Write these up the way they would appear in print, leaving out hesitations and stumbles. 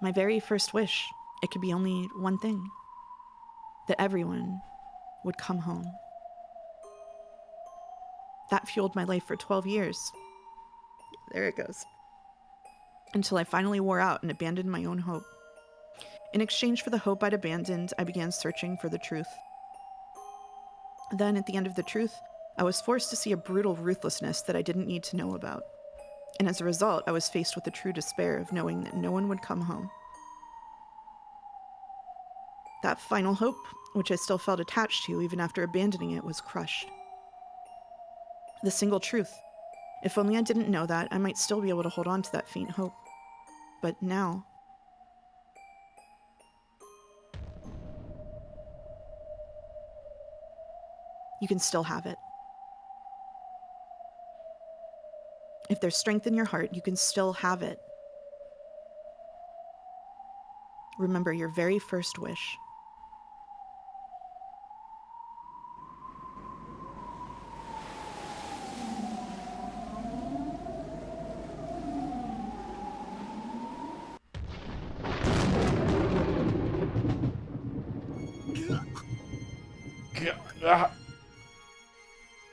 My very first wish, it could be only one thing. That everyone would come home. That fueled my life for 12 years. There it goes. Until I finally wore out and abandoned my own hope. In exchange for the hope I'd abandoned, I began searching for the truth. Then, at the end of the truth, I was forced to see a brutal ruthlessness that I didn't need to know about. And as a result, I was faced with the true despair of knowing that no one would come home. That final hope, which I still felt attached to even after abandoning it, was crushed. The single truth. If only I didn't know that, I might still be able to hold on to that faint hope. But now... you can still have it. If there's strength in your heart, you can still have it. Remember your very first wish.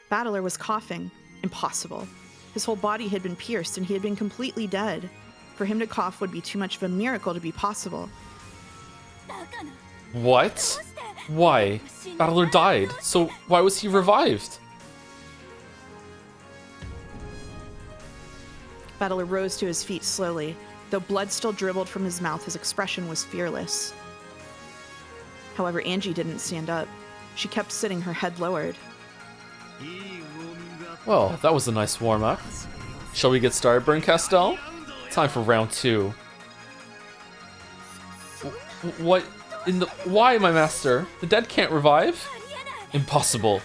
Battler was coughing. Impossible. His whole body had been pierced and he had been completely dead. For him to cough would be too much of a miracle to be possible. What? Why? Battler died, so why was he revived? Battler rose to his feet slowly. Though blood still dribbled from his mouth, his expression was fearless. However, Angie didn't stand up. She kept sitting, her head lowered. Well, that was a nice warm-up. Shall we get started, Burn Castell? Time for round 2. What in the... Why, my master? The dead can't revive? Impossible.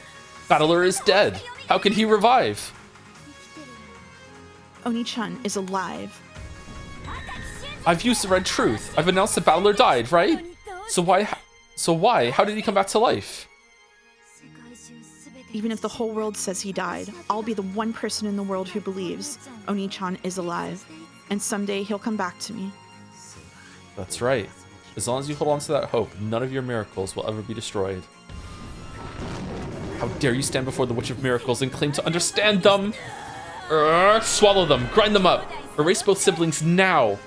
Battler is dead. How can he revive? Oni-chan is alive. I've used the red truth. I've announced that Battler died, right? So why? How did he come back to life? Even if the whole world says he died, I'll be the one person in the world who believes Oni-chan is alive. And someday he'll come back to me. That's right. As long as you hold on to that hope, none of your miracles will ever be destroyed. How dare you stand before the Witch of Miracles and claim to understand them? Swallow them, grind them up, erase both siblings now.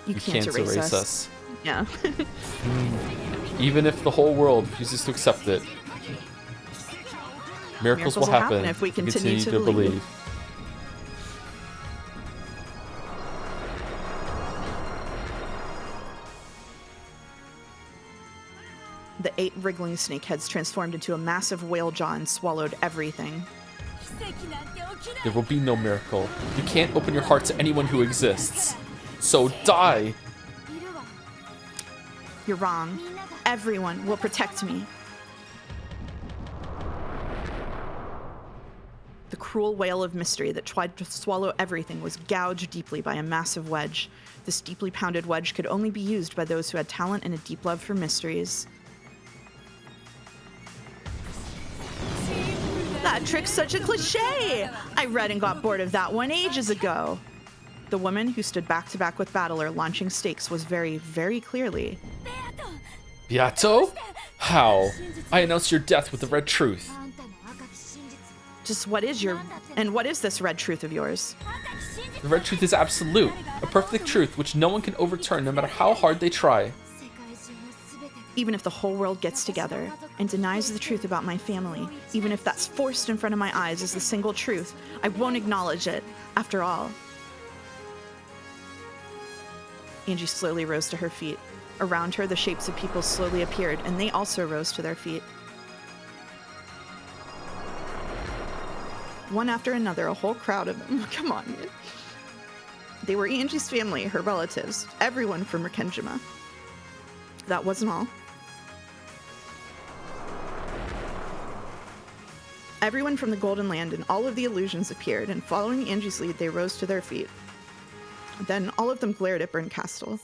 You can't erase us. Yeah. Even if the whole world refuses to accept it. Miracles will happen if we continue to believe. The 8 wriggling snakeheads transformed into a massive whale jaw and swallowed everything. There will be no miracle. You can't open your heart to anyone who exists. So die! You're wrong. Everyone will protect me. The cruel whale of mystery that tried to swallow everything was gouged deeply by a massive wedge. This deeply pounded wedge could only be used by those who had talent and a deep love for mysteries. That trick's such a cliche! I read and got bored of that one ages ago. The woman who stood back to back with Battler launching stakes was very, very clearly... Beato? How? I announced your death with the red truth. Just what is this red truth of yours? The red truth is absolute, a perfect truth which no one can overturn no matter how hard they try. Even if the whole world gets together and denies the truth about my family, even if that's forced in front of my eyes as the single truth, I won't acknowledge it, after all. Angie slowly rose to her feet. Around her, the shapes of people slowly appeared, and they also rose to their feet. One after another, a whole crowd of them. Come on. They were Angie's family, her relatives, everyone from Rikenjima. That wasn't all. Everyone from the Golden Land and all of the illusions appeared, and following Angie's lead, they rose to their feet. Then all of them glared at Burn Castle.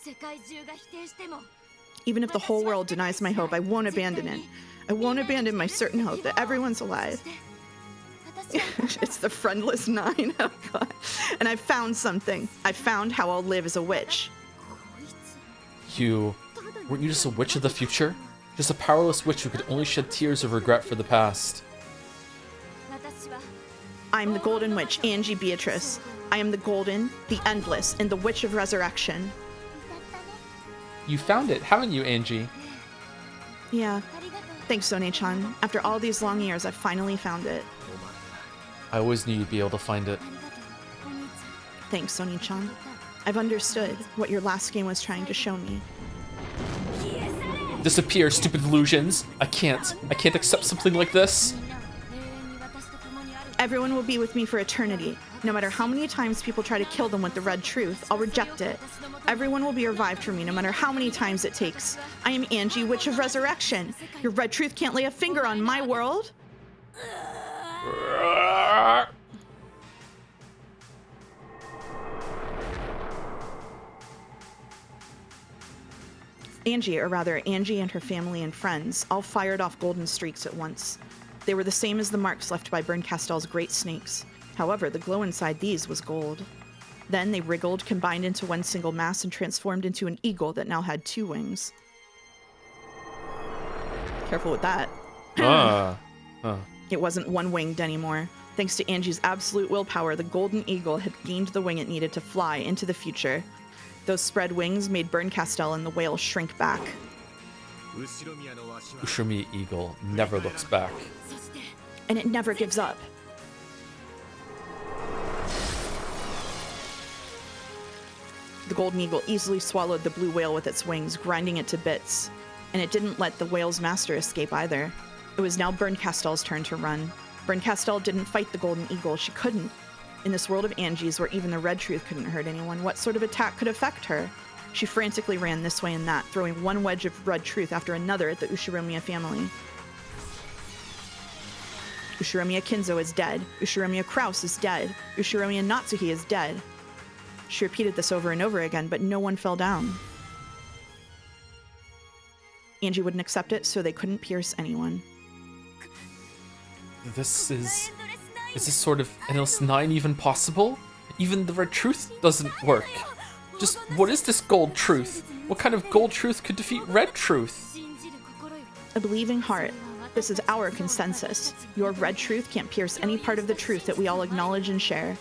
Even if the whole world denies my hope, I won't abandon it. I won't abandon my certain hope that everyone's alive. It's the friendless 9. Oh God. And I found something. I found how I'll live as a witch. Weren't you just a witch of the future? Just a powerless witch who could only shed tears of regret for the past. I'm the Golden Witch, Angie Beatrice. I am the Golden, the Endless, and the Witch of Resurrection. You found it, haven't you, Angie? Yeah. Thanks, One-chan. After all these long years, I finally found it. I always knew you'd be able to find it. Thanks, One-chan. I've understood what your last game was trying to show me. Disappear, stupid illusions. I can't accept something like this. Everyone will be with me for eternity. No matter how many times people try to kill them with the red truth, I'll reject it. Everyone will be revived for me, no matter how many times it takes. I am Angie, Witch of Resurrection. Your red truth can't lay a finger on my world. Angie, or rather, Angie and her family and friends, all fired off golden streaks at once. They were the same as the marks left by Bernkastel's great snakes. However, the glow inside these was gold. Then they wriggled, combined into one single mass, and transformed into an eagle that now had 2 wings. Careful with that. It wasn't one-winged anymore. Thanks to Angie's absolute willpower, the golden eagle had gained the wing it needed to fly into the future. Those spread wings made Bernkastel and the whale shrink back. Ushomi Eagle never looks back. And it never gives up. The golden eagle easily swallowed the blue whale with its wings, grinding it to bits. And it didn't let the whale's master escape either. It was now Bernkastel's turn to run. Bernkastel didn't fight the golden eagle. She couldn't. In this world of Angie's, where even the red truth couldn't hurt anyone, what sort of attack could affect her? She frantically ran this way and that, throwing one wedge of red truth after another at the Ushiromiya family. Ushiromiya Kinzo is dead. Ushiromiya Kraus is dead. Ushiromiya Natsuhi is dead. She repeated this over and over again, but no one fell down. Angie wouldn't accept it, so they couldn't pierce anyone. Is this sort of Endless 9 even possible? Even the red truth doesn't work. Just what is this gold truth? What kind of gold truth could defeat red truth? A believing heart. This is our consensus. Your red truth can't pierce any part of the truth that we all acknowledge and share.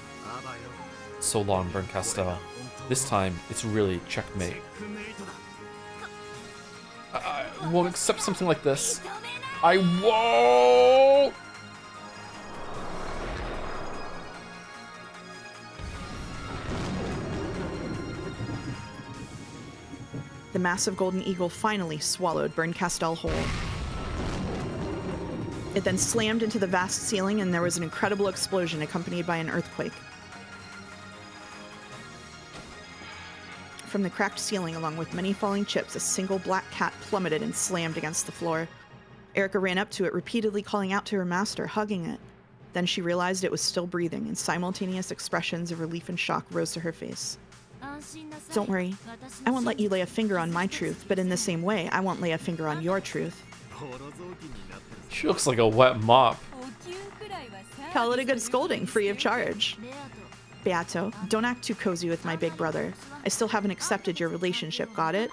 So long, Bernkastel. This time, it's really checkmate. I won't accept something like this. I won't! The massive golden eagle finally swallowed Bernkastel whole. It then slammed into the vast ceiling, and there was an incredible explosion accompanied by an earthquake. From the cracked ceiling, along with many falling chips, a single black cat plummeted and slammed against the floor. Erica ran up to it, repeatedly calling out to her master, hugging it. Then she realized it was still breathing, and simultaneous expressions of relief and shock rose to her face. Don't worry. I won't let you lay a finger on my truth, but in the same way, I won't lay a finger on your truth. She looks like a wet mop. Call it a good scolding, free of charge. Beato, don't act too cozy with my big brother. I still haven't accepted your relationship, got it?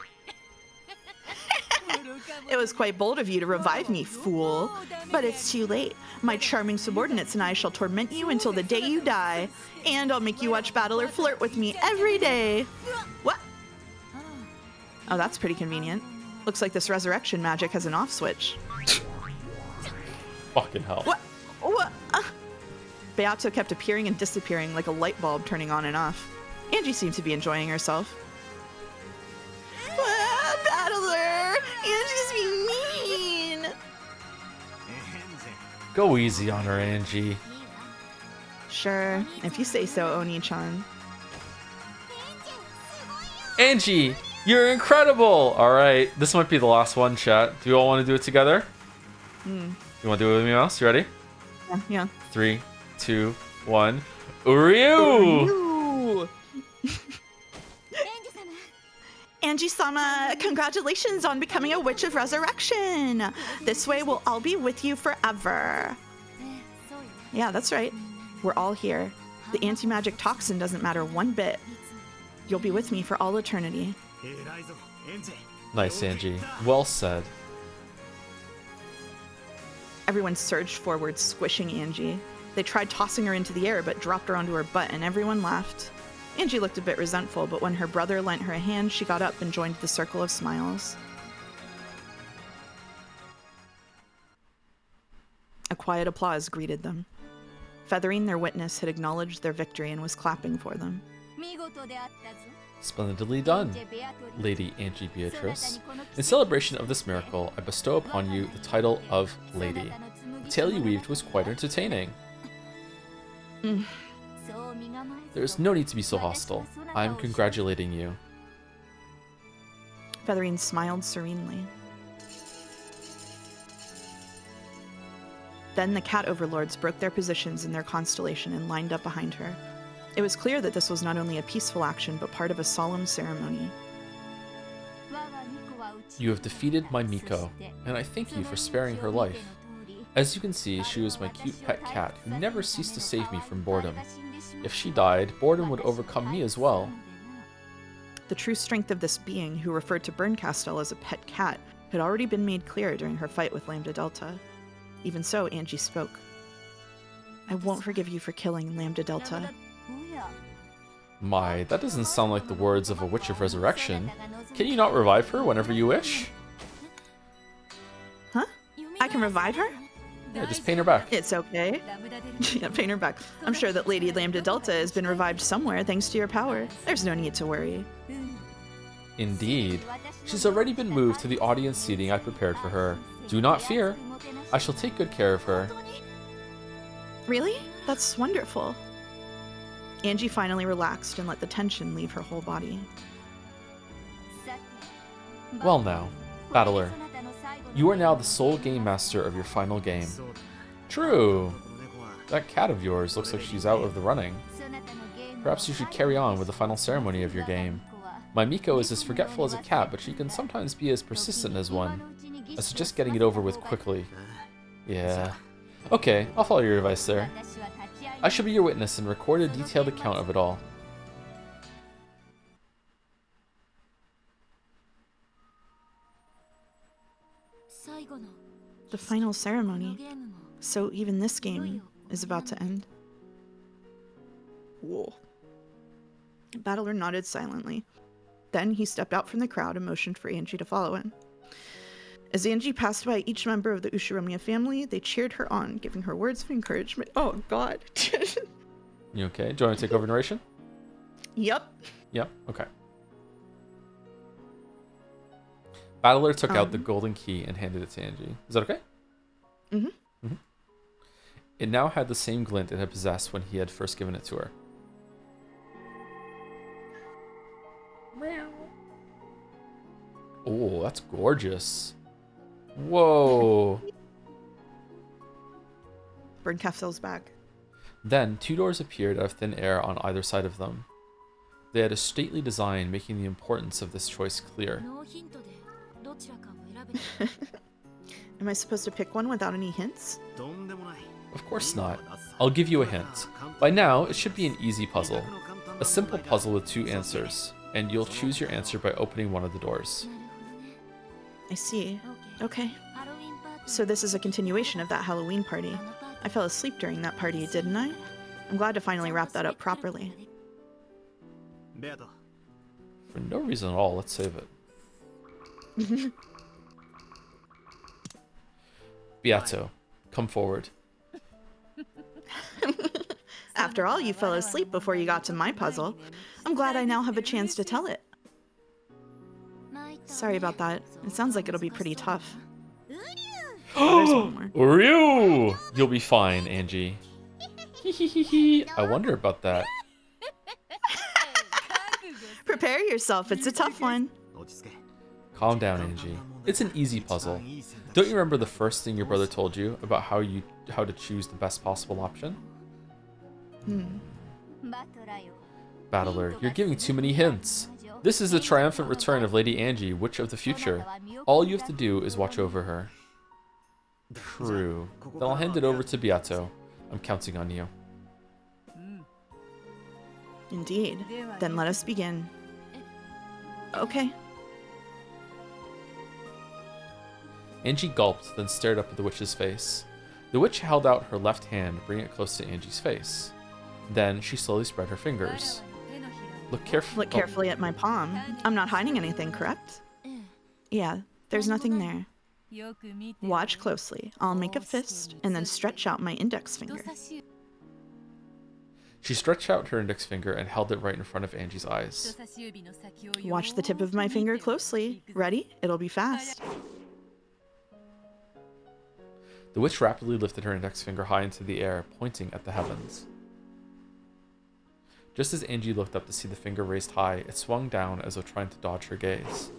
It was quite bold of you to revive me, fool. But it's too late. My charming subordinates and I shall torment you until the day you die. And I'll make you watch battle or flirt with me every day. What? Oh, that's pretty convenient. Looks like this resurrection magic has an off switch. Fucking hell. What? What? Beato kept appearing and disappearing like a light bulb turning on and off. Angie seemed to be enjoying herself. Battler! Angie's being mean! Go easy on her, Angie. Sure, if you say so, Oni-chan. Angie, you're incredible! Alright, this might be the last one, chat. Do you all want to do it together? You want to do it with me, Mouse? You ready? Yeah. 3, 2, 1. Uryu! Ooh. Angie-sama, congratulations on becoming a Witch of Resurrection. This way we'll all be with you forever. Yeah, that's right. We're all here. The anti-magic toxin doesn't matter one bit. You'll be with me for all eternity. Nice, Angie. Well said. Everyone surged forward, squishing Angie. They tried tossing her into the air, but dropped her onto her butt, and everyone laughed. Angie looked a bit resentful, but when her brother lent her a hand, she got up and joined the circle of smiles. A quiet applause greeted them. Feathering, their witness, had acknowledged their victory and was clapping for them. Splendidly done, Lady Angie Beatrice. In celebration of this miracle, I bestow upon you the title of Lady. The tale you weaved was quite entertaining. There is no need to be so hostile. I am congratulating you. Feathering smiled serenely. Then the cat overlords broke their positions in their constellation and lined up behind her. It was clear that this was not only a peaceful action, but part of a solemn ceremony. You have defeated my Miko, and I thank you for sparing her life. As you can see, she was my cute pet cat who never ceased to save me from boredom. If she died, boredom would overcome me as well. The true strength of this being, who referred to Berncastel as a pet cat, had already been made clear during her fight with Lambda Delta. Even so, Angie spoke. I won't forgive you for killing Lambda Delta. My, that doesn't sound like the words of a Witch of Resurrection. Can you not revive her whenever you wish? Huh? I can revive her? Yeah, just paint her back. It's okay. Yeah, paint her back. I'm sure that Lady Lambda Delta has been revived somewhere thanks to your power. There's no need to worry. Indeed. She's already been moved to the audience seating I prepared for her. Do not fear. I shall take good care of her. Really? That's wonderful. Angie finally relaxed and let the tension leave her whole body. Well now, Battler. You are now the sole game master of your final game. True. That cat of yours looks like she's out of the running. Perhaps you should carry on with the final ceremony of your game. My Miko is as forgetful as a cat, but she can sometimes be as persistent as one. I suggest getting it over with quickly. Yeah. Okay, I'll follow your advice there. I shall be your witness and record a detailed account of it all. The final ceremony. So even this game is about to end. Whoa. Battler nodded silently. Then he stepped out from the crowd and motioned for Angie to follow him. As Angie passed by each member of the Ushiromiya family, they cheered her on, giving her words of encouragement. Oh, God. You okay? Do you want to take over narration? Yep. Yep, okay. Battler took out the golden key and handed it to Angie. Is that okay? Mm-hmm. Mm-hmm. It now had the same glint it had possessed when he had first given it to her. Oh, that's gorgeous. Whoa. Berncastel's back. Then, two doors appeared out of thin air on either side of them. They had a stately design, making the importance of this choice clear. Am I supposed to pick one without any hints? Of course not. I'll give you a hint. By now, it should be an easy puzzle. A simple puzzle with two answers, and you'll choose your answer by opening one of the doors. I see. Okay. So this is a continuation of that Halloween party. I fell asleep during that party, didn't I? I'm glad to finally wrap that up properly. For no reason at all, let's save it. Beato, come forward. After all, you fell asleep before you got to my puzzle. I'm glad I now have a chance to tell it. Sorry about that. It sounds like it'll be pretty tough. Oh, there's one more. Ryu! You'll be fine, Angie. I wonder about that. Prepare yourself, it's a tough one. Calm down, Angie. It's an easy puzzle. Don't you remember the first thing your brother told you about how to choose the best possible option? Battler, you're giving too many hints. This is the triumphant return of Lady Angie, Witch of the Future. All you have to do is watch over her. True. Then I'll hand it over to Beato. I'm counting on you. Indeed. Then let us begin. Okay. Angie gulped, then stared up at the witch's face. The witch held out her left hand, bringing it close to Angie's face. Then she slowly spread her fingers. Look carefully at my palm. I'm not hiding anything, correct? Yeah, there's nothing there. Watch closely. I'll make a fist and then stretch out my index finger. She stretched out her index finger and held it right in front of Angie's eyes. Watch the tip of my finger closely. Ready? It'll be fast. The witch rapidly lifted her index finger high into the air, pointing at the heavens. Just as Angie looked up to see the finger raised high, it swung down as though trying to dodge her gaze.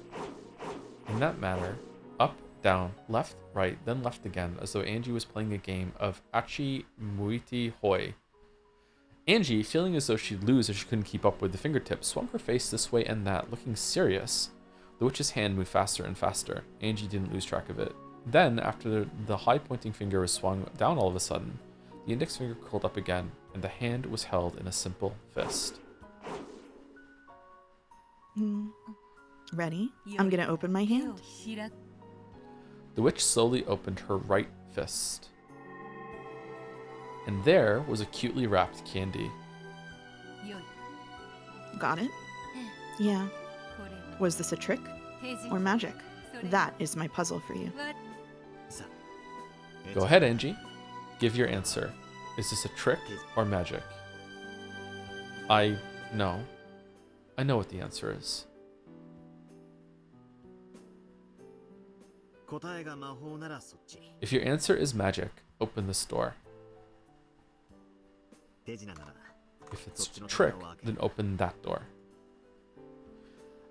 In that manner, up, down, left, right, then left again, as though Angie was playing a game of Achi Muiti Hoi. Angie, feeling as though she'd lose if she couldn't keep up with the fingertips, swung her face this way and that, looking serious. The witch's hand moved faster and faster. Angie didn't lose track of it. Then, after the high pointing finger was swung down all of a sudden, the index finger curled up again, and the hand was held in a simple fist. Ready? I'm gonna open my hand. The witch slowly opened her right fist. And there was a cutely wrapped candy. Got it? Yeah. Was this a trick or magic? That is my puzzle for you. Go ahead, Angie. Give your answer. Is this a trick or magic? I know. I know what the answer is. If your answer is magic, open this door. If it's trick, then open that door.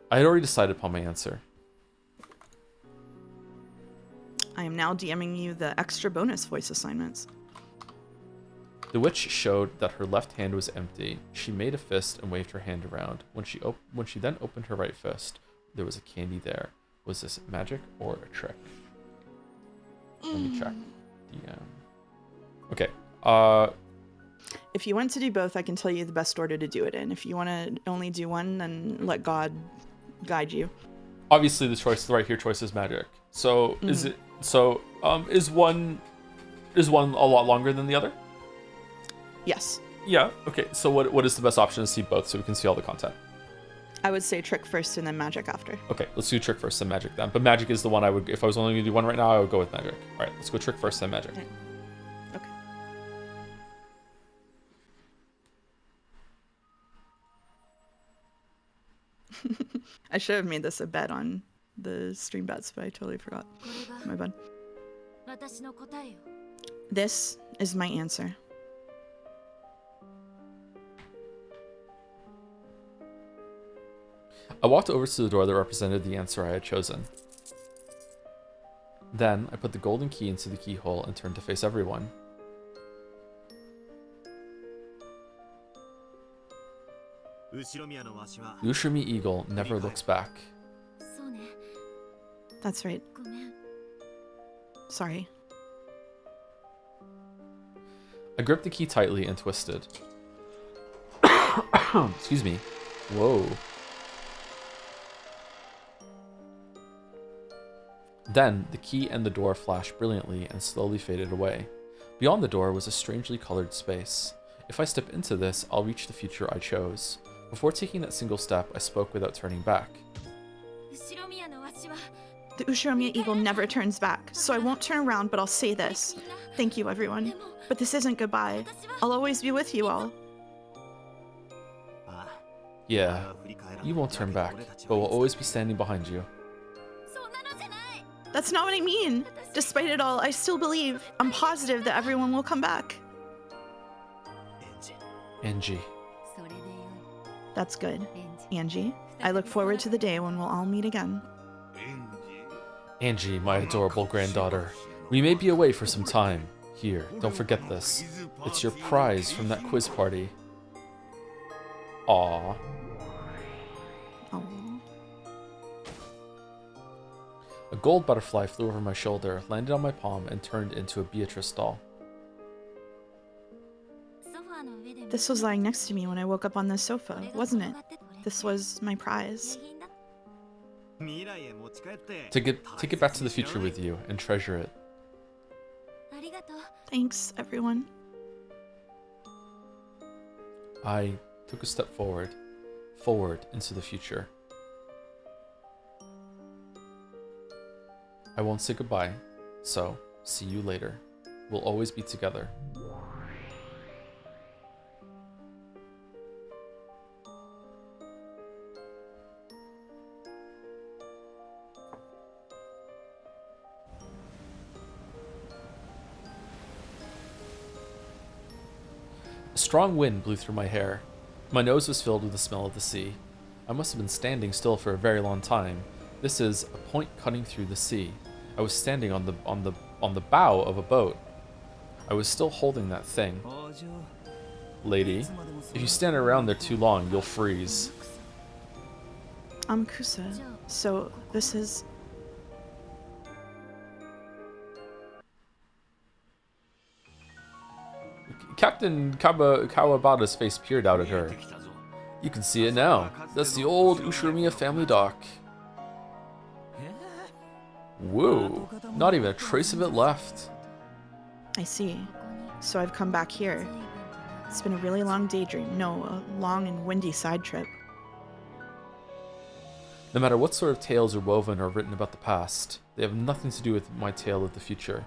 I had already decided upon my answer. I am now DMing you the extra bonus voice assignments. The witch showed that her left hand was empty. She made a fist and waved her hand around. When she then opened her right fist, there was a candy there. Was this magic or a trick? Let me check. Okay. If you want to do both, I can tell you the best order to do it in. If you want to only do one, then let God guide you. Obviously, the right here choice is magic. So is it? So is one a lot longer than the other? Yes. Yeah. Okay. So what is the best option to see both so we can see all the content? I would say trick first and then magic after. Okay, let's do trick first, then magic then. But magic is the one I would, if I was only going to do one right now, I would go with magic. All right, let's go trick first, then magic. Okay. I should have made this a bet on the stream bets, but I totally forgot. My bad. This is my answer. I walked over to the door that represented the answer I had chosen. Then, I put the golden key into the keyhole and turned to face everyone. Ushimi Eagle never looks back. That's right. Sorry. I gripped the key tightly and twisted. Excuse me. Whoa. Then, the key and the door flashed brilliantly and slowly faded away. Beyond the door was a strangely colored space. If I step into this, I'll reach the future I chose. Before taking that single step, I spoke without turning back. The Ushiromiya Eagle never turns back, so I won't turn around, but I'll say this. Thank you, everyone. But this isn't goodbye. I'll always be with you all. Yeah, you won't turn back, but we'll always be standing behind you. That's not what I mean. Despite it all, I still believe. I'm positive that everyone will come back. Angie. That's good. Angie, I look forward to the day when we'll all meet again. Angie, my adorable granddaughter. We may be away for some time. Here, don't forget this. It's your prize from that quiz party. Aww. Aww. A gold butterfly flew over my shoulder, landed on my palm, and turned into a Beatrice doll. This was lying next to me when I woke up on this sofa, wasn't it? This was my prize. Take it back to the future with you and treasure it. Thanks, everyone. I took a step forward into the future. I won't say goodbye, so see you later. We'll always be together. A strong wind blew through my hair. My nose was filled with the smell of the sea. I must have been standing still for a very long time. This is a point cutting through the sea. I was standing on the bow of a boat. I was still holding that thing. Lady, if you stand around there too long, you'll freeze. I'm Kusa. So this is... Captain Kawabata's face peered out at her. You can see it now. That's the old Ushiromiya family dock. Whoa, not even a trace of it left. I see. So I've come back here. It's been a really long daydream. No, a long and windy side trip. No matter what sort of tales are woven or written about the past, they have nothing to do with my tale of the future.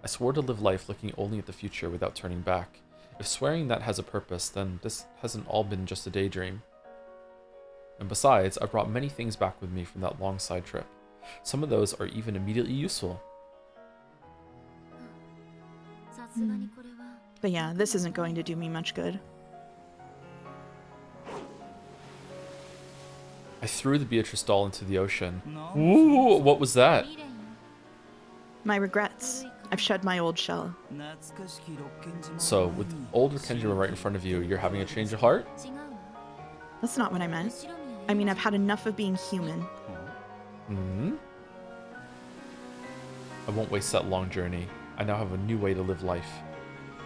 I swore to live life looking only at the future without turning back. If swearing that has a purpose, then this hasn't all been just a daydream. And besides, I brought many things back with me from that long side trip. Some of those are even immediately useful. But yeah, this isn't going to do me much good. I threw the Beatrice doll into the ocean. Ooh, what was that? My regrets. I've shed my old shell. So, with old Kenjima right in front of you, you're having a change of heart? That's not what I meant. I mean, I've had enough of being human. Hmm? I won't waste that long journey. I now have a new way to live life.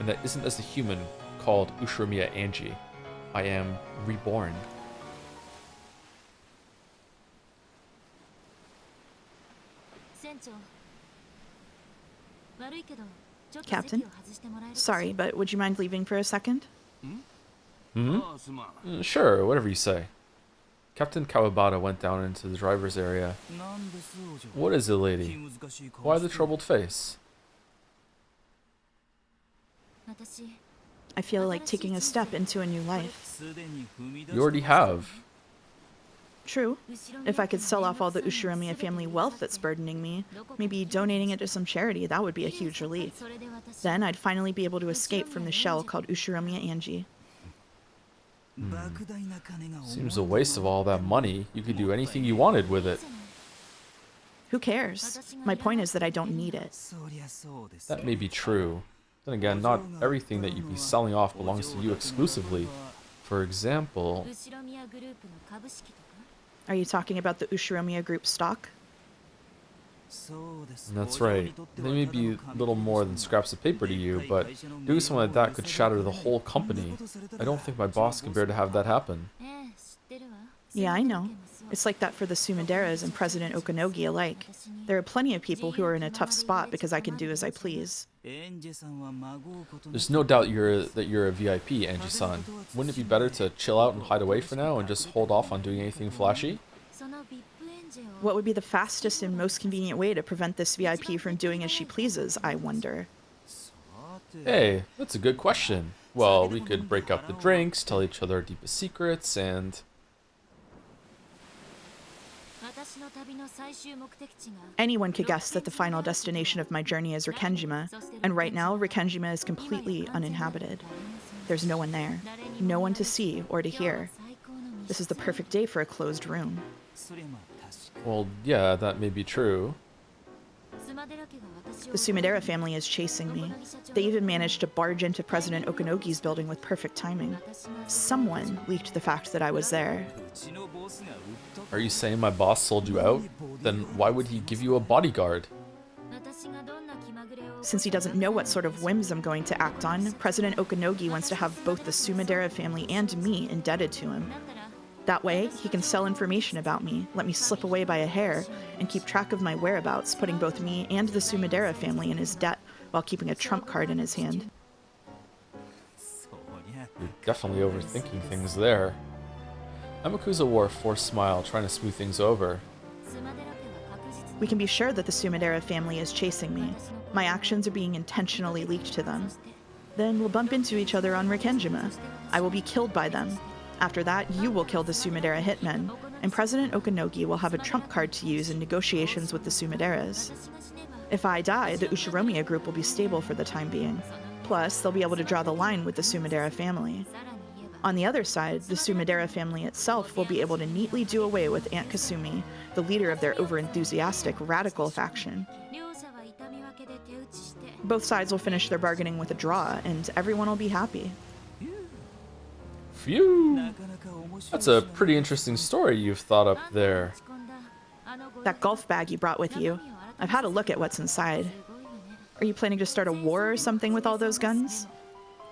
And that isn't as a human called Ushiromiya Angie. I am reborn. Captain? Sorry, but would you mind leaving for a second? Hmm? Sure, whatever you say. Captain Kawabata went down into the driver's area. What is it, lady? Why the troubled face? I feel like taking a step into a new life. You already have. True. If I could sell off all the Ushiromiya family wealth that's burdening me, maybe donating it to some charity, that would be a huge relief. Then I'd finally be able to escape from the shell called Ushiromiya Angie. Seems a waste of all that money. You could do anything you wanted with it. Who cares? My point is that I don't need it. That may be true. Then again, not everything that you'd be selling off belongs to you exclusively. For example... Are you talking about the Ushiromiya Group stock? That's right. They may be little more than scraps of paper to you, but doing something like that could shatter the whole company. I don't think my boss can bear to have that happen. Yeah, I know. It's like that for the Sumideras and President Okanogi alike. There are plenty of people who are in a tough spot because I can do as I please. There's no doubt that you're a VIP, Angie-san. Wouldn't it be better to chill out and hide away for now and just hold off on doing anything flashy? What would be the fastest and most convenient way to prevent this VIP from doing as she pleases, I wonder? Hey, that's a good question. Well, we could break up the drinks, tell each other our deepest secrets, and... Anyone could guess that the final destination of my journey is Rikkenjima, and right now Rikkenjima is completely uninhabited. There's no one there, no one to see or to hear. This is the perfect day for a closed room. Well, yeah, that may be true. The Sumidera family is chasing me. They even managed to barge into President Okanogi's building with perfect timing. Someone leaked the fact that I was there. Are you saying my boss sold you out? Then why would he give you a bodyguard? Since he doesn't know what sort of whims I'm going to act on, President Okanogi wants to have both the Sumidera family and me indebted to him. That way, he can sell information about me, let me slip away by a hair, and keep track of my whereabouts, putting both me and the Sumidera family in his debt while keeping a trump card in his hand. You're definitely overthinking things there. Amakusa wore a forced smile, trying to smooth things over. We can be sure that the Sumidera family is chasing me. My actions are being intentionally leaked to them. Then we'll bump into each other on Rikkenjima. I will be killed by them. After that, you will kill the Sumidera hitmen, and President Okanogi will have a trump card to use in negotiations with the Sumideras. If I die, the Ushiromiya group will be stable for the time being. Plus, they'll be able to draw the line with the Sumidera family. On the other side, the Sumidera family itself will be able to neatly do away with Aunt Kasumi, the leader of their overenthusiastic radical faction. Both sides will finish their bargaining with a draw, and everyone will be happy. Phew! That's a pretty interesting story you've thought up there. That golf bag you brought with you, I've had a look at what's inside. Are you planning to start a war or something with all those guns?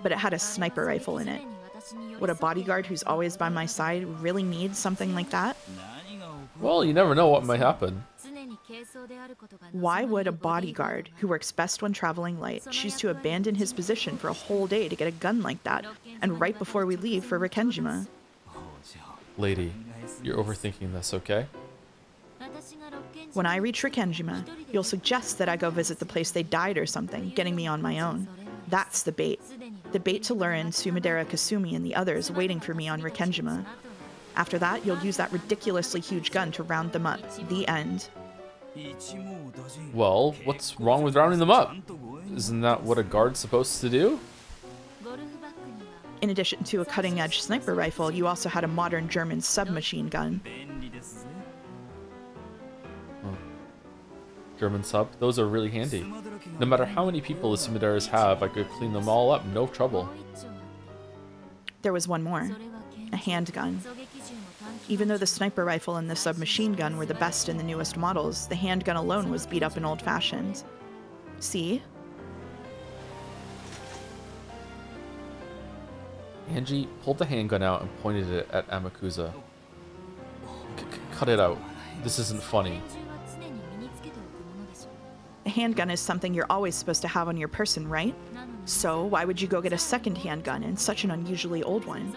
But it had a sniper rifle in it. Would a bodyguard who's always by my side really need something like that? Well, you never know what might happen. Why would a bodyguard who works best when traveling light choose to abandon his position for a whole day to get a gun like that, and right before we leave for Rikkenjima? Lady, you're overthinking this, okay? When I reach Rikkenjima, you'll suggest that I go visit the place they died or something, getting me on my own. That's the bait. The bait to lure in Sumidera Kasumi and the others waiting for me on Rikkenjima. After that, you'll use that ridiculously huge gun to round them up. The end. Well, what's wrong with rounding them up? Isn't that what a guard's supposed to do? In addition to a cutting-edge sniper rifle, you also had a modern German submachine gun. German sub? Those are really handy. No matter how many people the Sumideras have, I could clean them all up, no trouble. There was one more. A handgun. Even though the sniper rifle and the submachine gun were the best in the newest models, the handgun alone was beat up and old-fashioned. See? Angie pulled the handgun out and pointed it at Amakusa. Cut it out. This isn't funny. A handgun is something you're always supposed to have on your person, right? So why would you go get a second handgun and such an unusually old one?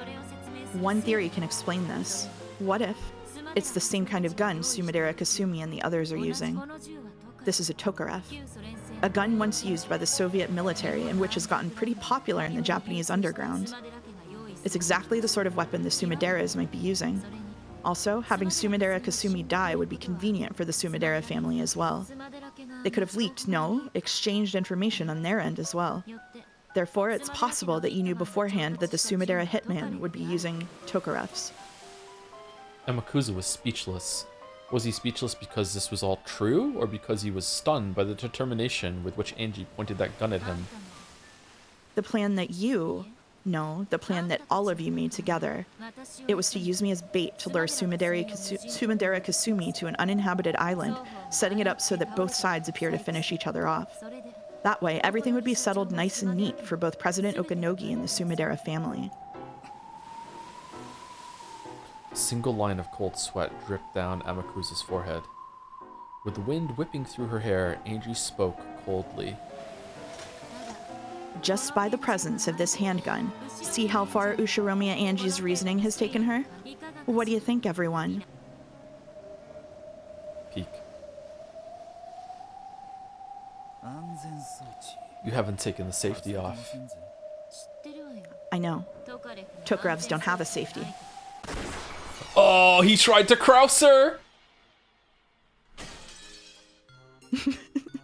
One theory can explain this. What if it's the same kind of gun Sumidera Kasumi and the others are using? This is a Tokarev. A gun once used by the Soviet military and which has gotten pretty popular in the Japanese underground. It's exactly the sort of weapon the Sumideras might be using. Also, having Sumidera Kasumi die would be convenient for the Sumidera family as well. They could have leaked, no, exchanged information on their end as well. Therefore, it's possible that you knew beforehand that the Sumidera hitman would be using Tokarevs. Amakusa was speechless. Was he speechless because this was all true, or because he was stunned by the determination with which Angie pointed that gun at him? The plan that the plan that all of you made together. It was to use me as bait to lure Sumidera Kasumi to an uninhabited island, setting it up so that both sides appear to finish each other off. That way, everything would be settled nice and neat for both President Okanogi and the Sumidera family. A single line of cold sweat dripped down Amakusa's forehead. With the wind whipping through her hair, Angie spoke coldly. Just by the presence of this handgun, see how far Ushiromiya Angie's reasoning has taken her? What do you think, everyone? Peek. You haven't taken the safety off. I know. Tokarevs don't have a safety. Oh, he tried to crouse her!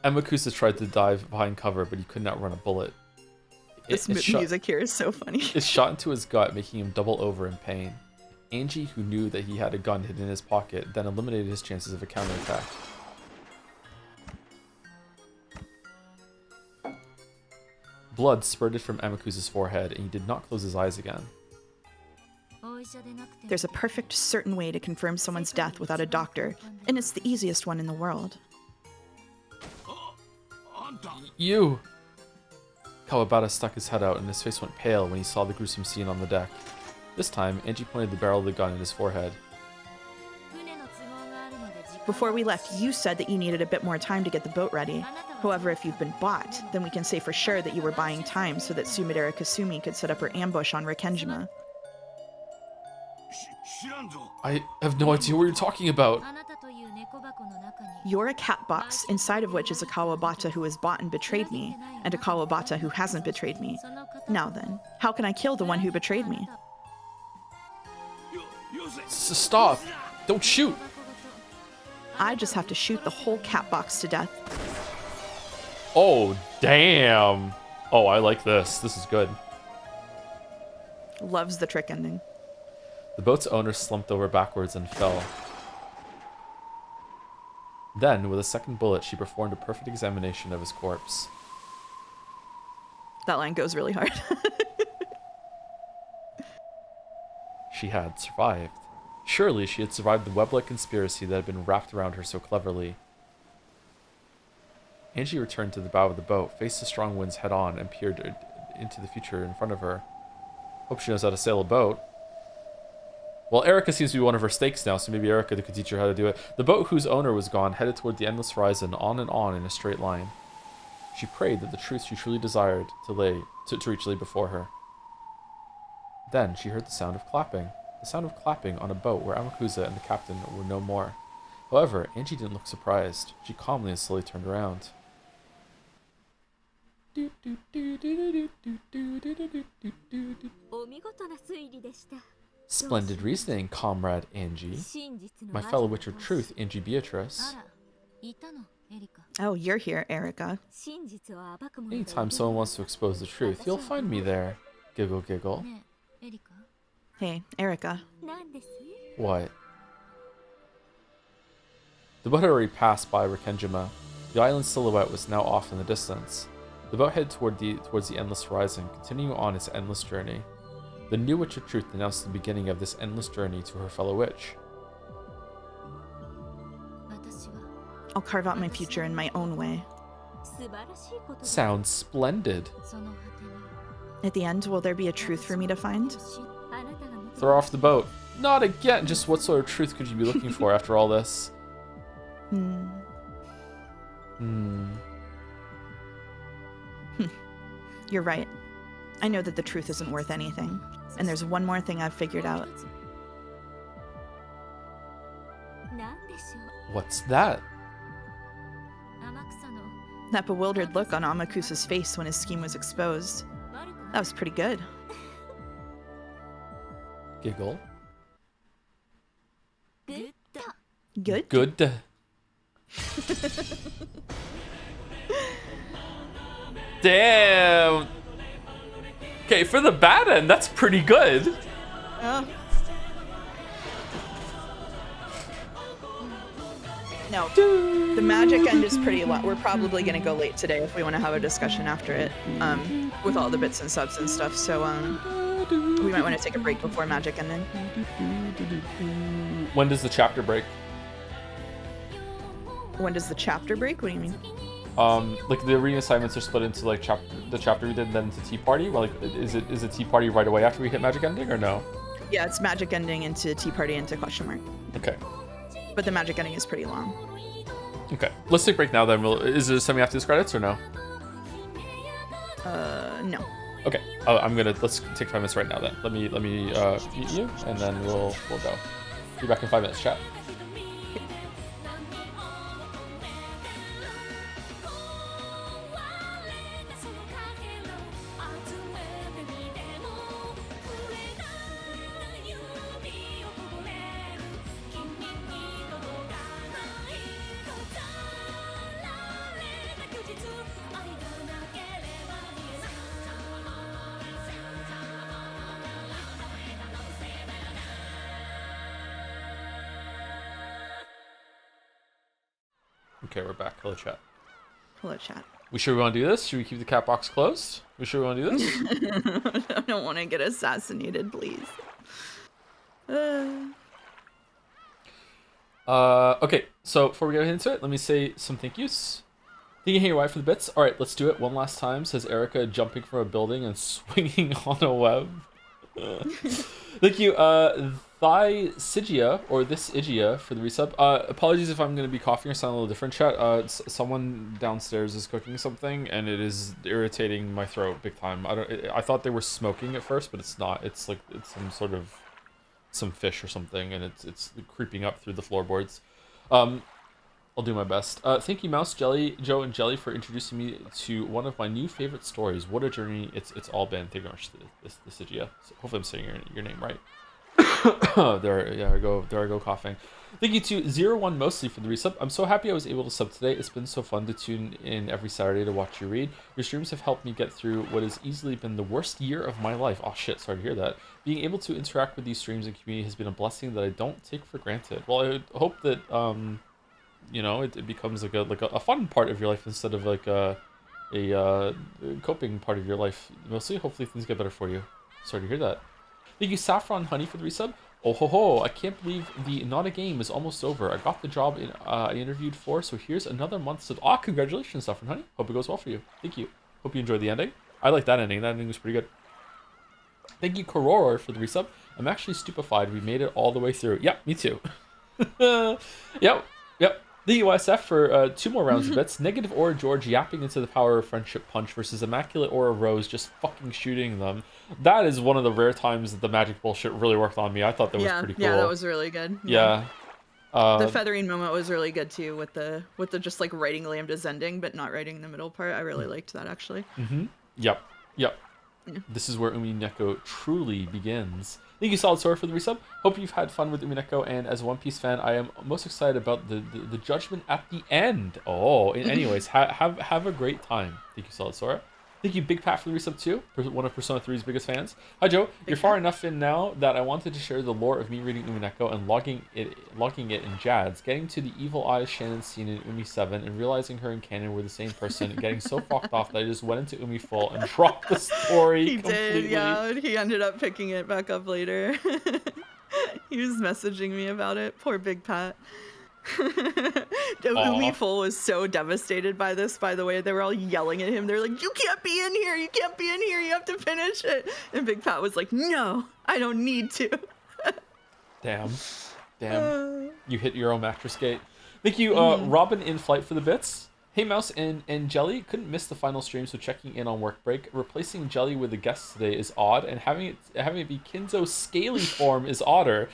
Amakusa tried to dive behind cover, but he could not run a bullet. This music here is so funny. It shot into his gut, making him double over in pain. Angie, who knew that he had a gun hidden in his pocket, then eliminated his chances of a counterattack. Blood spurted from Amakusa's forehead, and he did not close his eyes again. There's a perfect, certain way to confirm someone's death without a doctor, and it's the easiest one in the world. You! Kawabata stuck his head out, and his face went pale when he saw the gruesome scene on the deck. This time, Angie pointed the barrel of the gun at his forehead. Before we left, you said that you needed a bit more time to get the boat ready. However, if you've been bought, then we can say for sure that you were buying time so that Sumidera Kasumi could set up her ambush on Rikenjima. I have no idea what you're talking about. You're a cat box, inside of which is a Kawabata who has bought and betrayed me, and a Kawabata who hasn't betrayed me. Now then, how can I kill the one who betrayed me? Stop! Don't shoot! I just have to shoot the whole cat box to death. Oh, damn! Oh, I like this. This is good. Loves the trick ending. The boat's owner slumped over backwards and fell. Then, with a second bullet, she performed a perfect examination of his corpse. That line goes really hard. She had survived. Surely she had survived the web-like conspiracy that had been wrapped around her so cleverly. Angie returned to the bow of the boat, faced the strong winds head-on, and peered into the future in front of her. Hope she knows how to sail a boat. Well, Erica seems to be one of her stakes now, so maybe Erica could teach her how to do it. The boat whose owner was gone headed toward the endless horizon, on and on in a straight line. She prayed that the truth she truly desired to reach lay before her. Then she heard the sound of clapping. The sound of clapping on a boat where Amakusa and the captain were no more. However, Angie didn't look surprised. She calmly and slowly turned around. Splendid reasoning, comrade Angie. My fellow witch of truth, Angie Beatrice. Oh, you're here, Erica. Anytime someone wants to expose the truth, you'll find me there. Giggle, giggle. Hey, Erica. What? The boat had already passed by Rikenjima. The island's silhouette was now off in the distance. The boat headed towards the endless horizon, continuing on its endless journey. The new Witch of Truth announced the beginning of this endless journey to her fellow witch. I'll carve out my future in my own way. Sounds splendid. At the end, will there be a truth for me to find? Throw her off the boat. Not again! Just what sort of truth could you be looking for after all this? You're right. I know that the truth isn't worth anything. And there's one more thing I've figured out. What's that? That bewildered look on Amakusa's face when his scheme was exposed. That was pretty good. Giggle. Good? Good. Damn. Okay, for the bad end, that's pretty good. No, the magic end is pretty long. We're probably gonna go late today if we want to have a discussion after it, with all the bits and subs and stuff. So, we might want to take a break before magic ending. When does the chapter break? When does the chapter break? What do you mean? Like the arena assignments are split into like the chapter we did, and then to tea party. Well, like, is it tea party right away after we hit magic ending or no? Yeah, it's magic ending into tea party into question mark. Okay. But the magic ending is pretty long. Okay, let's take a break now then. Is there something after these credits or no? No. Okay, let's take 5 minutes right now then. Let me meet you, and then we'll go. Be back in 5 minutes, chat. Okay, we're back. Hello, chat. Hello, chat. We sure we want to do this? Should we keep the cat box closed? We sure we want to do this? I don't want to get assassinated, please. Okay, so before we get into it, let me say some thank yous. Thank you, Hey Why, for the bits. All right, let's do it one last time. Says Erica jumping from a building and swinging on a web. Thank you, Sigia, or this Igia, for the resub. Apologies if I'm going to be coughing or sound a little different, chat. Someone downstairs is cooking something, and it is irritating my throat big time. I thought they were smoking at first, but it's not. It's like it's some sort of some fish or something, and it's creeping up through the floorboards. I'll do my best. Thank you, Mouse, Jelly, Joe, and Jelly, for introducing me to one of my new favorite stories. What a journey it's all been. Thank you very much, this Sigia. So hopefully I'm saying your name right. There I go coughing. Thank you to 01 mostly for the resub. I'm so happy I was able to sub today. It's been so fun to tune in every Saturday to watch you read. Your streams have helped me get through what has easily been the worst year of my life. Oh shit, sorry to hear that. Being able to interact with these streams and community has been a blessing that I don't take for granted. Well, I hope that it becomes like a fun part of your life instead of like a coping part of your life. Mostly, hopefully things get better for you. Sorry to hear that. Thank you, Saffron Honey, for the resub. Oh ho ho, I can't believe the Not a Game is almost over. I got the job I interviewed for, so here's another month. Congratulations, Saffron Honey. Hope it goes well for you. Thank you. Hope you enjoyed the ending. I like that ending. That ending was pretty good. Thank you, Koror, for the resub. I'm actually stupefied. We made it all the way through. Yeah, me too. Yep. The USF for 2 more rounds of bits. Negative Aura George yapping into the power of friendship punch versus Immaculate Aura Rose just fucking shooting them. That is one of the rare times that the magic bullshit really worked on me. I thought that was pretty cool. Yeah, that was really good. Yeah. The feathering moment was really good too, with the just like writing Lambda's ending but not writing the middle part. I really liked that actually. Yep. Yeah. This is where Umineko truly begins. Thank you, Solid Sword, for the resub. Hope you've had fun with Umineko, and as a One Piece fan, I am most excited about the judgment at the end. Oh, anyways, have a great time. Thank you, Solid Sword. Thank you, Big Pat, for the resub too. One of Persona 3's biggest fans. Hi, Joe. You're far enough in now that I wanted to share the lore of me reading Umineko and logging it in Jad's, getting to the Evil Eyes Shannon scene in Umi 7, and realizing her and Canon were the same person, and getting so fucked off that I just went into Umi full and dropped the story completely. Did, yeah. He ended up picking it back up later. He was messaging me about it. Poor Big Pat. Umi Full was so devastated by this, by the way. They were all yelling at him. They're like, you can't be in here, you can't be in here, you have to finish it. And Big Pat was like, no, I don't need to. Damn. You hit your own mattress gate. Thank you, Robin in Flight, for the bits. Hey, Mouse and Jelly, couldn't miss the final stream, so checking in on work break. Replacing Jelly with a guest today is odd, and having it be Kinzo's scaly form is odder.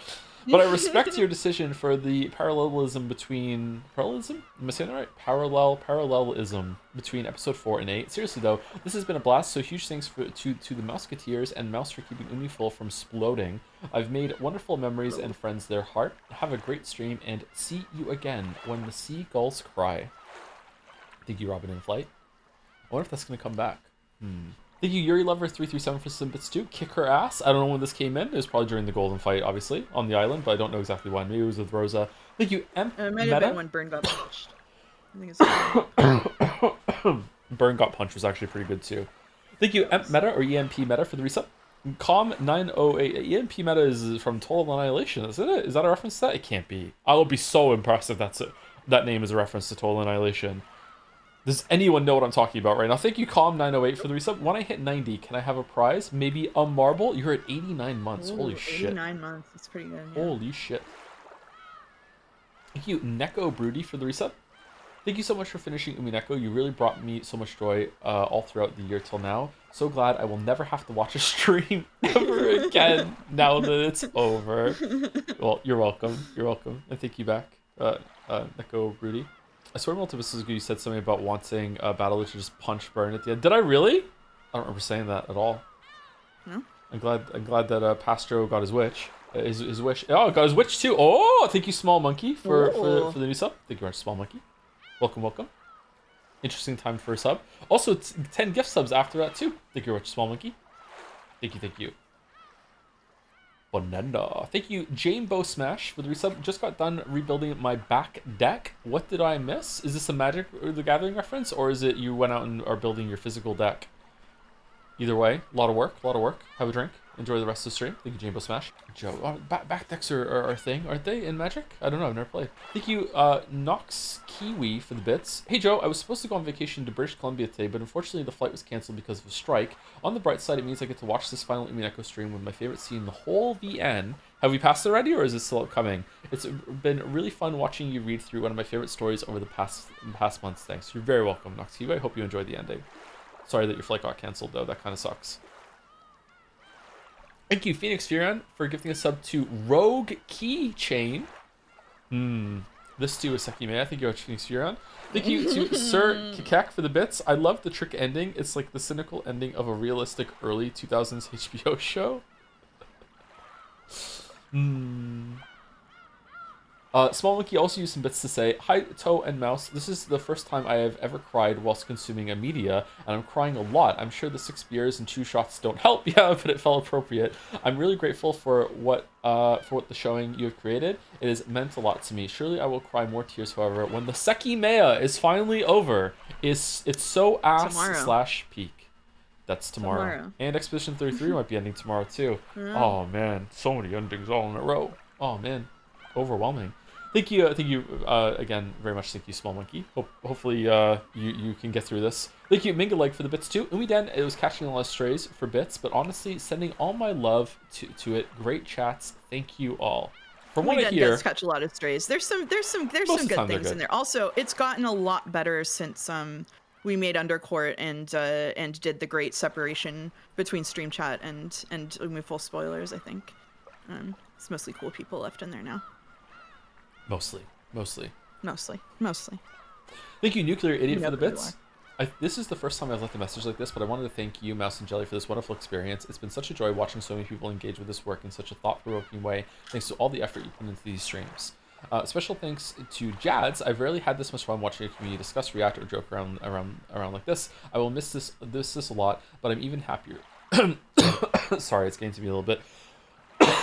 But I respect your decision for the parallelism between... Parallelism? Am I saying that right? Parallelism between episode 4 and 8. Seriously, though, this has been a blast, so huge thanks to the Musketeers and Mouse for keeping Umi full from sploding. I've made wonderful memories and friends their heart. Have a great stream, and see you again when the seagulls cry. Thank you, Robin in Flight. I wonder if that's going to come back. Thank you, Yuri Lover 337 for some bits too. Kick her ass. I don't know when this came in. It was probably during the golden fight, obviously, on the island, but I don't know exactly when. Maybe it was with Rosa. Thank you, It might have been when Burn got punched. I think it's Burn got punched was actually pretty good too. Thank you, Emp Meta, or EMP Meta, for the resub. Com908. EMP Meta is from Total Annihilation, isn't it? Is that a reference to that? It can't be. I will be so impressed if that name is a reference to Total Annihilation. Does anyone know what I'm talking about right now? Thank you, Com908, for the resub. When I hit 90, can I have a prize? Maybe a marble? You're at 89 months. Ooh, holy shit. 89 months. That's pretty good. Yeah. Holy shit. Thank you, Neko Broody, for the resub. Thank you so much for finishing Umineko. You really brought me so much joy all throughout the year till now. So glad I will never have to watch a stream ever again now that it's over. Well, you're welcome. You're welcome. And thank you back, Neko Broody. I swear multiple episodes ago you said something about wanting Battle to just punch Burn at the end. Did I really? I don't remember saying that at all. No. I'm glad that Pastro got his wish. His wish. Oh, got his wish too. Oh, thank you, Small Monkey, for the new sub. Thank you very much, Small Monkey. Welcome. Interesting time for a sub. Also, 10 gift subs after that too. Thank you very much, Small Monkey. Thank you. Bonenda. Thank you, Jamebo Smash, for the resub. Just got done rebuilding my back deck. What did I miss? Is this a Magic or the Gathering reference, or is it you went out and are building your physical deck? Either way, a lot of work. Have a drink. Enjoy the rest of the stream. Thank you, Jambo Smash. Joe, back decks are a thing, aren't they, in Magic? I don't know, I've never played. Thank you, Nox Kiwi for the bits. Hey Joe, I was supposed to go on vacation to British Columbia today, but unfortunately the flight was cancelled because of a strike. On the bright side, it means I get to watch this final Umineko stream with my favorite scene in the whole VN. Have we passed already, or is it still upcoming? It's been really fun watching you read through one of my favorite stories over the past months. Thanks. You're very welcome, Nox Kiwi. I hope you enjoyed the ending. Sorry that your flight got cancelled, though. That kind of sucks. Thank you, Phoenix Furon, for gifting a sub to Rogue Keychain. This too is Sekime. Thank you, Phoenix Furon. Thank you to Sir Kikak for the bits. I love the trick ending. It's like the cynical ending of a realistic early 2000s HBO show. Small Monkey also used some bits to say, hi, Toe and Mouse. This is the first time I have ever cried whilst consuming a media, and I'm crying a lot. I'm sure the 6 beers and 2 shots don't help, yeah, but it felt appropriate. I'm really grateful for what the showing you have created. It has meant a lot to me. Surely I will cry more tears, however, when the Seki Mea is finally over. It's so ass/peak. That's tomorrow. And Expedition 33 might be ending tomorrow, too. Oh, man. So many endings all in a row. Oh, man. Overwhelming. Thank you again very much. Thank you, Small Monkey. Hopefully you can get through this. Thank you, Mingaleg, for the bits too. Umidan, it was catching a lot of strays for bits, but honestly, sending all my love to it. Great chats. Thank you all. From what I hear, does catch a lot of strays. There's some good things in there. Also, it's gotten a lot better since we made Undercourt and did the great separation between stream chat and Umi full spoilers. I think it's mostly cool people left in there now. Mostly. Thank you, Nuclear Idiot, for the bits. This is the first time I've left a message like this, but I wanted to thank you, Mouse and Jelly, for this wonderful experience. It's been such a joy watching so many people engage with this work in such a thought-provoking way, thanks to all the effort you put into these streams. Special thanks to Jads. I've rarely had this much fun watching a community discuss, react, or joke around like this. I will miss this a lot, but I'm even happier. Sorry, it's getting to me a little bit.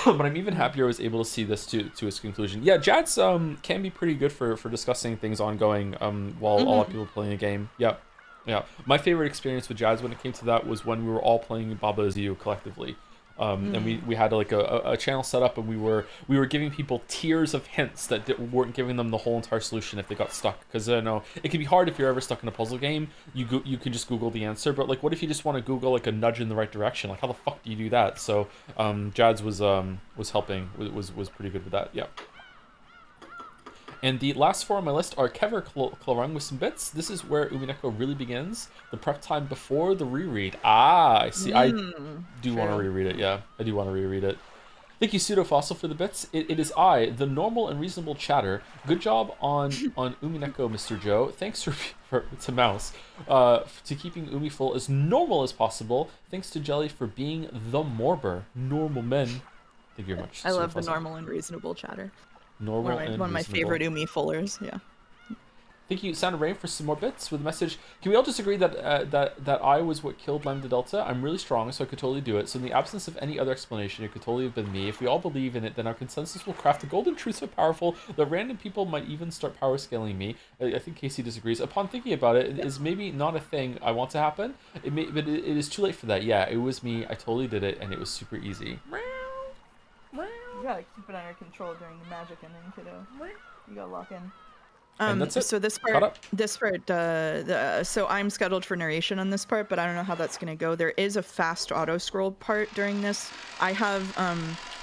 But I'm even happier I was able to see this to its conclusion. Yeah, Jads can be pretty good for discussing things ongoing while a lot of people are playing a game. Yeah. My favorite experience with Jads when it came to that was when we were all playing Baba Is You collectively. And we had like a channel set up, and we were giving people tiers of hints that weren't giving them the whole entire solution if they got stuck. Because no, it can be hard if you're ever stuck in a puzzle game. You can just Google the answer, but like, what if you just want to Google like a nudge in the right direction? Like, how the fuck do you do that? So Jads was helping, was pretty good with that. Yeah. And the last 4 on my list are Kever Clarung with some bits. This is where Umineko really begins. The prep time before the reread. I see. I do want to reread it. Yeah, I do want to reread it. Thank you, Pseudo Fossil, for the bits. It is I, the normal and reasonable chatter. Good job on Umineko, Mr. Joe. Thanks to Mouse to keeping Umi full as normal as possible. Thanks to Jelly for being the Morber. Normal men. Thank you very much. I love the normal and reasonable chatter. Normal one of my favorite Umi fullers. Yeah. Thank you, Sound of Rain, for some more bits with a message. Can we all just agree that I was what killed Lambda Delta? I'm really strong, so I could totally do it. So in the absence of any other explanation, it could totally have been me. If we all believe in it, then our consensus will craft a golden truth so powerful that random people might even start power scaling me. I think Casey disagrees. Upon thinking about it, it is maybe not a thing I want to happen. But it is too late for that. Yeah, it was me. I totally did it, and it was super easy. You gotta keep it under control during the magic ending, kiddo. You gotta lock in. And that's it. So this part, so I'm scheduled for narration on this part, but I don't know how that's gonna go. There is a fast auto scroll part during this. I have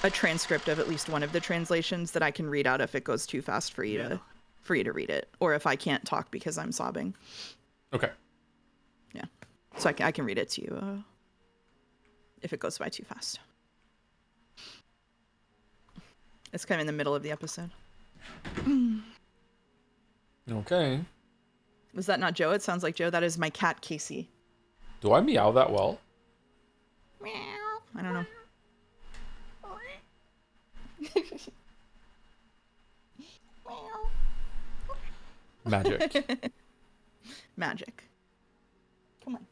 a transcript of at least one of the translations that I can read out if it goes too fast for you to read it, or if I can't talk because I'm sobbing. Okay. Yeah. So I can read it to you if it goes by too fast. It's kind of in the middle of the episode. Okay. Was that not Joe? It sounds like Joe. That is my cat, Casey. Do I meow that well? Meow. I don't know. Magic. Magic. Come on.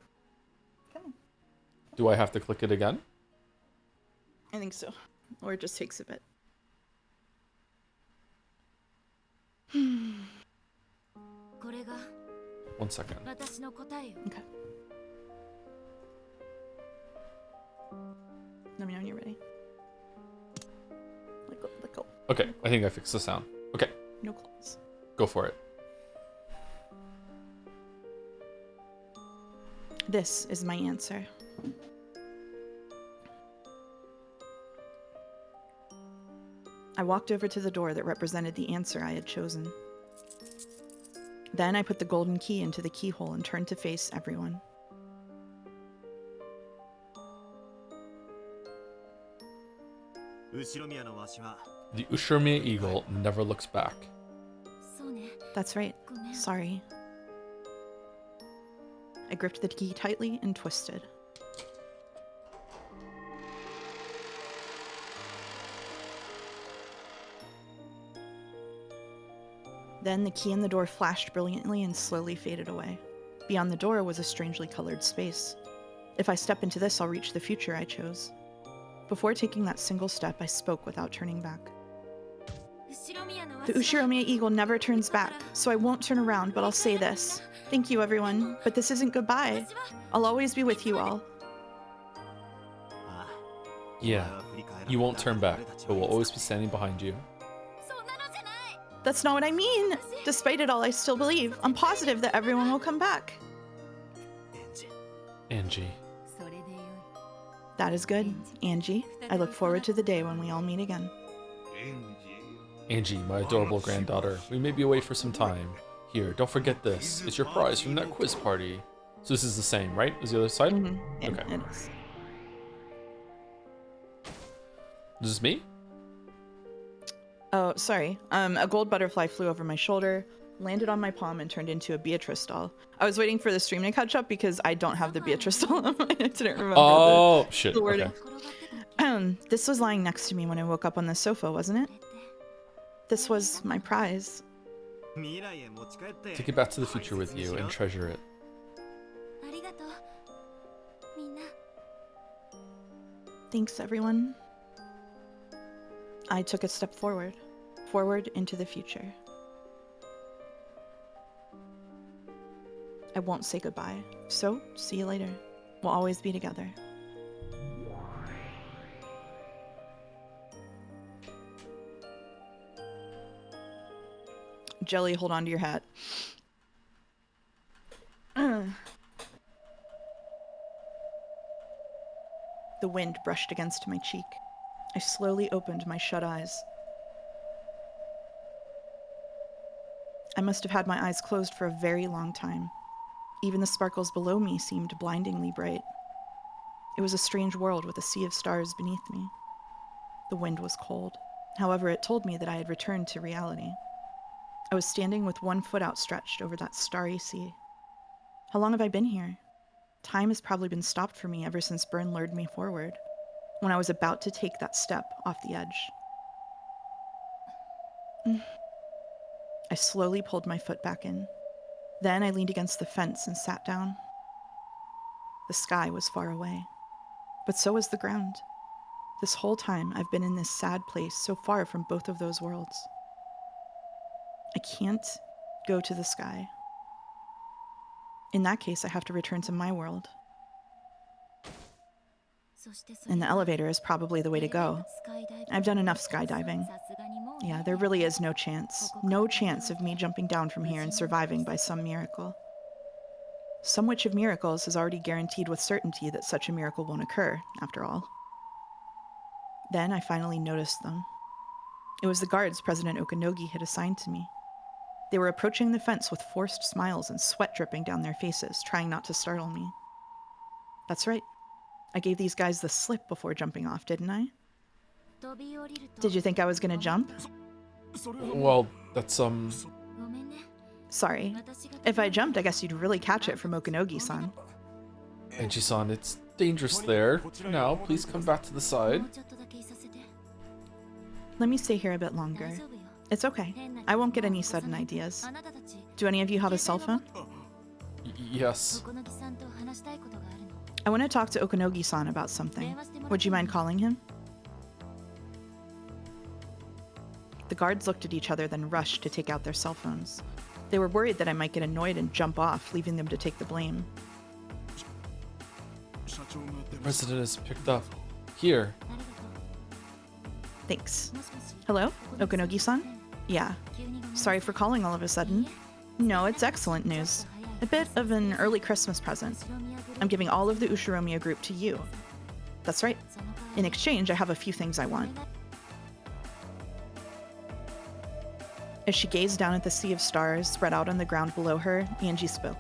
Do I have to click it again? I think so. Or it just takes a bit. 1 second. Okay. Let me know when you're ready. Let go, let go. Okay, I think I fixed the sound. Okay, No claws. go for it. This is my answer. I walked over to the door that represented the answer I had chosen. Then I put the golden key into the keyhole and turned to face everyone. The Ushiromiya eagle never looks back. That's right. Sorry. I gripped the key tightly and twisted. Then the key in the door flashed brilliantly and slowly faded away. Beyond the door was a strangely colored space. If I step into this, I'll reach the future I chose. Before taking that single step, I spoke without turning back. The Ushiromiya eagle never turns back, so I won't turn around, but I'll say this. Thank you, everyone, but this isn't goodbye. I'll always be with you all. Yeah, you won't turn back, but we'll always be standing behind you. That's not what I mean! Despite it all, I still believe. I'm positive that everyone will come back. Angie. That is good, Angie. I look forward to the day when we all meet again. Angie, my adorable granddaughter, we may be away for some time. Here, don't forget this. It's your prize from that quiz party. So this is the same, right? Is the other side? Mm-hmm. Okay. It is. Is this me? Oh, sorry. A gold butterfly flew over my shoulder, landed on my palm, and turned into a Beatrice doll. I was waiting for the stream to catch up because I don't have the Beatrice doll on my... I didn't remember Shit. the wording. Okay. This was lying next to me when I woke up on the sofa, wasn't it? This was my prize. Take it back to the future with you and treasure it. Thanks, everyone. I took a step forward into the future. I won't say goodbye, so see you later. We'll always be together. Jelly, hold on to your hat. The wind brushed against my cheek. I slowly opened my shut eyes. I must have had my eyes closed for a very long time. Even the sparkles below me seemed blindingly bright. It was a strange world with a sea of stars beneath me. The wind was cold. However, it told me that I had returned to reality. I was standing with one foot outstretched over that starry sea. How long have I been here? Time has probably been stopped for me ever since Byrne lured me forward, when I was about to take that step off the edge. I slowly pulled my foot back in. Then I leaned against the fence and sat down. The sky was far away, but so was the ground. This whole time I've been in this sad place so far from both of those worlds. I can't go to the sky. In that case, I have to return to my world. And the elevator is probably the way to go. I've done enough skydiving. Yeah, there really is no chance. No chance of me jumping down from here and surviving by some miracle. Some Witch of Miracles has already guaranteed with certainty that such a miracle won't occur, after all. Then I finally noticed them. It was the guards President Okanogi had assigned to me. They were approaching the fence with forced smiles and sweat dripping down their faces, trying not to startle me. That's right. I gave these guys the slip before jumping off, didn't I? Did you think I was gonna jump? Well, that's, Sorry. If I jumped, I guess you'd really catch it from Okanogi-san. Angie-san, it's dangerous there. Now, please come back to the side. Let me stay here a bit longer. It's okay. I won't get any sudden ideas. Do any of you have a cell phone? Yes. I want to talk to Okanogi-san about something. Would you mind calling him? The guards looked at each other, then rushed to take out their cell phones. They were worried that I might get annoyed and jump off, leaving them to take the blame. The president is picked up. Here. Thanks. Hello? Okanogi-san? Yeah. Sorry for calling all of a sudden. No, it's excellent news. A bit of an early Christmas present. I'm giving all of the Ushiromiya group to you. That's right. In exchange, I have a few things I want. As she gazed down at the sea of stars spread out on the ground below her, Angie spoke.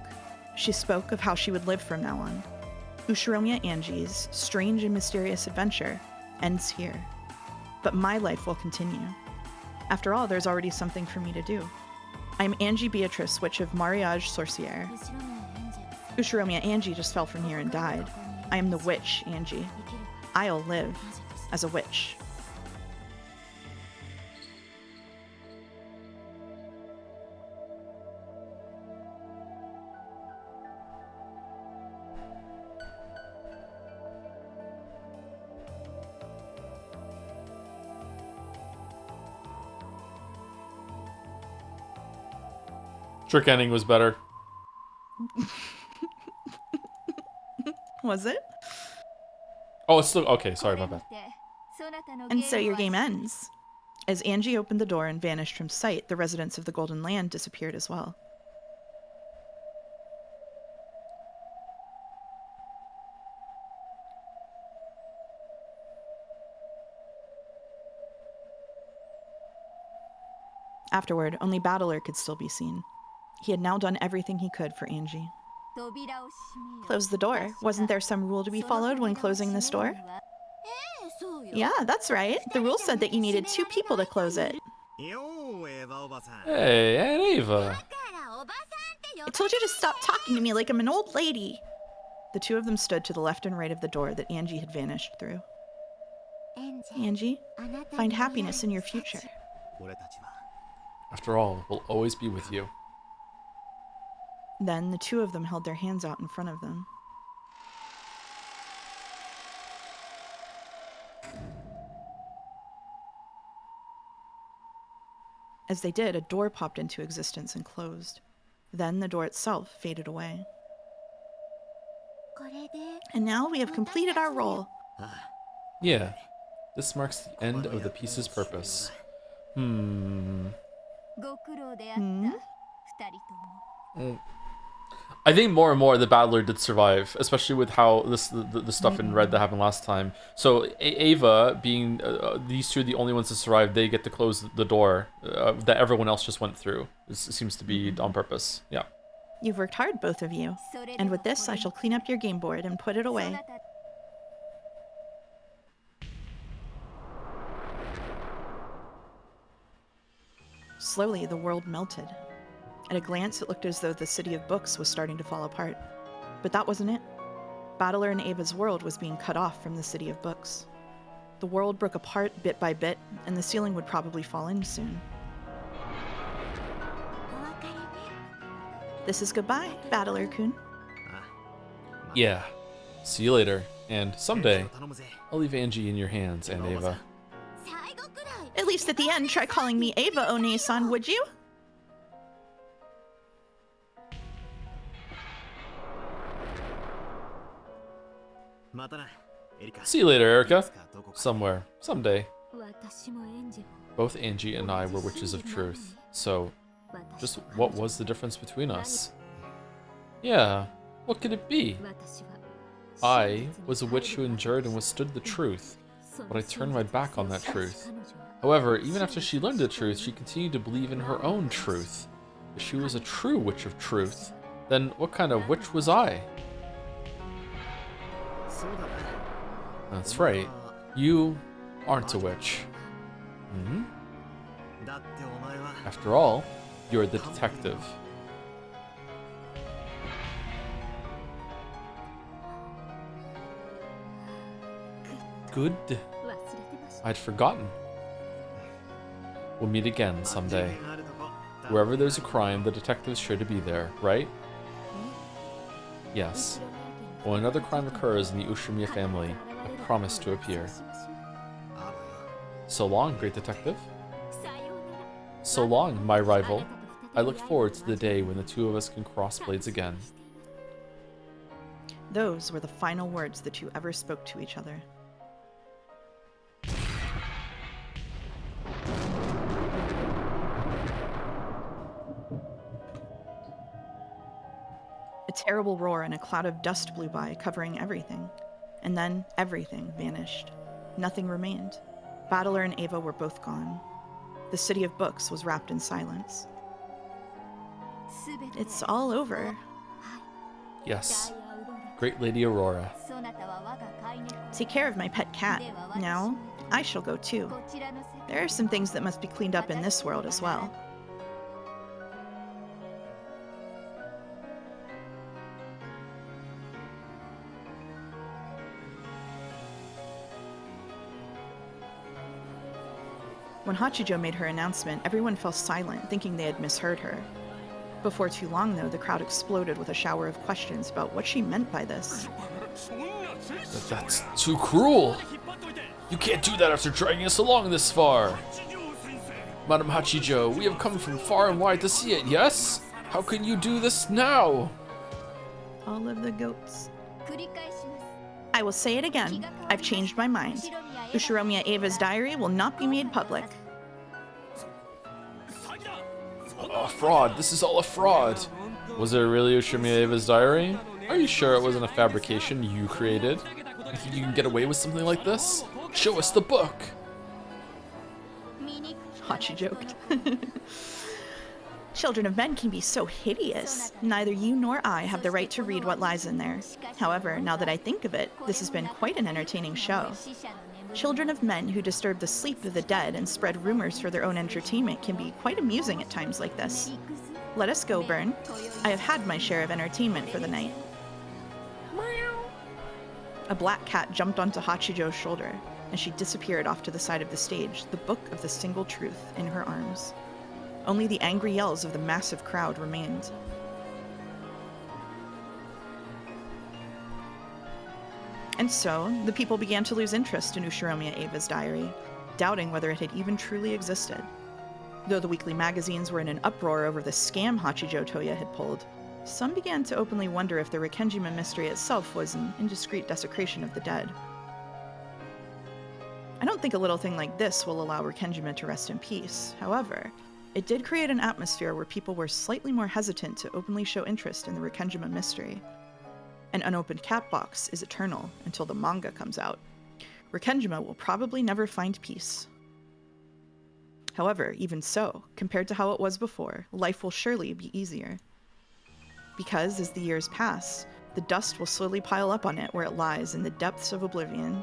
She spoke of how she would live from now on. Ushiromiya Angie's strange and mysterious adventure ends here. But my life will continue. After all, there's already something for me to do. I'm Angie Beatrice, Witch of Mariage Sorcière. Ushiromiya Angie just fell from here and died. I am the witch, Angie. I'll live as a witch. Trick ending was better. Was it? Oh, it's still okay. Sorry, my bad. And so your game ends. As Angie opened the door and vanished from sight, the residents of the Golden Land disappeared as well. Afterward, only Battler could still be seen. He had now done everything he could for Angie. Close the door. Wasn't there some rule to be followed when closing this door? Yeah, that's right. The rule said that you needed 2 people to close it. Hey, Aunt Ava. I told you to stop talking to me like I'm an old lady. The 2 of them stood to the left and right of the door that Angie had vanished through. Angie, find happiness in your future. After all, we'll always be with you. Then the 2 of them held their hands out in front of them. As they did, a door popped into existence and closed. Then the door itself faded away. And now we have completed our role. Yeah. This marks the end of the piece's purpose. I think more and more the Battler did survive, especially with how the stuff in Red that happened last time. So Ava, being these 2 the only ones to survive, they get to close the door that everyone else just went through. This seems to be on purpose. Yeah. You've worked hard, both of you. And with this, I shall clean up your game board and put it away. Slowly, the world melted. At a glance, it looked as though the city of books was starting to fall apart. But that wasn't it. Battler and Ava's world was being cut off from the city of books. The world broke apart bit by bit, and the ceiling would probably fall in soon. This is goodbye, Battler-kun. Yeah. See you later. And someday, I'll leave Angie in your hands, Aunt Ava. At least at the end, try calling me Ava, One-san, would you? See you later, Erica. Somewhere. Someday. Both Angie and I were witches of truth. So, just what was the difference between us? Yeah, what could it be? I was a witch who endured and withstood the truth, but I turned my back on that truth. However, even after she learned the truth, she continued to believe in her own truth. If she was a true witch of truth, then what kind of witch was I? That's right. You aren't a witch. Hmm? After all, you're the detective. Good. I'd forgotten. We'll meet again someday. Wherever there's a crime, the detective's sure to be there, right? Yes. When another crime occurs in the Ushiromiya family, I promise to appear. So long, great detective. So long, my rival. I look forward to the day when the 2 of us can cross blades again. Those were the final words the 2 ever spoke to each other. A terrible roar and a cloud of dust blew by, covering everything. And then everything vanished. Nothing remained. Battler and Ava were both gone. The city of books was wrapped in silence. It's all over. Yes. Great Lady Aurora. Take care of my pet cat. Now, I shall go too. There are some things that must be cleaned up in this world as well. When Hachijo made her announcement, everyone fell silent, thinking they had misheard her. Before too long, though, the crowd exploded with a shower of questions about what she meant by this. That's too cruel. You can't do that after dragging us along this far. Madam Hachijo, we have come from far and wide to see it, yes? How can you do this now? All of the goats. I will say it again. I've changed my mind. Ushiromiya Ava's diary will not be made public. A fraud. This is all a fraud. Was it really Ushiromiya Ava's diary? Are you sure it wasn't a fabrication you created? You think you can get away with something like this? Show us the book. Hachi joked. Children of men can be so hideous. Neither you nor I have the right to read what lies in there. However, now that I think of it, this has been quite an entertaining show. Children of men who disturb the sleep of the dead and spread rumors for their own entertainment can be quite amusing at times like this. Let us go, Byrne. I have had my share of entertainment for the night. A black cat jumped onto Hachijo's shoulder, and she disappeared off to the side of the stage, the Book of the Single Truth in her arms. Only the angry yells of the massive crowd remained. And so, the people began to lose interest in Ushiromiya Ava's diary, doubting whether it had even truly existed. Though the weekly magazines were in an uproar over the scam Hachijo Toya had pulled, some began to openly wonder if the Rikkenjima mystery itself was an indiscreet desecration of the dead. I don't think a little thing like this will allow Rikkenjima to rest in peace. However, it did create an atmosphere where people were slightly more hesitant to openly show interest in the Rikkenjima mystery. An unopened cat box is eternal until the manga comes out. Rikkenjima will probably never find peace. However, even so, compared to how it was before, life will surely be easier. Because, as the years pass, the dust will slowly pile up on it where it lies in the depths of oblivion.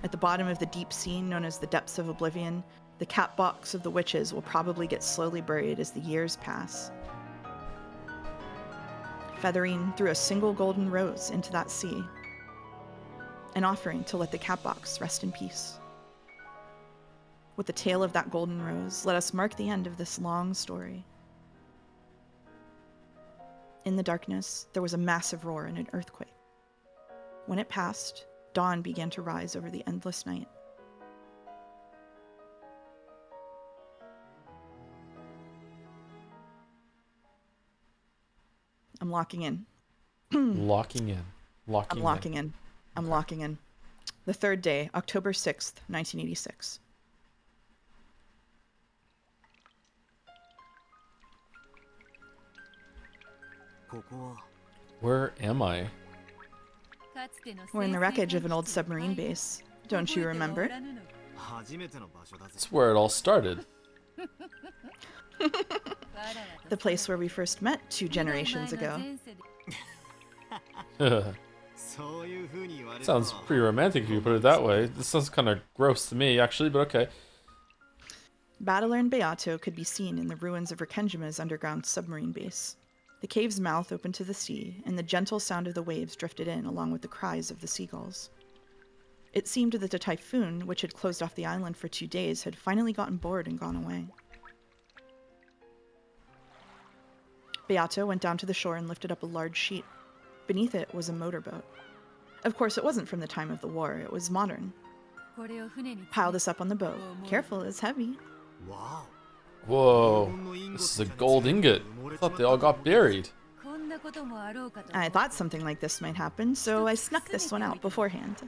At the bottom of the deep sea known as the depths of oblivion, the cat box of the witches will probably get slowly buried as the years pass. Featherine threw a single golden rose into that sea, an offering to let the cat box rest in peace. With the tale of that golden rose, let us mark the end of this long story. In the darkness, there was a massive roar and an earthquake. When it passed, dawn began to rise over the endless night. I'm locking in. Locking in. I'm locking in. I'm locking in. The third day, October 6th, 1986. Where am I? We're in the wreckage of an old submarine base. Don't you remember? That's where it all started. The place where we first met 2 generations ago. Sounds pretty romantic if you put it that way. This sounds kind of gross to me, actually, but okay. Battler and Beato could be seen in the ruins of Rikkenjima's underground submarine base. The cave's mouth opened to the sea, and the gentle sound of the waves drifted in along with the cries of the seagulls. It seemed that the typhoon, which had closed off the island for 2 days, had finally gotten bored and gone away. Beato went down to the shore and lifted up a large sheet. Beneath it was a motorboat. Of course, it wasn't from the time of the war, it was modern. Pile this up on the boat. Careful, it's heavy. Whoa, this is a gold ingot. I thought they all got buried. I thought something like this might happen, so I snuck this one out beforehand.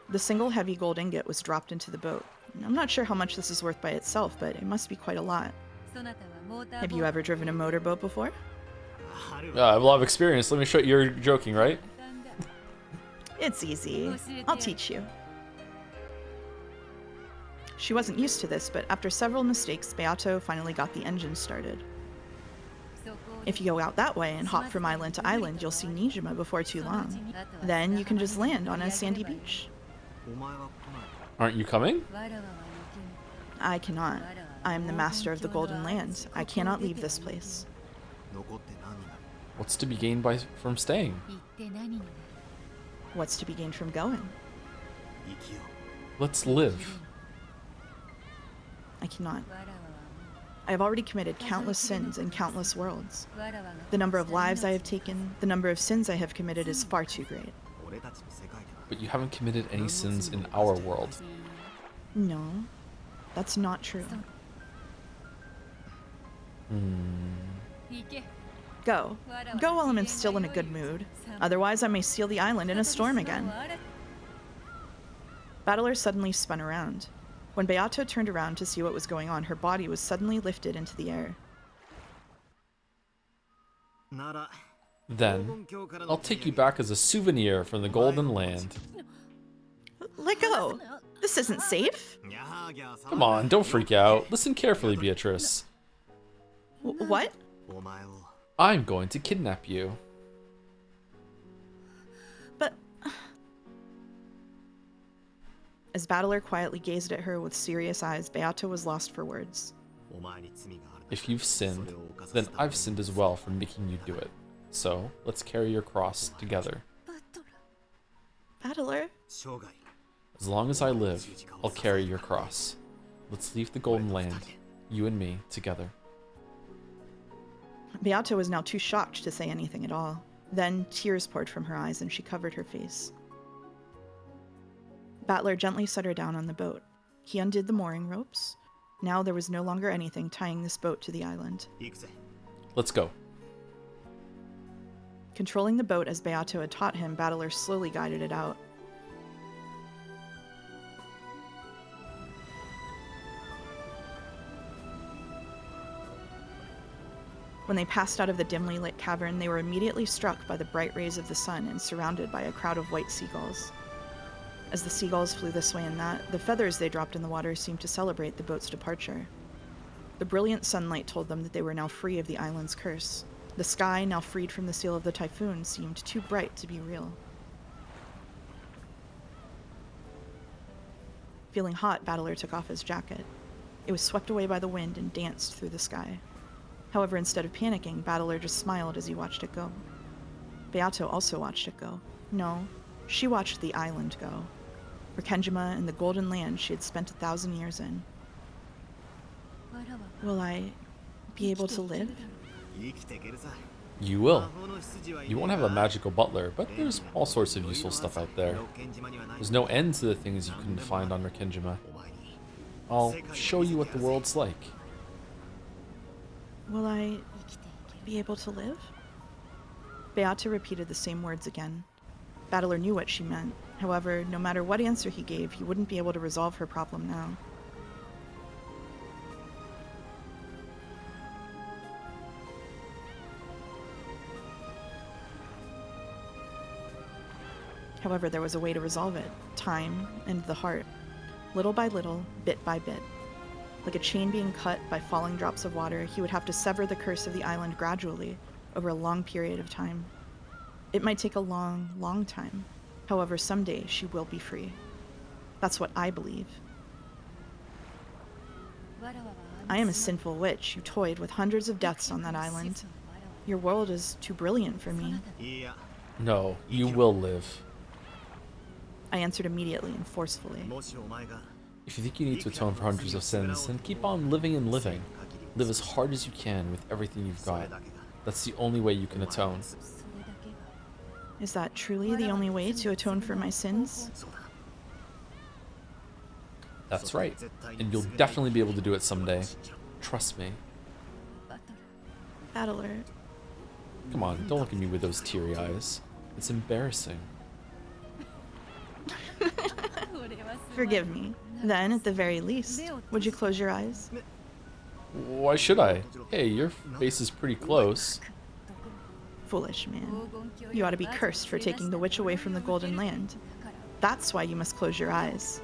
The single heavy gold ingot was dropped into the boat. I'm not sure how much this is worth by itself, but it must be quite a lot. Have you ever driven a motorboat before? I have a lot of experience. Let me show you. You're joking, right? It's easy. I'll teach you. She wasn't used to this, but after several mistakes, Beato finally got the engine started. If you go out that way and hop from island to island, you'll see Nijima before too long. Then you can just land on a sandy beach. Aren't you coming? I cannot. I am the master of the Golden Land. I cannot leave this place. What's to be gained from staying? What's to be gained from going? Let's live. I cannot. I have already committed countless sins in countless worlds. The number of lives I have taken, the number of sins I have committed is far too great. But you haven't committed any sins in our world. No, that's not true. Go. Go while I'm still in a good mood. Otherwise, I may steal the island in a storm again. Battler suddenly spun around. When Beato turned around to see what was going on, her body was suddenly lifted into the air. Then, I'll take you back as a souvenir from the Golden Land. Let go! This isn't safe! Come on, don't freak out. Listen carefully, Beatrice. What? I'm going to kidnap you. But... As Battler quietly gazed at her with serious eyes, Beato was lost for words. If you've sinned, then I've sinned as well for making you do it. So, let's carry your cross together. Battler? As long as I live, I'll carry your cross. Let's leave the Golden Land, you and me, together. Beato was now too shocked to say anything at all. Then tears poured from her eyes and she covered her face. Battler gently set her down on the boat. He undid the mooring ropes. Now there was no longer anything tying this boat to the island. Let's go. Controlling the boat as Beato had taught him, Battler slowly guided it out. When they passed out of the dimly lit cavern, they were immediately struck by the bright rays of the sun and surrounded by a crowd of white seagulls. As the seagulls flew this way and that, the feathers they dropped in the water seemed to celebrate the boat's departure. The brilliant sunlight told them that they were now free of the island's curse. The sky, now freed from the seal of the typhoon, seemed too bright to be real. Feeling hot, Battler took off his jacket. It was swept away by the wind and danced through the sky. However, instead of panicking, Battler just smiled as he watched it go. Beato also watched it go. No, she watched the island go. Rikenjima and the Golden Land she had spent 1,000 years in. Will I be able to live? You will. You won't have a magical butler, but there's all sorts of useful stuff out there. There's no end to the things you couldn't find on Rikenjima. I'll show you what the world's like. Will I be able to live? Beata repeated the same words again. Battler knew what she meant. However, no matter what answer he gave, he wouldn't be able to resolve her problem now. However, there was a way to resolve it. Time and the heart. Little by little, bit by bit. Like a chain being cut by falling drops of water, he would have to sever the curse of the island gradually, over a long period of time. It might take a long, long time. However, someday she will be free. That's what I believe. I am a sinful witch who toyed with hundreds of deaths on that island. Your world is too brilliant for me. No, you will live. I answered immediately and forcefully. If you think you need to atone for hundreds of sins, then keep on living and living. Live as hard as you can with everything you've got. That's the only way you can atone. Is that truly the only way to atone for my sins? That's right. And you'll definitely be able to do it someday. Trust me. Battler. Come on, don't look at me with those teary eyes. It's embarrassing. Forgive me. Then, at the very least, would you close your eyes? Why should I? Hey, your face is pretty close. Foolish man. You ought to be cursed for taking the witch away from the Golden Land. That's why you must close your eyes.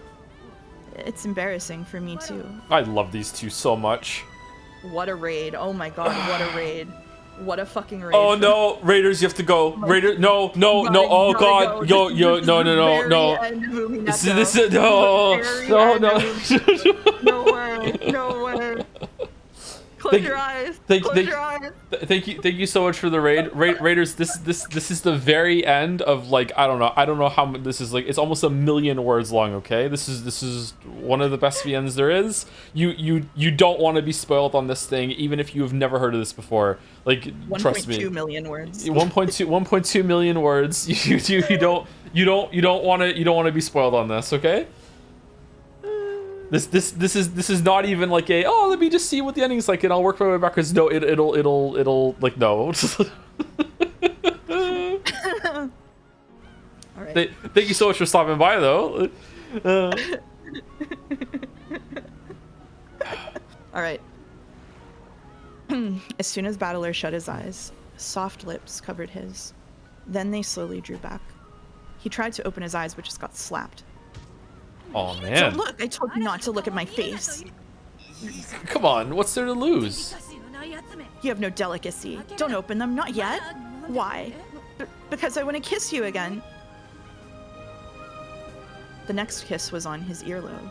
It's embarrassing for me too. I love these two so much. What a raid. Oh my god, what a raid. What a fucking raid. Oh no, Raiders, you have to go. Raiders, no, oh god, no. This is, no. No way. Close your eyes. Thank you so much for the raid. Raiders, this is the very end of, like, I don't know how this is, like, it's almost 1,000,000 words long, okay? This is one of the best VNs there is. You don't want to be spoiled on this thing, even if you have never heard of this before. Like, trust me. 1.2 million words. 1.2 million words. You don't want to be spoiled on this, okay? This is not even like a, oh, let me just see what the ending's like and I'll work my way backwards. No, it'll like, no. All right. Thank you so much for stopping by, though. All right. As soon as Battler shut his eyes, soft lips covered his. Then they slowly drew back. He tried to open his eyes, but just got slapped. Oh man. Don't look! I told you not to look at my face. Come on, what's there to lose? You have no delicacy. Don't open them, not yet. Why? Because I want to kiss you again. The next kiss was on his earlobe.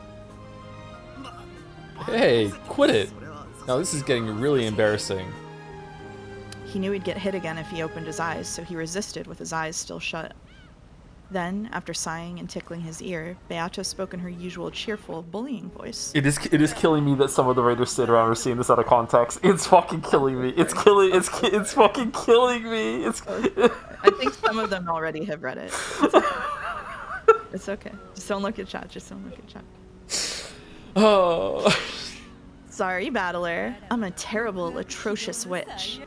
Hey, quit it. Now this is getting really embarrassing. He knew he'd get hit again if he opened his eyes, so he resisted with his eyes still shut. Then, after sighing and tickling his ear, Beato spoke in her usual cheerful, bullying voice. It is killing me that some of the Raiders sit around are seeing this out of context. It's fucking killing me. It's fucking killing me. I think some of them already have read it. It's okay. Just don't look at chat. Just don't look at chat. Oh. Sorry, Battler. I'm a terrible, atrocious witch.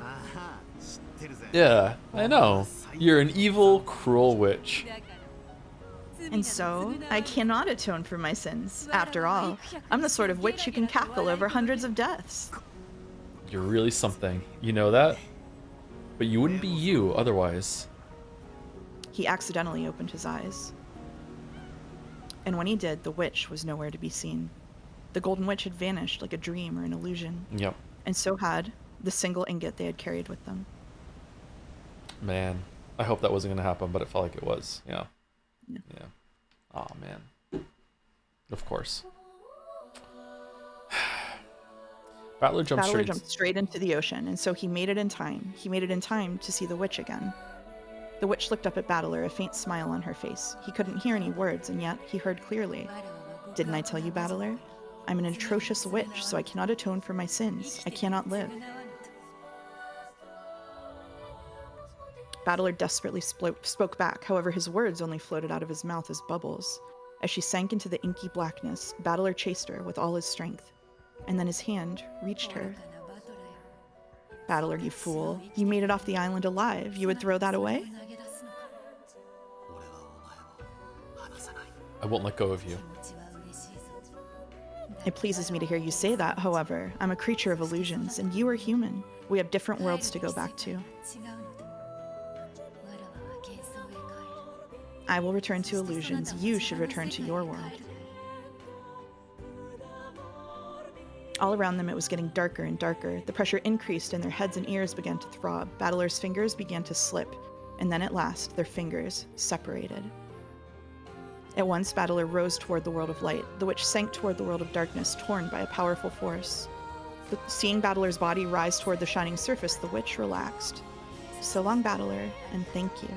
Yeah, I know. You're an evil, cruel witch. And so, I cannot atone for my sins. After all, I'm the sort of witch who can cackle over hundreds of deaths. You're really something. You know that? But you wouldn't be you otherwise. He accidentally opened his eyes. And when he did, the witch was nowhere to be seen. The Golden Witch had vanished like a dream or an illusion. Yep. And so had the single ingot they had carried with them. Man, I hope that wasn't going to happen, but it felt like it was. Yeah. Oh man. Of course. Battler jumped straight into the ocean, and so he made it in time. He made it in time to see the witch again. The witch looked up at Battler, a faint smile on her face. He couldn't hear any words, and yet he heard clearly. Didn't I tell you, Battler? I'm an atrocious witch, so I cannot atone for my sins. I cannot live. Battler desperately spoke back, however his words only floated out of his mouth as bubbles. As she sank into the inky blackness, Battler chased her with all his strength, and then his hand reached her. Battler, you fool. You made it off the island alive. You would throw that away? I won't let go of you. It pleases me to hear you say that, however. I'm a creature of illusions, and you are human. We have different worlds to go back to. I will return to illusions. You should return to your world. All around them, it was getting darker and darker. The pressure increased, and their heads and ears began to throb. Battler's fingers began to slip, and then at last, their fingers separated. At once, Battler rose toward the world of light. The witch sank toward the world of darkness, torn by a powerful force. Seeing Battler's body rise toward the shining surface, the witch relaxed. So long, Battler, and thank you.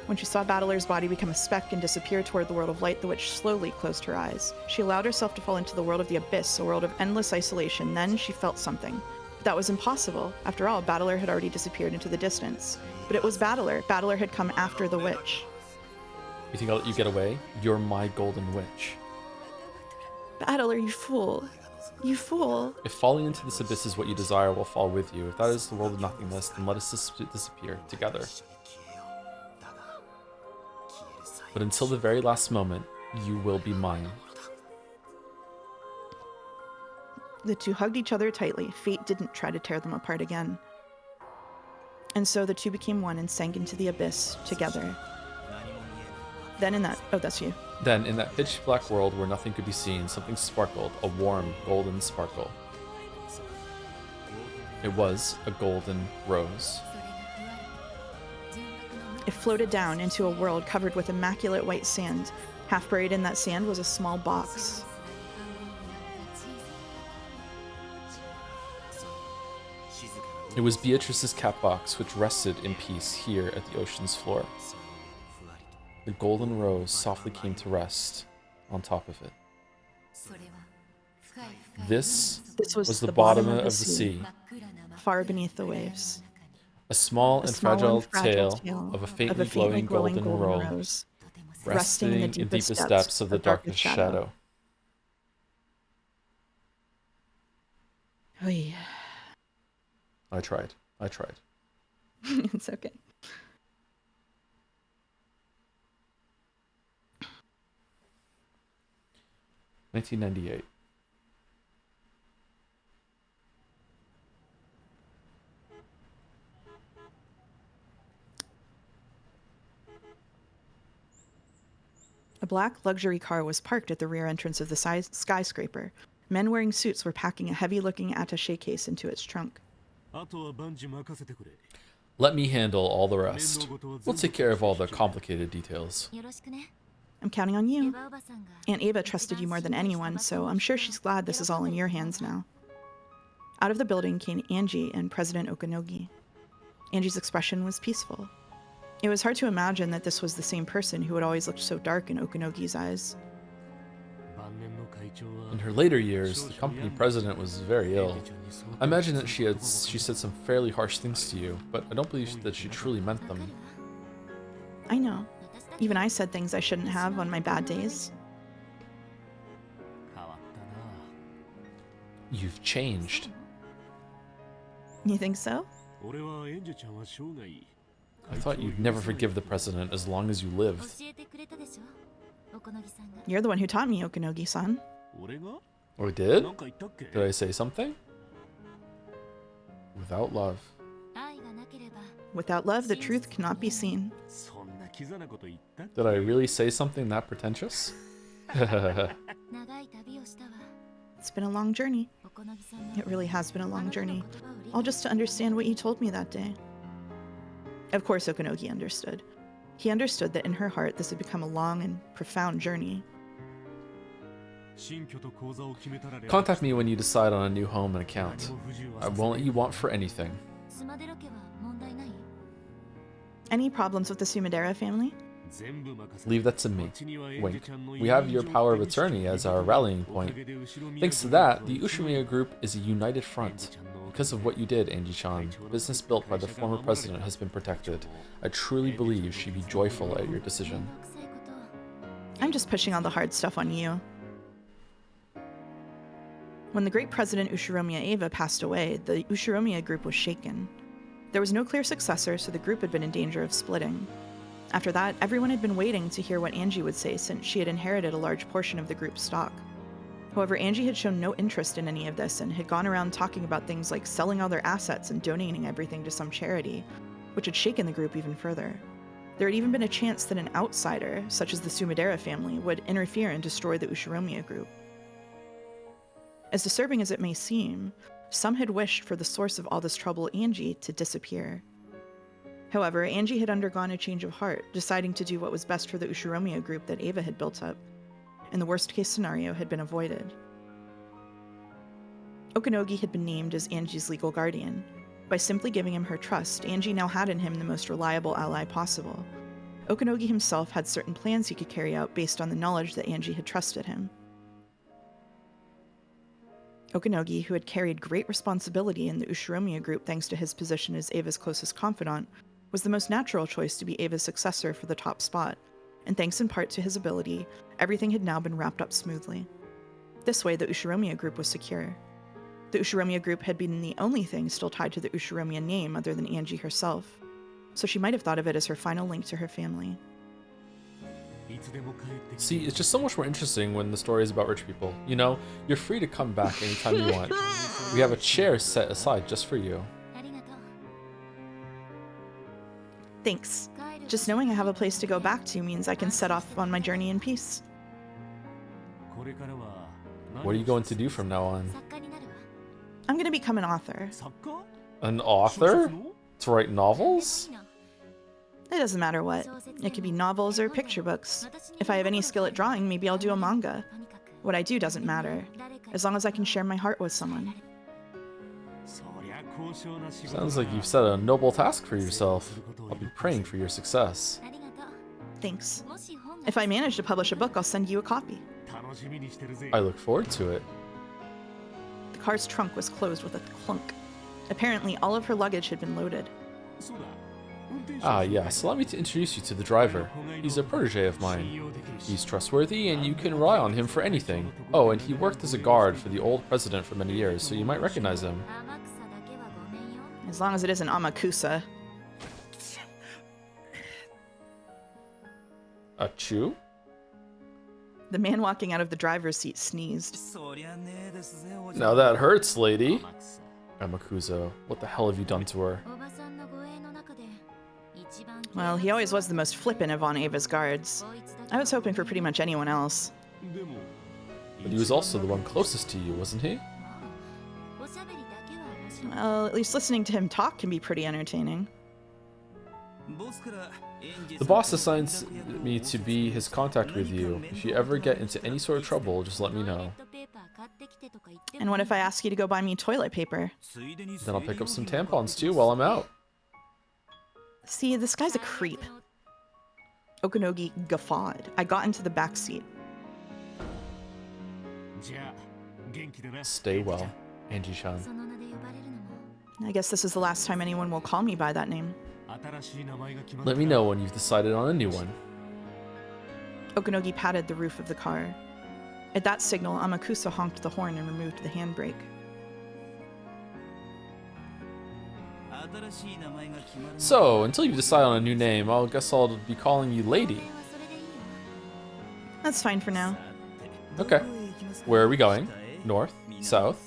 When she saw Battler's body become a speck and disappear toward the world of light, the witch slowly closed her eyes. She allowed herself to fall into the world of the abyss, a world of endless isolation. Then she felt something. That was impossible. After all, Battler had already disappeared into the distance. But it was Battler. Battler had come after the witch. You think I'll let you get away? You're my golden witch. Battler, you fool. You fool. If falling into this abyss is what you desire, we'll fall with you. If that is the world of nothingness, then let us disappear together. But until the very last moment, you will be mine. The two hugged each other tightly. Fate didn't try to tear them apart again. And so the two became one and sank into the abyss together. Then in that... Oh, that's you. Then, in that pitch black world where nothing could be seen, something sparkled, a warm, golden sparkle. It was a golden rose. It floated down into a world covered with immaculate white sand. Half buried in that sand was a small box. It was Beatrice's cat box, which rested in peace here at the ocean's floor. The golden rose softly came to rest on top of it. This was the bottom of the sea, far beneath the waves. a small and fragile tale of a faintly glowing golden rose, resting in the deepest depths of the darkest shadow. Oy. I tried. It's okay. $1998. A black luxury car was parked at the rear entrance of the skyscraper. Men wearing suits were packing a heavy-looking attaché case into its trunk. Let me handle all the rest. We'll take care of all the complicated details. I'm counting on you. Aunt Ava trusted you more than anyone, so I'm sure she's glad this is all in your hands now. Out of the building came Angie and President Okanogi. Angie's expression was peaceful. It was hard to imagine that this was the same person who had always looked so dark in Okanogi's eyes. In her later years, the company president was very ill. I imagine that she said some fairly harsh things to you, but I don't believe that she truly meant them. I know. Even I said things I shouldn't have on my bad days. You've changed. You think so? I thought you'd never forgive the president as long as you lived. You're the one who taught me, Okanogi-san. Or did? Did I say something? Without love. Without love, the truth cannot be seen. Did I really say something that pretentious? It's been a long journey. It really has been a long journey. All just to understand what you told me that day. Of course, Okanogi understood. He understood that in her heart, this had become a long and profound journey. Contact me when you decide on a new home and account. I won't let you want for anything. Any problems with the Sumadera family? Leave that to me. Wink. We have your power of attorney as our rallying point. Thanks to that, the Ushimiya group is a united front. Because of what you did, Angie-chan, the business built by the former president has been protected. I truly believe she'd be joyful at your decision. I'm just pushing all the hard stuff on you. When the great president Ushiromiya Eva passed away, the Ushiromiya group was shaken. There was no clear successor, so the group had been in danger of splitting. After that, everyone had been waiting to hear what Angie would say since she had inherited a large portion of the group's stock. However, Angie had shown no interest in any of this and had gone around talking about things like selling all their assets and donating everything to some charity, which had shaken the group even further. There had even been a chance that an outsider, such as the Sumadera family, would interfere and destroy the Ushiromiya group. As disturbing as it may seem, some had wished for the source of all this trouble, Angie, to disappear. However, Angie had undergone a change of heart, deciding to do what was best for the Ushiromiya group that Eva had built up, and the worst-case scenario had been avoided. Okanogi had been named as Angie's legal guardian. By simply giving him her trust, Angie now had in him the most reliable ally possible. Okanogi himself had certain plans he could carry out based on the knowledge that Angie had trusted him. Okanogi, who had carried great responsibility in the Ushiromiya group thanks to his position as Eva's closest confidant, was the most natural choice to be Eva's successor for the top spot, and thanks in part to his ability, everything had now been wrapped up smoothly. This way, the Ushiromiya group was secure. The Ushiromiya group had been the only thing still tied to the Ushiromiya name other than Angie herself, so she might have thought of it as her final link to her family. See, it's just so much more interesting when the story is about rich people. You know, you're free to come back anytime you want. We have a chair set aside just for you. Thanks. Just knowing I have a place to go back to means I can set off on my journey in peace. What are you going to do from now on? I'm gonna become an author. An author? To write novels? It doesn't matter what. It could be novels or picture books. If I have any skill at drawing, maybe I'll do a manga. What I do doesn't matter, as long as I can share my heart with someone. Sounds like you've set a noble task for yourself. I'll be praying for your success. Thanks. If I manage to publish a book, I'll send you a copy. I look forward to it. The car's trunk was closed with a clunk. Apparently, all of her luggage had been loaded. Ah, yes, allow me to introduce you to the driver. He's a protege of mine. He's trustworthy and you can rely on him for anything. Oh, and he worked as a guard for the old president for many years, so you might recognize him. As long as it isn't Amakusa. Achoo? The man walking out of the driver's seat sneezed. Now that hurts, lady. Amakusa, what the hell have you done to her? Well, he always was the most flippant of Aunt Ava's guards. I was hoping for pretty much anyone else. But he was also the one closest to you, wasn't he? Well, at least listening to him talk can be pretty entertaining. The boss assigns me to be his contact with you. If you ever get into any sort of trouble, just let me know. And what if I ask you to go buy me toilet paper? Then I'll pick up some tampons too while I'm out. See, this guy's a creep. Okunogi guffawed. I got into the back seat. Stay well, Angie-chan. I guess this is the last time anyone will call me by that name. Let me know when you've decided on a new one. Okunogi patted the roof of the car. At that signal, Amakusa honked the horn and removed the handbrake. So, until you decide on a new name, I guess I'll be calling you Lady. That's fine for now. Okay. Where are we going? North? South?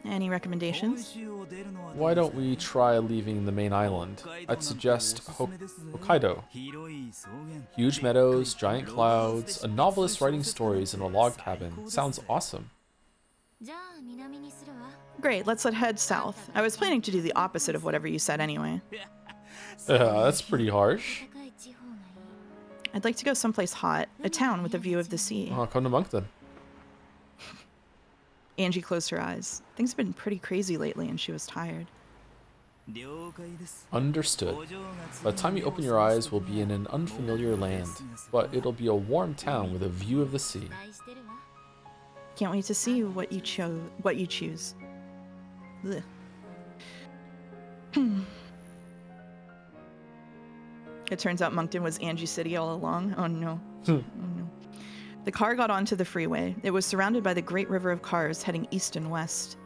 Any recommendations? Why don't we try leaving the main island? I'd suggest Hokkaido. Huge meadows, giant clouds, a novelist writing stories in a log cabin. Sounds awesome. Great, let's head south. I was planning to do the opposite of whatever you said anyway. That's pretty harsh. I'd like to go someplace hot, a town with a view of the sea. Oh, come to Moncton. Angie closed her eyes. Things have been pretty crazy lately and she was tired. Understood. By the time you open your eyes, we'll be in an unfamiliar land, but it'll be a warm town with a view of the sea. Can't wait to see what you choose. Ugh. It turns out Moncton was Angie City all along. Oh no. Oh no. The car got onto the freeway. It was surrounded by the great river of cars heading east and west.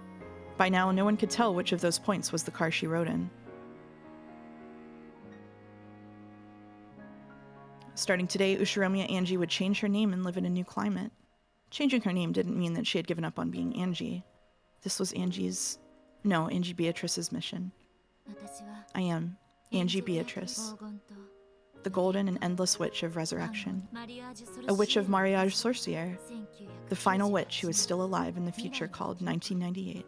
By now, no one could tell which of those points was the car she rode in. Starting today, Ushiromiya Angie would change her name and live in a new climate. Changing her name didn't mean that she had given up on being Angie. This was Angie Beatrice's mission. I am Angie Beatrice, the golden and endless witch of resurrection, a witch of mariage sorcière, the final witch who is still alive in the future called 1998.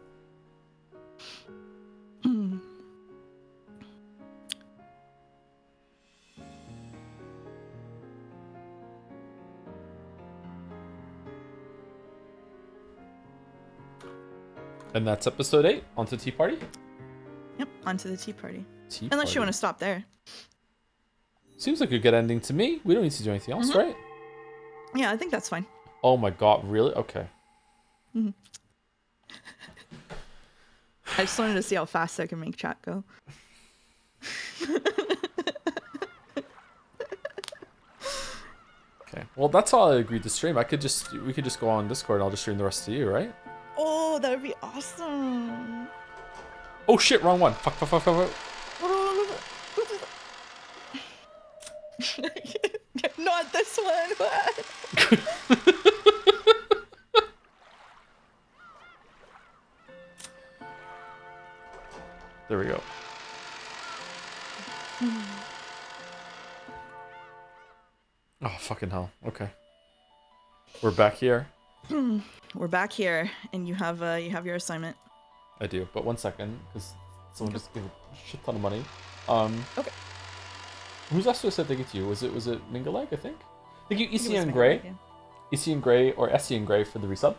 And that's episode 8. On to Tea Party? Yep, onto the tea party. Unless you want to stop there. Seems like a good ending to me. We don't need to do anything else, right? Yeah, I think that's fine. Oh my god, really? Okay. I just wanted to see how fast I can make chat go. Okay. Well, that's all I agreed to stream. We could just go on Discord and I'll just stream the rest to you, right? Oh, that would be awesome. Oh shit, wrong one. Fuck. No, want this one. There we go. Oh, fucking hell. Okay. We're back here. We're back here, and you have your assignment. I do, but 1 second, because someone just gave a shit ton of money. Okay. Who's else who said thank you to you? Was it Mingaleg, I think? Thank you, I think it was ECN Gray. Megan, ECN Gray or SCN Gray for the resub.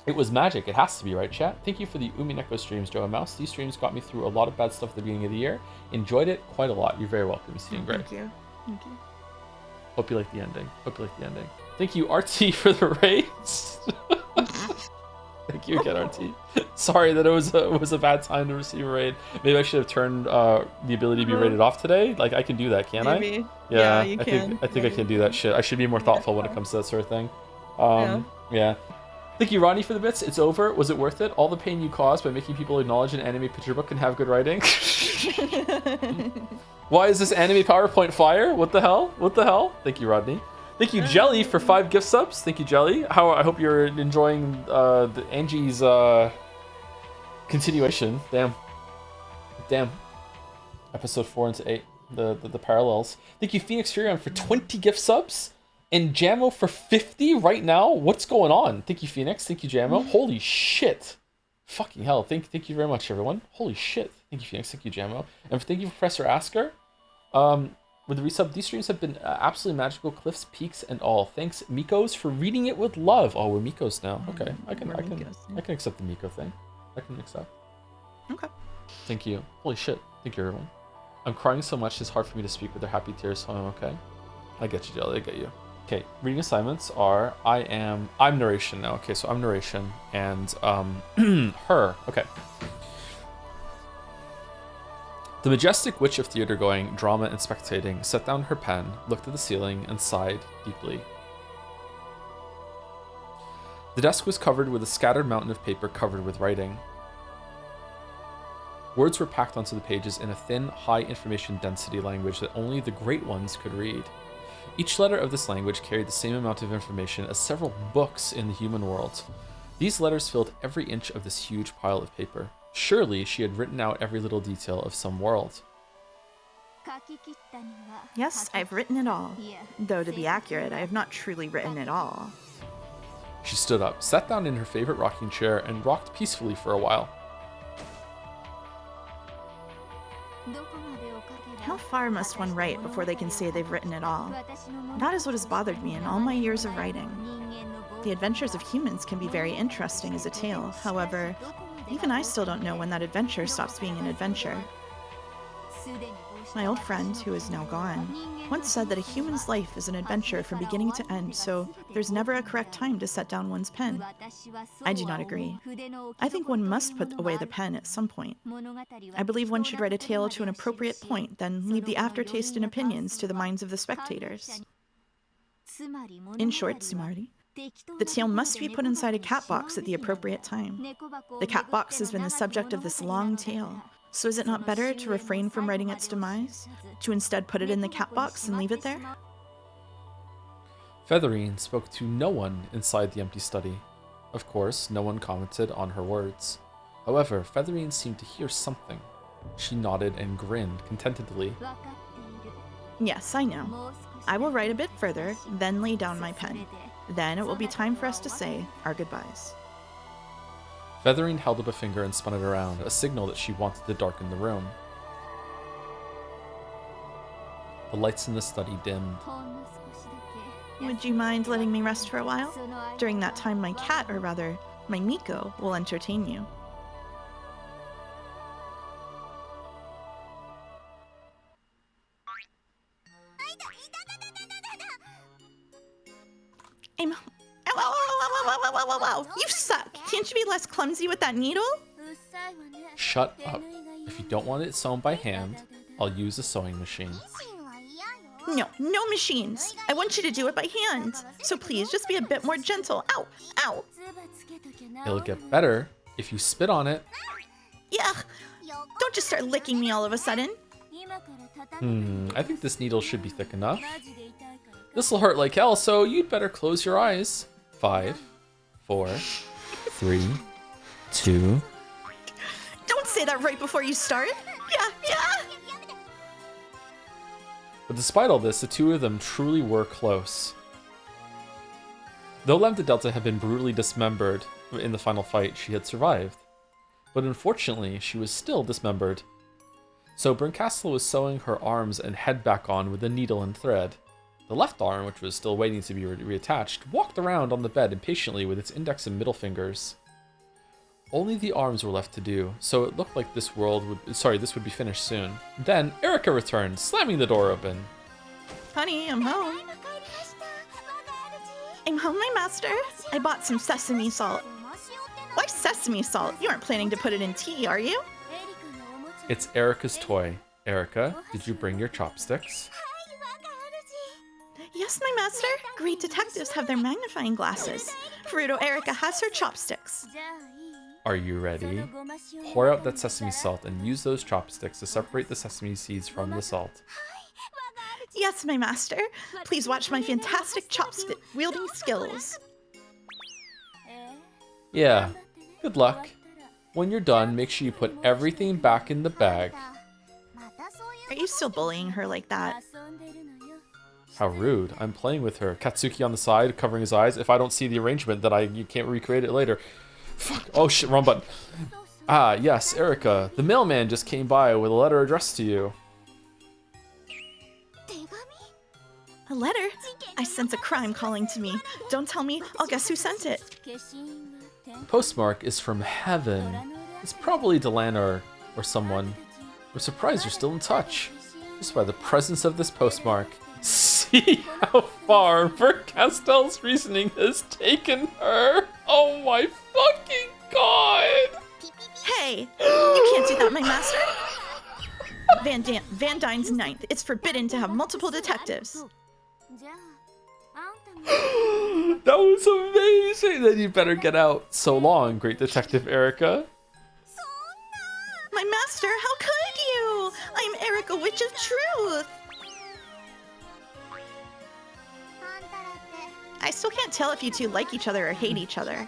It was magic. It has to be, right, chat? Thank you for the Umineko streams, Joe and Mouse. These streams got me through a lot of bad stuff at the beginning of the year. Enjoyed it quite a lot. You're very welcome, ECN Gray. Thank you. Thank you. Hope you like the ending. Thank you, RT, for the raids. Thank you again, RT. Sorry that it was a bad time to receive a raid. Maybe I should have turned the ability to be raided off today. Like, I can do that, can't Maybe. I? Yeah, you I can. think I can do that shit. I should be more thoughtful when it comes to that sort of thing. Yeah. Thank you, Ronnie, for the bits. It's over. Was it worth it? All the pain you caused by making people acknowledge an anime picture book and have good writing. Why is this anime PowerPoint fire? What the hell? Thank you, Rodney. Thank you, Jelly, for 5 gift subs. Thank you, Jelly. I hope you're enjoying the Angie's continuation. Damn. Episode 4 into 8. The parallels. Thank you, Phoenix Furion, for 20 gift subs. And Jamo for 50 right now? What's going on? Thank you, Phoenix. Thank you, Jamo. Holy shit. Fucking hell. Thank you very much, everyone. Holy shit. Thank you, Phoenix. Thank you, Jamo. And thank you, Professor Asker. With the resub, these streams have been absolutely magical, cliffs, peaks, and all. Thanks, Mikos, for reading it with love. Oh, we're Mikos now. Okay, I can accept the Miko thing. I can accept. Okay. Thank you. Holy shit. Thank you, everyone. I'm crying so much it's hard for me to speak with their happy tears, so I'm okay. I get you, Jelly. I get you. Okay, reading assignments are I'm narration now. Okay, so I'm narration and her. Okay. The majestic witch of theater-going, drama and spectating set down her pen, looked at the ceiling, and sighed deeply. The desk was covered with a scattered mountain of paper covered with writing. Words were packed onto the pages in a thin, high information density language that only the great ones could read. Each letter of this language carried the same amount of information as several books in the human world. These letters filled every inch of this huge pile of paper. Surely she had written out every little detail of some world. Yes, I've written it all. Though to be accurate, I have not truly written it all. She stood up, sat down in her favorite rocking chair, and rocked peacefully for a while. How far must one write before they can say they've written it all? That is what has bothered me in all my years of writing. The adventures of humans can be very interesting as a tale. However, even I still don't know when that adventure stops being an adventure. My old friend, who is now gone, once said that a human's life is an adventure from beginning to end, so there's never a correct time to set down one's pen. I do not agree. I think one must put away the pen at some point. I believe one should write a tale to an appropriate point, then leave the aftertaste and opinions to the minds of the spectators. In short, Sumardi, the tale must be put inside a cat box at the appropriate time. The cat box has been the subject of this long tale. So is it not better to refrain from writing its demise? To instead put it in the cat box and leave it there? Featherine spoke to no one inside the empty study. Of course, no one commented on her words. However, Featherine seemed to hear something. She nodded and grinned contentedly. Yes, I know. I will write a bit further, then lay down my pen. Then it will be time for us to say our goodbyes. Featherine held up a finger and spun it around, a signal that she wanted to darken the room. The lights in the study dimmed. Would you mind letting me rest for a while? During that time, my cat, or rather, my Miko, will entertain you. I'm... Ow. You suck. Can't you be less clumsy with that needle? Shut up. If you don't want it sewn by hand, I'll use a sewing machine. No machines. I want you to do it by hand. So please, just be a bit more gentle. Ow. It'll get better if you spit on it. Yuck. Don't just start licking me all of a sudden. I think this needle should be thick enough. This'll hurt like hell, so you'd better close your eyes. 5, 4, 3, 2. Don't say that right before you start. Yeah. But despite all this, the two of them truly were close. Though Lambda Delta had been brutally dismembered in the final fight, she had survived. But unfortunately, she was still dismembered. So Brincastle was sewing her arms and head back on with a needle and thread. The left arm, which was still waiting to be reattached, walked around on the bed impatiently with its index and middle fingers. Only the arms were left to do, so it looked like this would be finished soon. Then Erica returned, slamming the door open. Honey, I'm home. I'm home, my master. I bought some sesame salt. Why sesame salt? You aren't planning to put it in tea, are you? It's Erica's toy. Erica, did you bring your chopsticks? Yes, my master. Great detectives have their magnifying glasses. Fruto Erica has her chopsticks. Are you ready? Pour out that sesame salt and use those chopsticks to separate the sesame seeds from the salt. Yes, my master. Please watch my fantastic chopstick wielding skills. Yeah, good luck. When you're done, make sure you put everything back in the bag. Are you still bullying her like that? How rude. I'm playing with her. Katsuki on the side, covering his eyes. If I don't see the arrangement, then you can't recreate it later. Fuck. Oh shit, wrong button. Ah, yes, Erica. The mailman just came by with a letter addressed to you. A letter? I sense a crime calling to me. Don't tell me, I'll guess who sent it. Postmark is from heaven. It's probably Delana or someone. We're surprised you're still in touch. Just by the presence of this postmark. See how far Vercastel's reasoning has taken her. Oh my fucking god! Hey, you can't do that, my master. Van Dyne's ninth. It's forbidden to have multiple detectives. That was amazing! Then you better get out. So long, great detective Erica. My master, how could you? I'm Erica, Witch of Truth. I still can't tell if you two like each other or hate each other.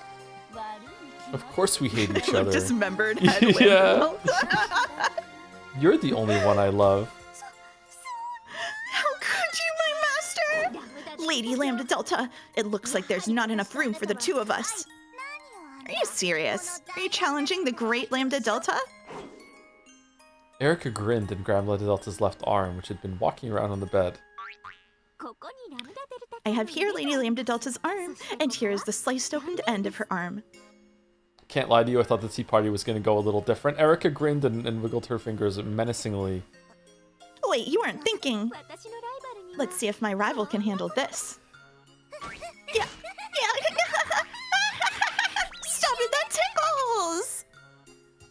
Of course we hate each Look other. dismembered head. Yeah. You're the only one I love. How could you, my master? Lady Lambda Delta, it looks like there's not enough room for the two of us. Are you serious? Are you challenging the great Lambda Delta? Erica grinned and grabbed Lambda Delta's left arm, which had been walking around on the bed. I have here Lady Lambda Delta's arm, and here is the sliced opened end of her arm. Can't lie to you, I thought the tea party was going to go a little different. Erica grinned and wiggled her fingers menacingly. Wait, you weren't thinking. Let's see if my rival can handle this. Yeah. Stop it, that tickles!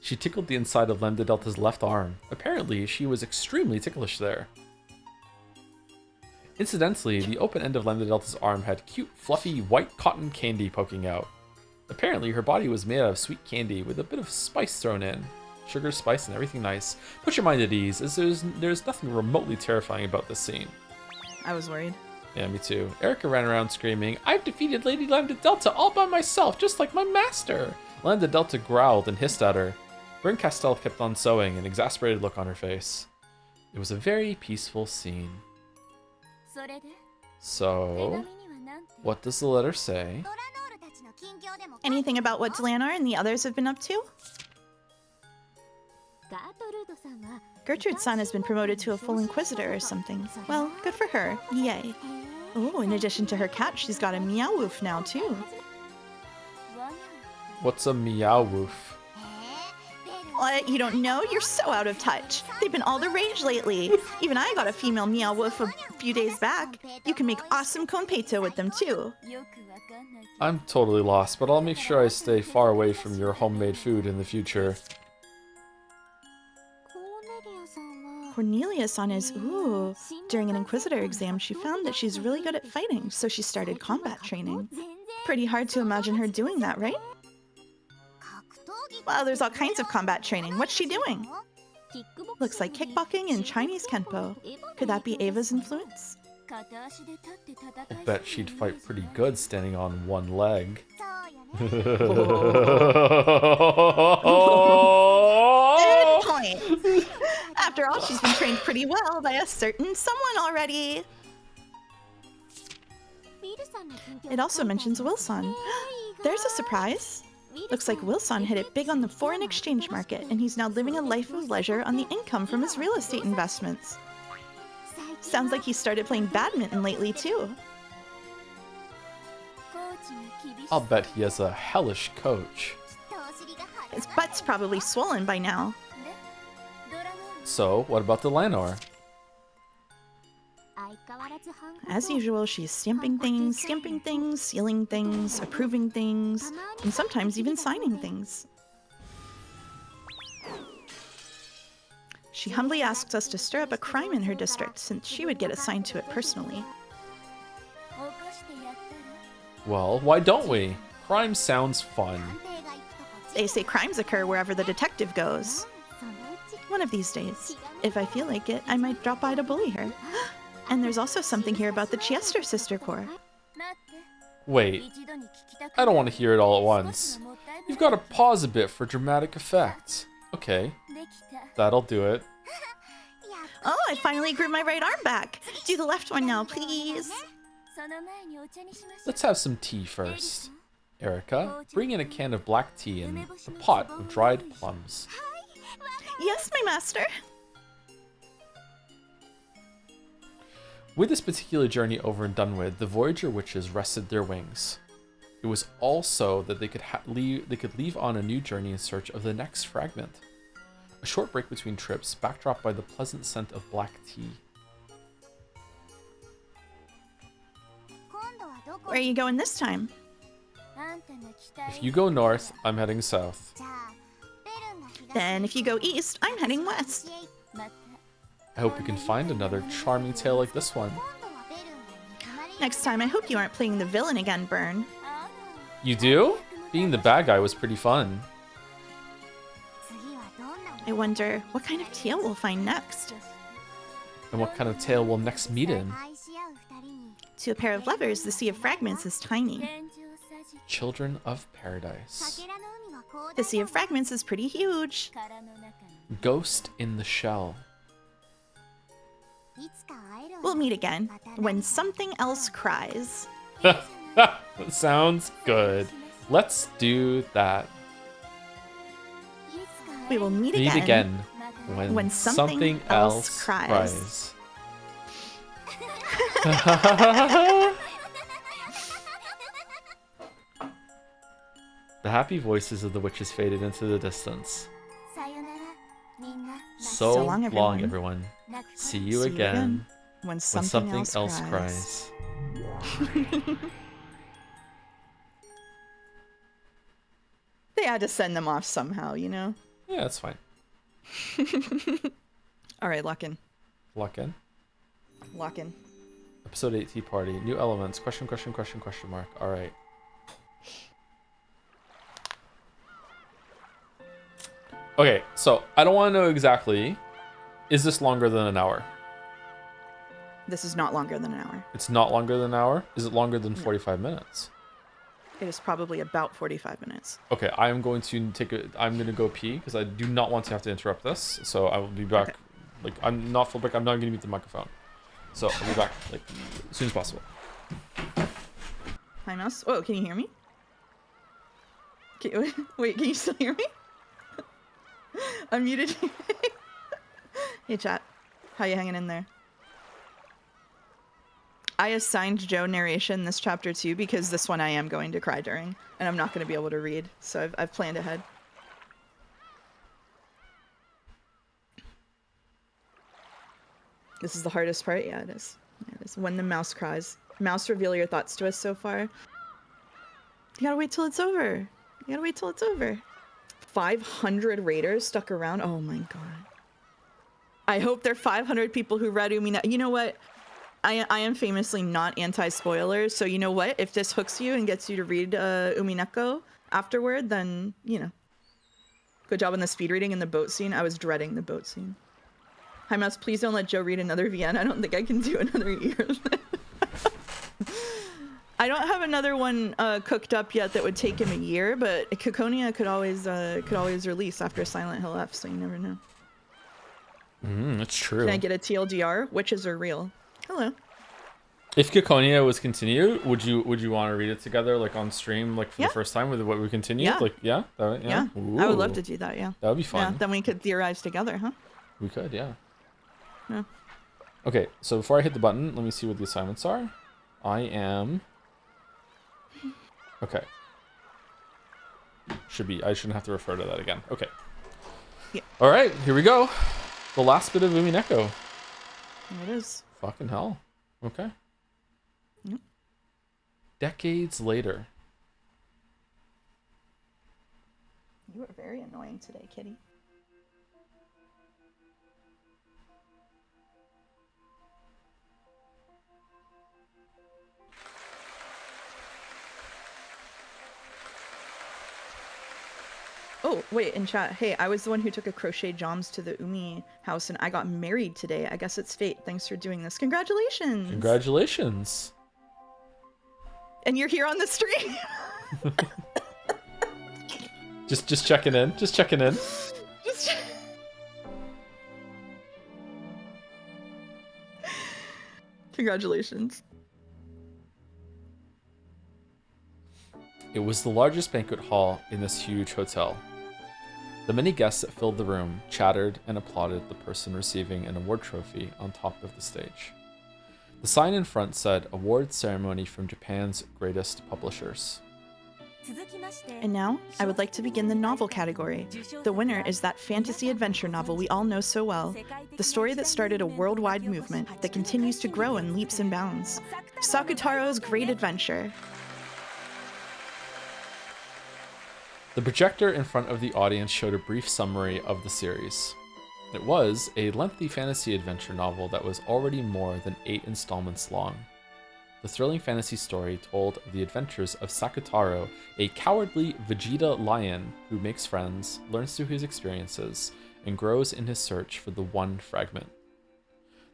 She tickled the inside of Lambda Delta's left arm. Apparently, she was extremely ticklish there. Incidentally, the open end of Lambda Delta's arm had cute, fluffy, white cotton candy poking out. Apparently, her body was made out of sweet candy with a bit of spice thrown in. Sugar, spice, and everything nice. Put your mind at ease, as there's nothing remotely terrifying about this scene. I was worried. Yeah, me too. Erica ran around screaming, I've defeated Lady Lambda Delta all by myself, just like my master! Lambda Delta growled and hissed at her. Bryn Castell kept on sewing, an exasperated look on her face. It was a very peaceful scene. So, what does the letter say? Anything about what Delanar and the others have been up to? Gertrude's son has been promoted to a full inquisitor or something. Well, good for her. Yay. Oh, in addition to her cat, she's got a meow woof now, too. What's a meow woof? What? You don't know? You're so out of touch. They've been all the rage lately. Even I got a female meow woof a few days back. You can make awesome konpeito with them, too. I'm totally lost, but I'll make sure I stay far away from your homemade food in the future. Cornelia-san is, ooh. During an Inquisitor exam, she found that she's really good at fighting, so she started combat training. Pretty hard to imagine her doing that, right? Well, there's all kinds of combat training. What's she doing? Looks like kickboxing and Chinese Kenpo. Could that be Ava's influence? I bet she'd fight pretty good standing on one leg. Good Oh! point. After all, she's been trained pretty well by a certain someone already. It also mentions Wilson. There's a surprise. Looks like Wilson hit it big on the foreign exchange market, and he's now living a life of leisure on the income from his real estate investments. Sounds like he started playing badminton lately, too. I'll bet he has a hellish coach. His butt's probably swollen by now. So, what about the Lanor? As usual, she's stamping things, sealing things, approving things, and sometimes even signing things. She humbly asks us to stir up a crime in her district, since she would get assigned to it personally. Well, why don't we? Crime sounds fun. They say crimes occur wherever the detective goes. One of these days, if I feel like it, I might drop by to bully her. And there's also something here about the Chester Sister Corps. Wait, I don't want to hear it all at once. You've got to pause a bit for dramatic effect. Okay, that'll do it. Oh, I finally grew my right arm back. Do the left one now, please. Let's have some tea first. Erica, bring in a can of black tea and a pot of dried plums. Yes, my master. With this particular journey over and done with, the Voyager witches rested their wings. It was also that they could leave on a new journey in search of the next fragment. A short break between trips, backdropped by the pleasant scent of black tea. Where are you going this time? If you go north, I'm heading south. Then if you go east, I'm heading west. I hope we can find another charming tale like this one. Next time, I hope you aren't playing the villain again, Burn. You do? Being the bad guy was pretty fun. I wonder what kind of tale we'll find next. And what kind of tale we'll next meet in? To a pair of lovers, the Sea of Fragments is tiny. Children of Paradise. The Sea of Fragments is pretty huge. Ghost in the Shell. We'll meet again when something else cries. Sounds good. Let's do that. We will meet again when something else cries. The happy voices of the witches faded into the distance. So long, everyone. See you again when something else cries. They had to send them off somehow, you know? Yeah, that's fine. All right, lock in. Lock in. Lock in. Episode 8 Tea Party. New elements. Question mark. All right. Okay, so I don't want to know exactly. Is this longer than an hour? This is not longer than an hour. It's not longer than an hour? Is it longer than 45 minutes? It is probably about 45 minutes. Okay, I am going to I'm going to go pee because I do not want to have to interrupt this. So I will be back. Okay. Like, I'm not full break. I'm not going to mute the microphone. So I'll be back like as soon as possible. Hi, Mouse. Oh, can you hear me? Wait, can you still hear me? Unmuted. Hey, chat. How you hanging in there? I assigned Joe narration this chapter too because this one I am going to cry during, and I'm not going to be able to read, so I've planned ahead. This is the hardest part? Yeah, it is. Yeah, it is. When the mouse cries. Mouse, reveal your thoughts to us so far. You gotta wait till it's over. You gotta wait till it's over. 500 raiders stuck around? Oh my god. I hope there are 500 people who read Umineko. You know what? I am famously not anti-spoilers, so you know what? If this hooks you and gets you to read Umineko afterward, then, you know. Good job on the speed reading and the boat scene. I was dreading the boat scene. Hi, Mouse, please don't let Joe read another VN. I don't think I can do another year. I don't have another one cooked up yet that would take him a year, but Caconia could always release after Silent Hill F, so you never know. That's true. Can I get a TLDR? Witches are real. Hello. If Caconia was continued, would you want to read it together, like on stream, like for the first time with what we continued? Yeah. Like, yeah? Yeah. I would love to do that, yeah. That would be fun. Yeah, then we could theorize together, huh? We could, yeah. Yeah. Okay, so before I hit the button, let me see what the assignments are. I am... Okay. I shouldn't have to refer to that again. Okay. Yeah. All right, here we go. The last bit of Umineko. There it is. Fucking hell. Okay. Yep. Decades later. You are very annoying today, kitty. Oh, wait, in chat. Hey, I was the one who took a crochet joms to the Umi house and I got married today. I guess it's fate. Thanks for doing this. Congratulations. Congratulations. And you're here on the stream. Just checking in. Just checking in. Congratulations. It was the largest banquet hall in this huge hotel. The many guests that filled the room chattered and applauded the person receiving an award trophy on top of the stage. The sign in front said, "Award ceremony from Japan's greatest publishers." And now, I would like to begin the novel category. The winner is that fantasy adventure novel we all know so well, the story that started a worldwide movement that continues to grow in leaps and bounds. Sakutaro's Great Adventure. The projector in front of the audience showed a brief summary of the series. It was a lengthy fantasy adventure novel that was already more than 8 installments long. The thrilling fantasy story told of the adventures of Sakutaro, a cowardly Vegeta lion who makes friends, learns through his experiences, and grows in his search for the one fragment.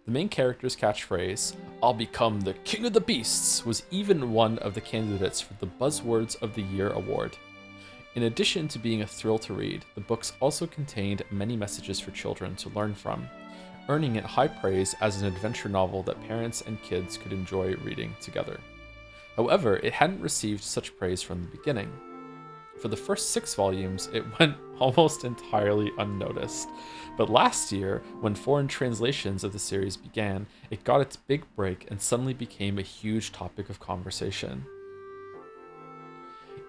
The main character's catchphrase, "I'll become the king of the beasts," was even one of the candidates for the Buzzwords of the Year award. In addition to being a thrill to read, the books also contained many messages for children to learn from, earning it high praise as an adventure novel that parents and kids could enjoy reading together. However, it hadn't received such praise from the beginning. For the first 6 volumes, it went almost entirely unnoticed. But last year, when foreign translations of the series began, it got its big break and suddenly became a huge topic of conversation.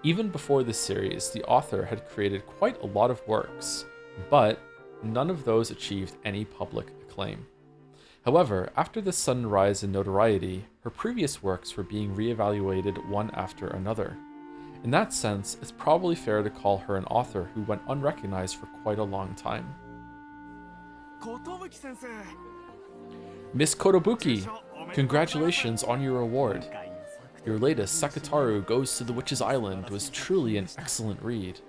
Even before this series, the author had created quite a lot of works, but none of those achieved any public acclaim. However, after this sudden rise in notoriety, her previous works were being reevaluated one after another. In that sense, it's probably fair to call her an author who went unrecognized for quite a long time. Miss Kotobuki, congratulations on your award. Your latest, Sakutaru Goes to the Witch's Island, was truly an excellent read.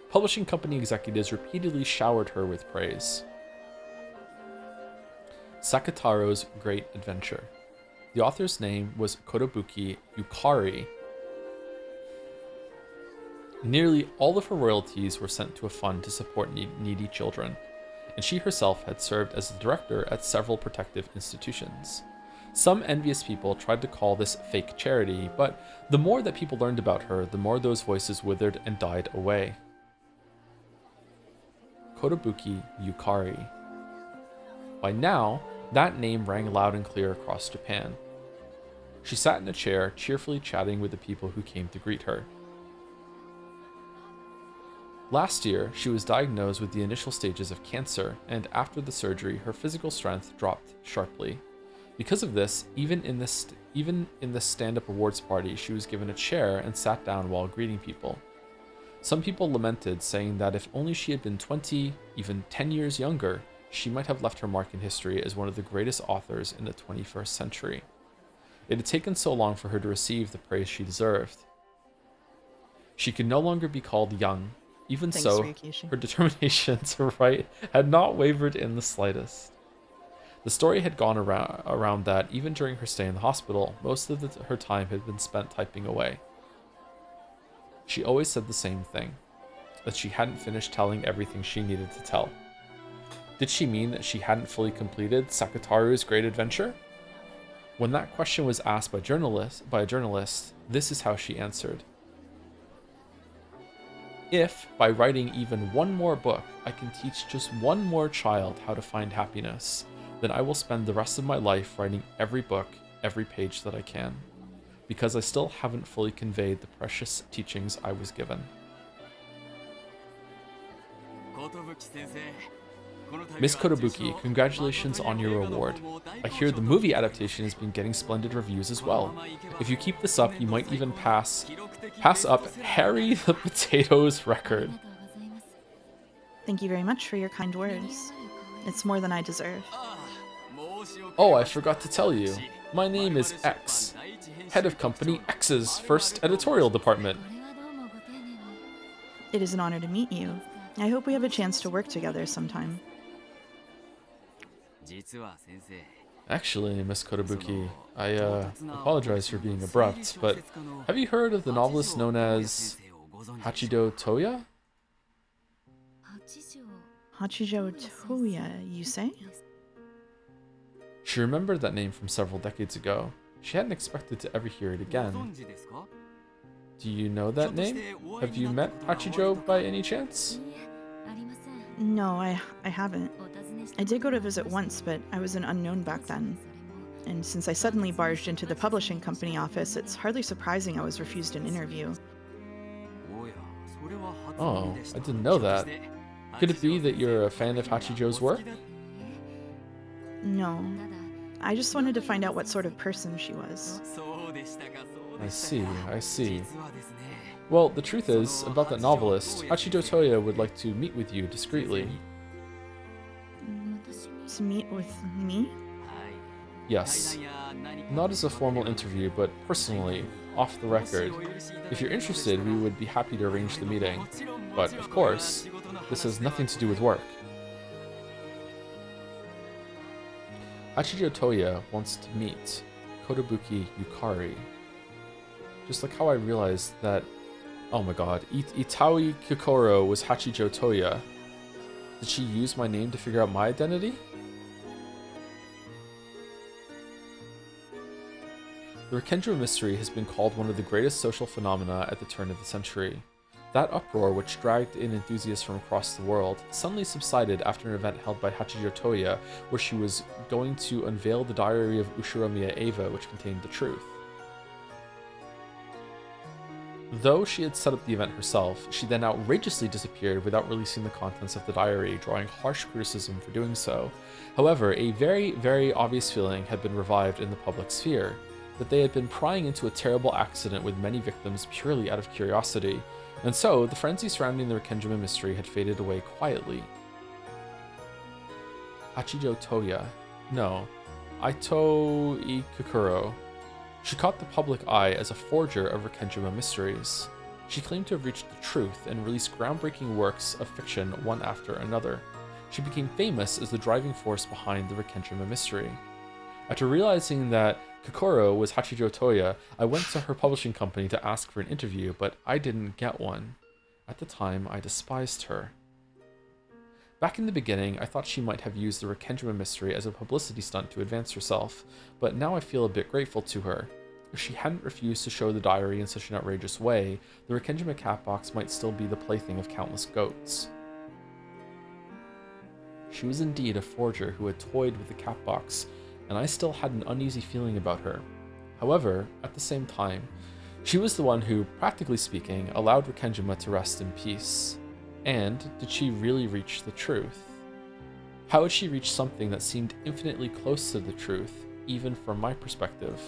Publishing company executives repeatedly showered her with praise. Sakutaro's Great Adventure. The author's name was Kotobuki Yukari. Nearly all of her royalties were sent to a fund to support needy children, and she herself had served as the director at several protective institutions. Some envious people tried to call this fake charity, but the more that people learned about her, the more those voices withered and died away. Kotobuki Yukari. By now, that name rang loud and clear across Japan. She sat in a chair, cheerfully chatting with the people who came to greet her. Last year, she was diagnosed with the initial stages of cancer, and after the surgery, her physical strength dropped sharply. Because of this, even in the stand-up awards party, she was given a chair and sat down while greeting people. Some people lamented, saying that if only she had been 20, even 10 years younger, she might have left her mark in history as one of the greatest authors in the 21st century. It had taken so long for her to receive the praise she deserved. She could no longer be called young. Even so, her determination to write had not wavered in the slightest. The story had gone around that even during her stay in the hospital, most of her time had been spent typing away. She always said the same thing, that she hadn't finished telling everything she needed to tell. Did she mean that she hadn't fully completed Sakataru's great adventure? When that question was asked by a journalist, this is how she answered. If, by writing even one more book, I can teach just one more child how to find happiness, then I will spend the rest of my life writing every book, every page that I can, because I still haven't fully conveyed the precious teachings I was given. Miss Kotobuki, congratulations on your reward. I hear the movie adaptation has been getting splendid reviews as well. If you keep this up, you might even pass up Harry the Potato's record. Thank you very much for your kind words. It's more than I deserve. Oh, I forgot to tell you. My name is X, head of Company X's first editorial department. It is an honor to meet you. I hope we have a chance to work together sometime. Actually, Miss Kotobuki, I apologize for being abrupt, but have you heard of the novelist known as Hachido Toya? Hachijo Toya, you say? She remembered that name from several decades ago. She hadn't expected to ever hear it again. Do you know that name? Have you met Hachijo by any chance? No, I haven't. I did go to visit once, but I was an unknown back then. And since I suddenly barged into the publishing company office, it's hardly surprising I was refused an interview. Oh, I didn't know that. Could it be that you're a fan of Hachijo's work? No. I just wanted to find out what sort of person she was. I see. Well, the truth is, about that novelist, Hachijo Toya would like to meet with you discreetly. To meet with me? Yes. Not as a formal interview, but personally, off the record. If you're interested, we would be happy to arrange the meeting. But, of course, this has nothing to do with work. Hachijo Toya wants to meet Kotobuki Yukari. Just like how I realized that, oh my god, Itaoi Kokoro was Hachijo Toya. Did she use my name to figure out my identity? The Rikendra mystery has been called one of the greatest social phenomena at the turn of the century. That uproar, which dragged in enthusiasts from across the world, suddenly subsided after an event held by Hachijo Toya, where she was going to unveil the diary of Ushiromiya Eva, which contained the truth. Though she had set up the event herself, she then outrageously disappeared without releasing the contents of the diary, drawing harsh criticism for doing so. However, a very, very obvious feeling had been revived in the public sphere, that they had been prying into a terrible accident with many victims purely out of curiosity, and so the frenzy surrounding the Rikendra mystery had faded away quietly. Hachijo Toya. No. Ito Ikukuro. She caught the public eye as a forger of Rikendra mysteries. She claimed to have reached the truth and released groundbreaking works of fiction one after another. She became famous as the driving force behind the Rikendra mystery. After realizing that Kokoro was Hachijo Toya, I went to her publishing company to ask for an interview, but I didn't get one. At the time, I despised her. Back in the beginning, I thought she might have used the Rikendra mystery as a publicity stunt to advance herself, but now I feel a bit grateful to her. If she hadn't refused to show the diary in such an outrageous way, the Rikendra cat box might still be the plaything of countless goats. She was indeed a forger who had toyed with the cat box, and I still had an uneasy feeling about her. However, at the same time, she was the one who, practically speaking, allowed Rikendra to rest in peace. And did she really reach the truth? How had she reached something that seemed infinitely close to the truth, even from my perspective?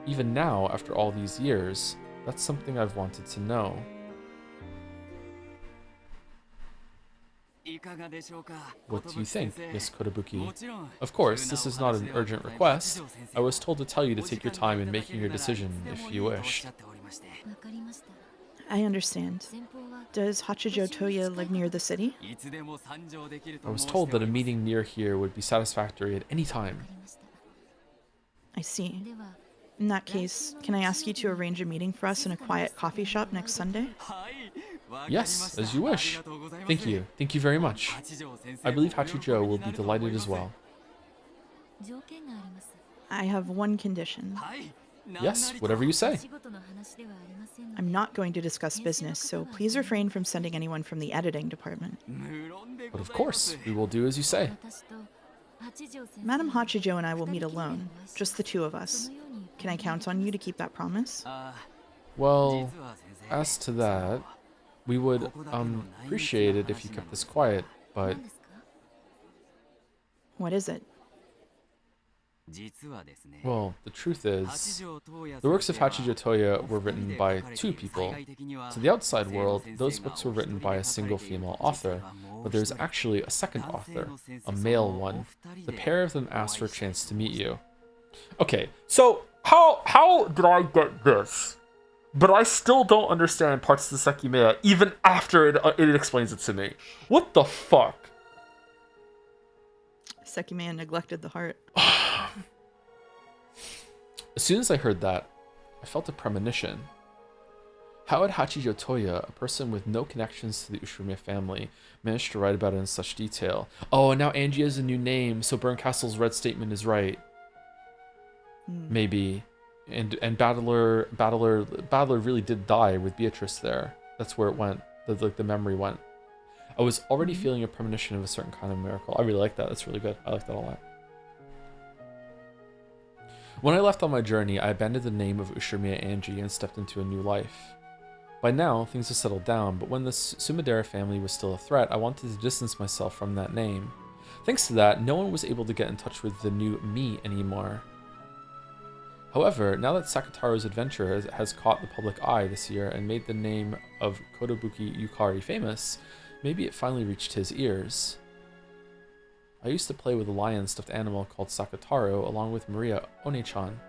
Even now, after all these years, that's something I've wanted to know. What do you think, Miss Kotobuki? Of course, this is not an urgent request. I was told to tell you to take your time in making your decision if you wish. I understand. Does Hachijo Toya live near the city? I was told that a meeting near here would be satisfactory at any time. I see. In that case, can I ask you to arrange a meeting for us in a quiet coffee shop next Sunday? Yes, as you wish. Thank you. Thank you very much. I believe Hachijo will be delighted as well. I have one condition. Yes, whatever you say. I'm not going to discuss business, so please refrain from sending anyone from the editing department. But of course, we will do as you say. Madam Hachijo and I will meet alone, just the two of us. Can I count on you to keep that promise? Well, as to that, we would appreciate it if you kept this quiet, but What is it? well, the truth is, the works of Hachijo Toya were written by two people. To the outside world, those books were written by a single female author, but there's actually a second author, a male one. The pair of them asked for a chance to meet you. Okay, so how did I get this? But I still don't understand parts of the Sekimeya, even after it explains it to me. What the fuck? Sekiman neglected the heart. As soon as I heard that, I felt a premonition. How had Hachijo Toya, a person with no connections to the Ushiromiya family, managed to write about it in such detail? Oh, and now Angie has a new name, so Burncastle's red statement is right. Maybe. And Battler really did die with Beatrice there. That's where it went. The memory went. I was already feeling a premonition of a certain kind of miracle. I really like that. That's really good. I like that a lot. When I left on my journey, I abandoned the name of Ushiromiya Angie and stepped into a new life. By now, things had settled down, but when the Sumidera family was still a threat, I wanted to distance myself from that name. Thanks to that, no one was able to get in touch with the new me anymore. However, now that Sakataro's adventure has caught the public eye this year and made the name of Kotobuki Yukari famous, maybe it finally reached his ears. I used to play with a lion stuffed animal called Sakataro along with Maria One-chan.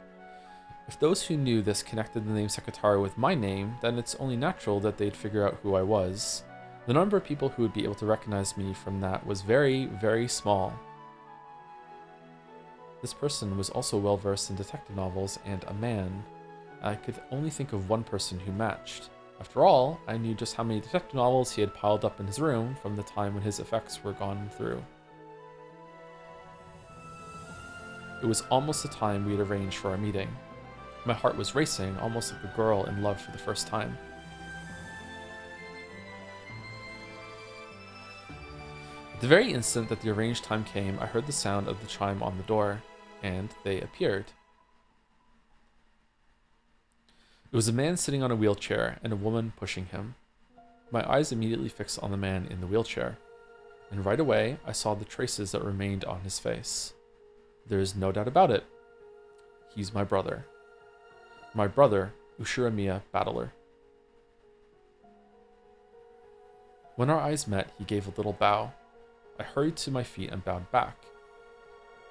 If those who knew this connected the name Sakataro with my name, then it's only natural that they'd figure out who I was. The number of people who would be able to recognize me from that was very, very small. This person was also well versed in detective novels and a man. I could only think of one person who matched. After all, I knew just how many detective novels he had piled up in his room from the time when his effects were gone through. It was almost the time we had arranged for our meeting. My heart was racing, almost like a girl in love for the first time. At the very instant that the arranged time came, I heard the sound of the chime on the door, and they appeared. It was a man sitting on a wheelchair and a woman pushing him. My eyes immediately fixed on the man in the wheelchair, and right away I saw the traces that remained on his face. There is no doubt about it. He's my brother. My brother, Ushiromiya Battler. When our eyes met, he gave a little bow. I hurried to my feet and bowed back.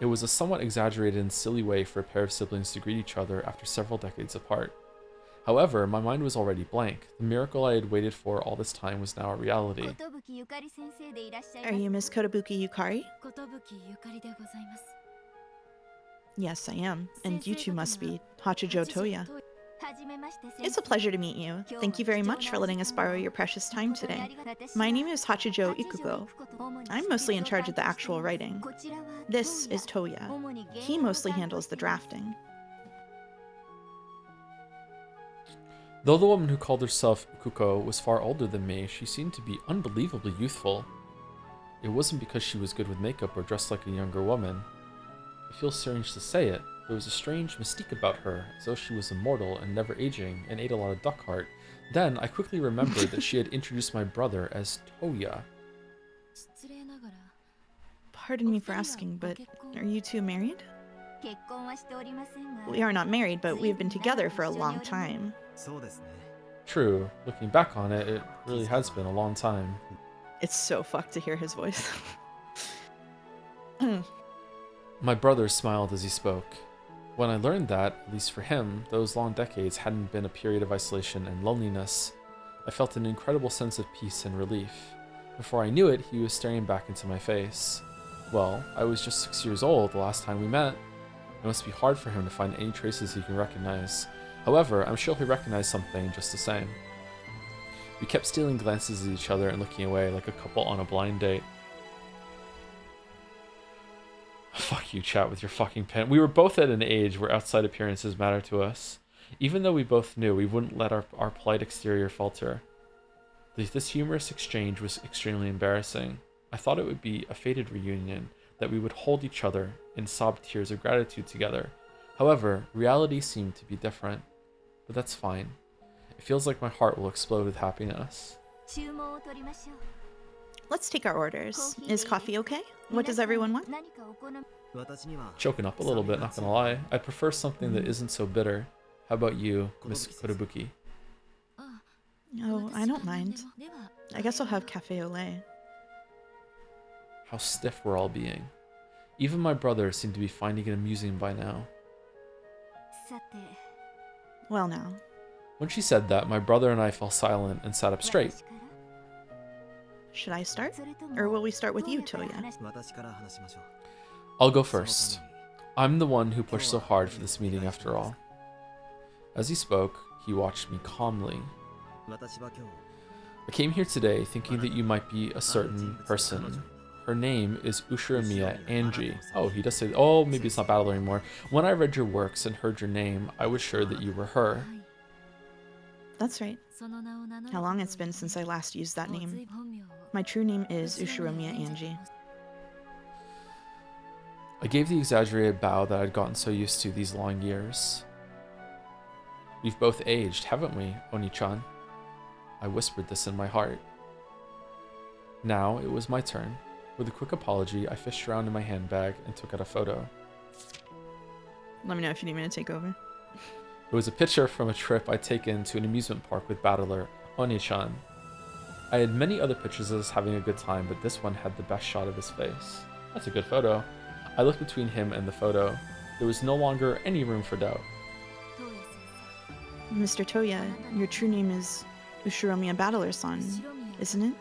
It was a somewhat exaggerated and silly way for a pair of siblings to greet each other after several decades apart. However, my mind was already blank. The miracle I had waited for all this time was now a reality. Are you Miss Kotobuki Yukari? Yes, I am. And you two must be Hachijo Toya. It's a pleasure to meet you. Thank you very much for letting us borrow your precious time today. My name is Hachijo Ikuko. I'm mostly in charge of the actual writing. This is Toya. He mostly handles the drafting. Though the woman who called herself Ikuko was far older than me, she seemed to be unbelievably youthful. It wasn't because she was good with makeup or dressed like a younger woman. It feels strange to say it. There was a strange mystique about her, as though she was immortal and never aging, and ate a lot of duck heart. Then I quickly remembered that she had introduced my brother as Toya. Pardon me for asking, but are you two married? We are not married, but we have been together for a long time. True, looking back on it, it really has been a long time. It's so fucked to hear his voice. My brother smiled as he spoke. When I learned that, at least for him, those long decades hadn't been a period of isolation and loneliness. I felt an incredible sense of peace and relief. Before I knew it, he was staring back into my face. Well, I was just 6 years old the last time we met. It must be hard for him to find any traces he can recognize. However, I'm sure he recognized something just the same. We kept stealing glances at each other and looking away like a couple on a blind date. Fuck you, chat, with your fucking pen. We were both at an age where outside appearances matter to us. Even though we both knew we wouldn't let our polite exterior falter. This humorous exchange was extremely embarrassing. I thought it would be a fated reunion, that we would hold each other and sob tears of gratitude together. However, reality seemed to be different. But that's fine. It feels like my heart will explode with happiness. Let's take our orders. Is coffee okay? What does everyone want? Choking up a little bit, not gonna lie. I'd prefer something that isn't so bitter. How about you, Miss Kotobuki? Oh, I don't mind. I guess I'll have cafe au lait. How stiff we're all being. Even my brother seemed to be finding it amusing by now. Well now. When she said that, my brother and I fell silent and sat up straight. Should I start? Or will we start with you, Toya? I'll go first. I'm the one who pushed so hard for this meeting after all. As he spoke, he watched me calmly. I came here today thinking that you might be a certain person. Her name is Ushiramiya Angie. Oh, he does say, oh, maybe it's not Battler anymore. When I read your works and heard your name, I was sure that you were her. That's right. How long it's been since I last used that name. My true name is Ushiramiya Angie. I gave the exaggerated bow that I'd gotten so used to these long years. We've both aged, haven't we, Oni-chan? I whispered this in my heart. Now it was my turn. With a quick apology, I fished around in my handbag and took out a photo. Let me know if you need me to take over. It was a picture from a trip I'd taken to an amusement park with Battler, Oni-chan. I had many other pictures of us having a good time, but this one had the best shot of his face. That's a good photo. I looked between him and the photo. There was no longer any room for doubt. Mr. Toya, your true name is Ushiramiya Battler-san, isn't it?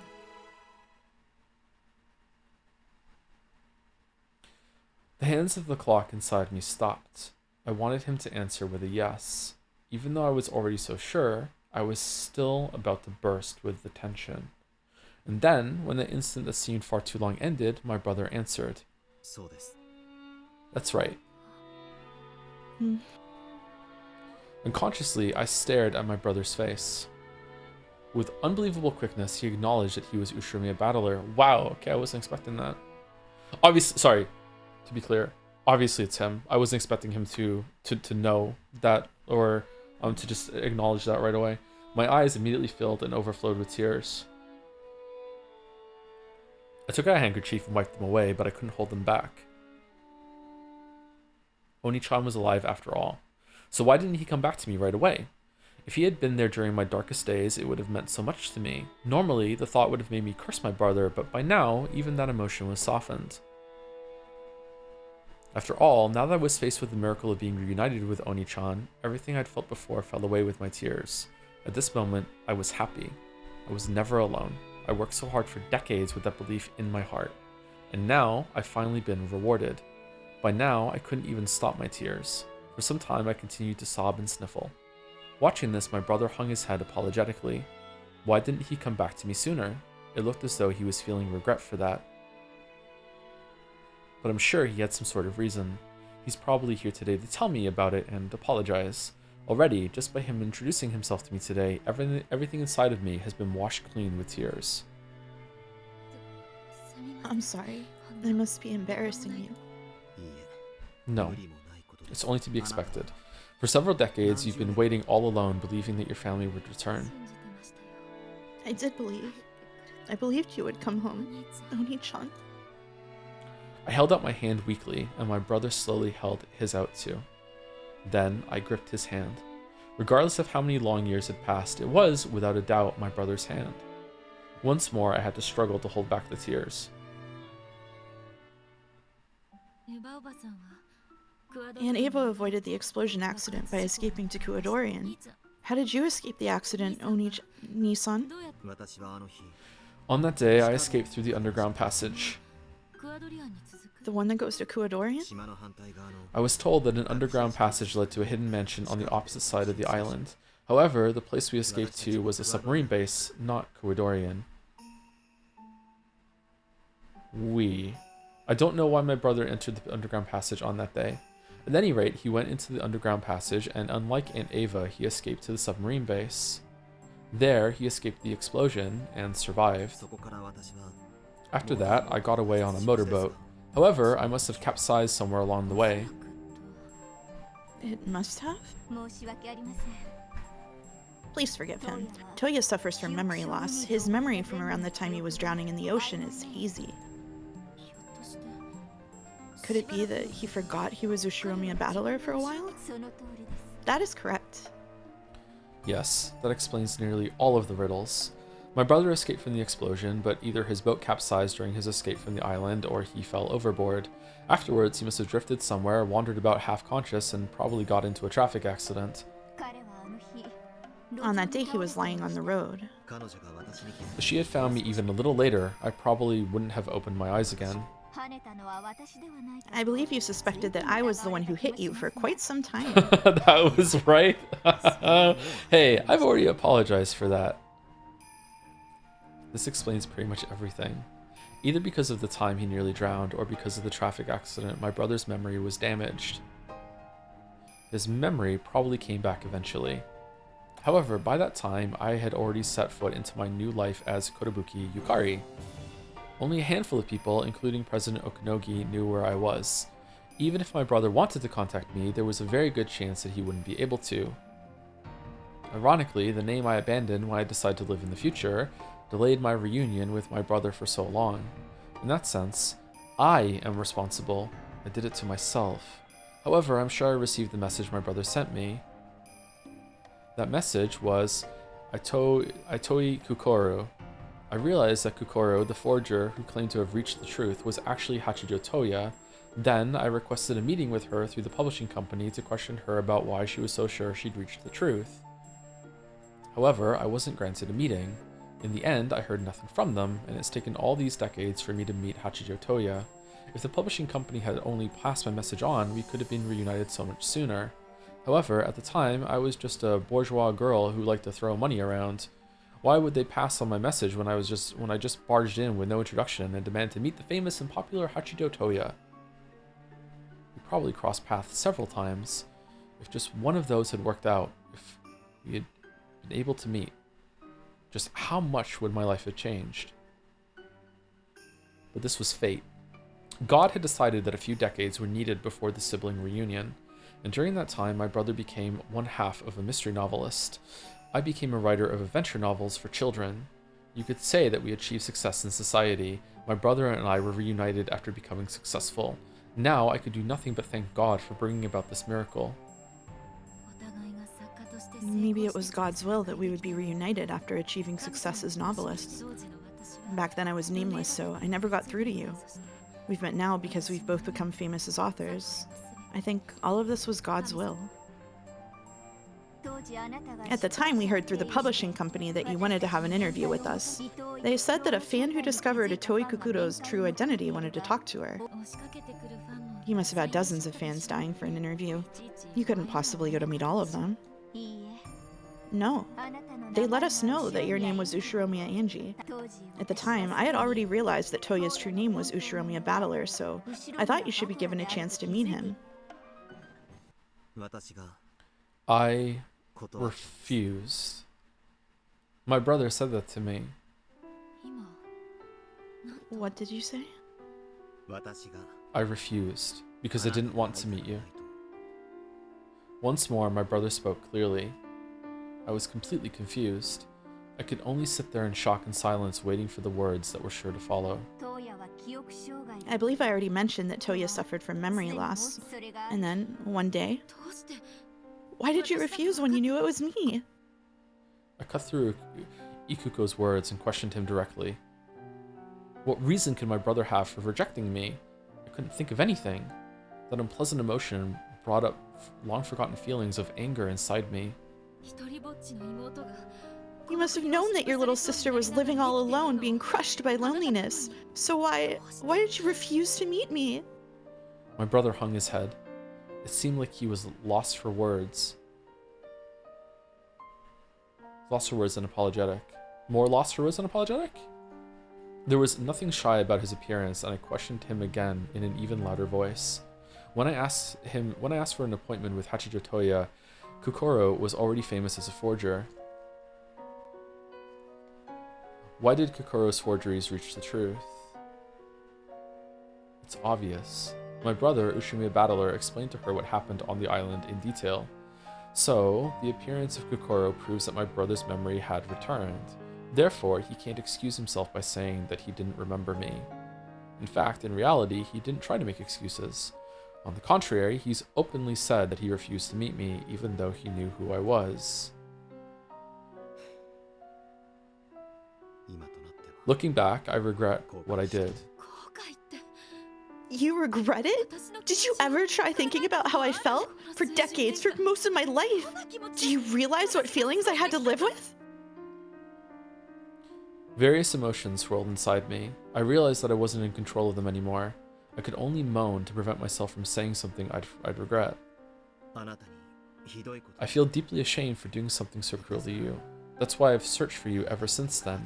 The hands of the clock inside me stopped. I wanted him to answer with a yes. Even though I was already so sure, I was still about to burst with the tension. And then, when the instant that seemed far too long ended, my brother answered. That's right. Unconsciously, I stared at my brother's face. With unbelievable quickness, he acknowledged that he was Ushiramiya Battler. Wow, okay, I wasn't expecting that. Obviously, sorry, to be clear, obviously it's him. I wasn't expecting him to know that, or to just acknowledge that right away. My eyes immediately filled and overflowed with tears. I took out a handkerchief and wiped them away, but I couldn't hold them back. Oni-chan was alive after all. So why didn't he come back to me right away? If he had been there during my darkest days, it would have meant so much to me. Normally, the thought would have made me curse my brother, but by now, even that emotion was softened. After all, now that I was faced with the miracle of being reunited with Oni-chan, everything I'd felt before fell away with my tears. At this moment, I was happy. I was never alone. I worked so hard for decades with that belief in my heart. And now, I've finally been rewarded. By now, I couldn't even stop my tears. For some time, I continued to sob and sniffle. Watching this, my brother hung his head apologetically. Why didn't he come back to me sooner? It looked as though he was feeling regret for that. But I'm sure he had some sort of reason. He's probably here today to tell me about it and apologize. Already, just by him introducing himself to me today, everything inside of me has been washed clean with tears. I'm sorry. I must be embarrassing you. No, it's only to be expected. For several decades, you've been waiting all alone, believing that your family would return. I did believe. I believed you would come home, Oni-chan. I held out my hand weakly, and my brother slowly held his out too. Then I gripped his hand. Regardless of how many long years had passed, it was, without a doubt, my brother's hand. Once more, I had to struggle to hold back the tears. Aunt Ava avoided the explosion accident by escaping to Kuadorian. How did you escape the accident, Nissan? On that day, I escaped through the underground passage. The one that goes to Kuadorian? I was told that an underground passage led to a hidden mansion on the opposite side of the island. However, the place we escaped to was a submarine base, not Kuadorian. I don't know why my brother entered the underground passage on that day. At any rate, he went into the underground passage, and unlike Aunt Ava, he escaped to the submarine base. There, he escaped the explosion and survived. After that, I got away on a motorboat. However, I must have capsized somewhere along the way. It must have? Please forgive him. Toya suffers from memory loss. His memory from around the time he was drowning in the ocean is hazy. Could it be that he forgot he was Ushiromiya battler for a while? That is correct. Yes, that explains nearly all of the riddles. My brother escaped from the explosion, but either his boat capsized during his escape from the island or he fell overboard. Afterwards, he must have drifted somewhere, wandered about half-conscious, and probably got into a traffic accident. On that day, he was lying on the road. If she had found me even a little later, I probably wouldn't have opened my eyes again. I believe you suspected that I was the one who hit you for quite some time. That was right. Hey, I've already apologized for that. This explains pretty much everything. Either because of the time he nearly drowned or because of the traffic accident, my brother's memory was damaged. His memory probably came back eventually. However, by that time, I had already set foot into my new life as Korobuki Yukari. Only a handful of people, including President Okunogi, knew where I was. Even if my brother wanted to contact me, there was a very good chance that he wouldn't be able to. Ironically, the name I abandoned when I decided to live in the future delayed my reunion with my brother for so long. In that sense, I am responsible. I did it to myself. However, I'm sure I received the message my brother sent me. That message was, Itoi Kukoro. I realized that Kukoro, the forger who claimed to have reached the truth, was actually Hachijo Toya. Then, I requested a meeting with her through the publishing company to question her about why she was so sure she'd reached the truth. However, I wasn't granted a meeting. In the end, I heard nothing from them, and it's taken all these decades for me to meet Hachijo Toya. If the publishing company had only passed my message on, we could have been reunited so much sooner. However, at the time, I was just a bourgeois girl who liked to throw money around. Why would they pass on my message when I just barged in with no introduction and demanded to meet the famous and popular Hachijo Toya? We probably crossed paths several times. If just one of those had worked out, if we had been able to meet, just how much would my life have changed? But this was fate. God had decided that a few decades were needed before the sibling reunion, and during that time my brother became one half of a mystery novelist. I became a writer of adventure novels for children. You could say that we achieved success in society. My brother and I were reunited after becoming successful. Now I could do nothing but thank God for bringing about this miracle. Maybe it was God's will that we would be reunited after achieving success as novelists. Back then I was nameless, so I never got through to you. We've met now because we've both become famous as authors. I think all of this was God's will. At the time, we heard through the publishing company that you wanted to have an interview with us. They said that a fan who discovered Itoi Kukuro's true identity wanted to talk to her. You must have had dozens of fans dying for an interview. You couldn't possibly go to meet all of them. No. They let us know that your name was Ushiromiya Angie. At the time, I had already realized that Toya's true name was Ushiromiya Battler, so I thought you should be given a chance to meet him. I refused. My brother said that to me. What did you say? I refused, because I didn't want to meet you. Once more, my brother spoke clearly. I was completely confused. I could only sit there in shock and silence, waiting for the words that were sure to follow. I believe I already mentioned that Toya suffered from memory loss. And then, one day... Why did you refuse when you knew it was me? I cut through Ikuko's words and questioned him directly. What reason could my brother have for rejecting me? I couldn't think of anything. That unpleasant emotion brought up long-forgotten feelings of anger inside me. You must have known that your little sister was living all alone, being crushed by loneliness. So why did you refuse to meet me? My brother hung his head. It seemed like he was lost for words. Lost for words and apologetic. More lost for words and apologetic? There was nothing shy about his appearance, and I questioned him again in an even louder voice. When I asked for an appointment with Hachijo Toya, Kokoro was already famous as a forger. Why did Kokoro's forgeries reach the truth? It's obvious. My brother, Ushimiya Battler, explained to her what happened on the island in detail. So, the appearance of Kokoro proves that my brother's memory had returned. Therefore, he can't excuse himself by saying that he didn't remember me. In fact, in reality, he didn't try to make excuses. On the contrary, he's openly said that he refused to meet me, even though he knew who I was. Looking back, I regret what I did. You regret it? Did you ever try thinking about how I felt? For decades, for most of my life. Do you realize what feelings I had to live with? Various emotions swirled inside me. I realized that I wasn't in control of them anymore. I could only moan to prevent myself from saying something I'd regret. I feel deeply ashamed for doing something so cruel to you. That's why I've searched for you ever since then.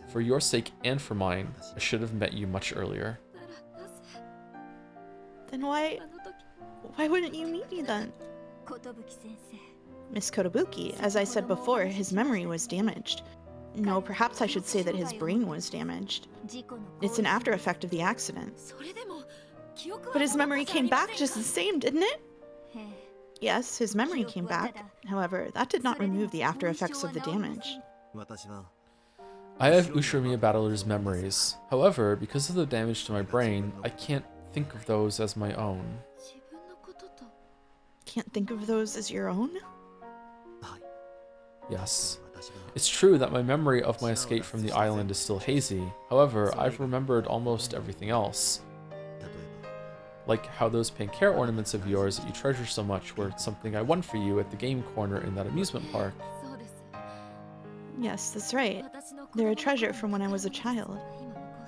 For your sake and for mine, I should have met you much earlier. Then why wouldn't you meet me then? Miss Kotobuki, as I said before, his memory was damaged. No, perhaps I should say that his brain was damaged. It's an after effect of the accident. But his memory came back just the same, didn't it? Yes, his memory came back. However, that did not remove the after effects of the damage. I have Ushimiya Battler's memories. However, because of the damage to my brain, I can't think of those as my own. Can't think of those as your own? Yes. It's true that my memory of my escape from the island is still hazy. However, I've remembered almost everything else. Like how those pink hair ornaments of yours that you treasure so much were something I won for you at the game corner in that amusement park. Yes, that's right. They're a treasure from when I was a child.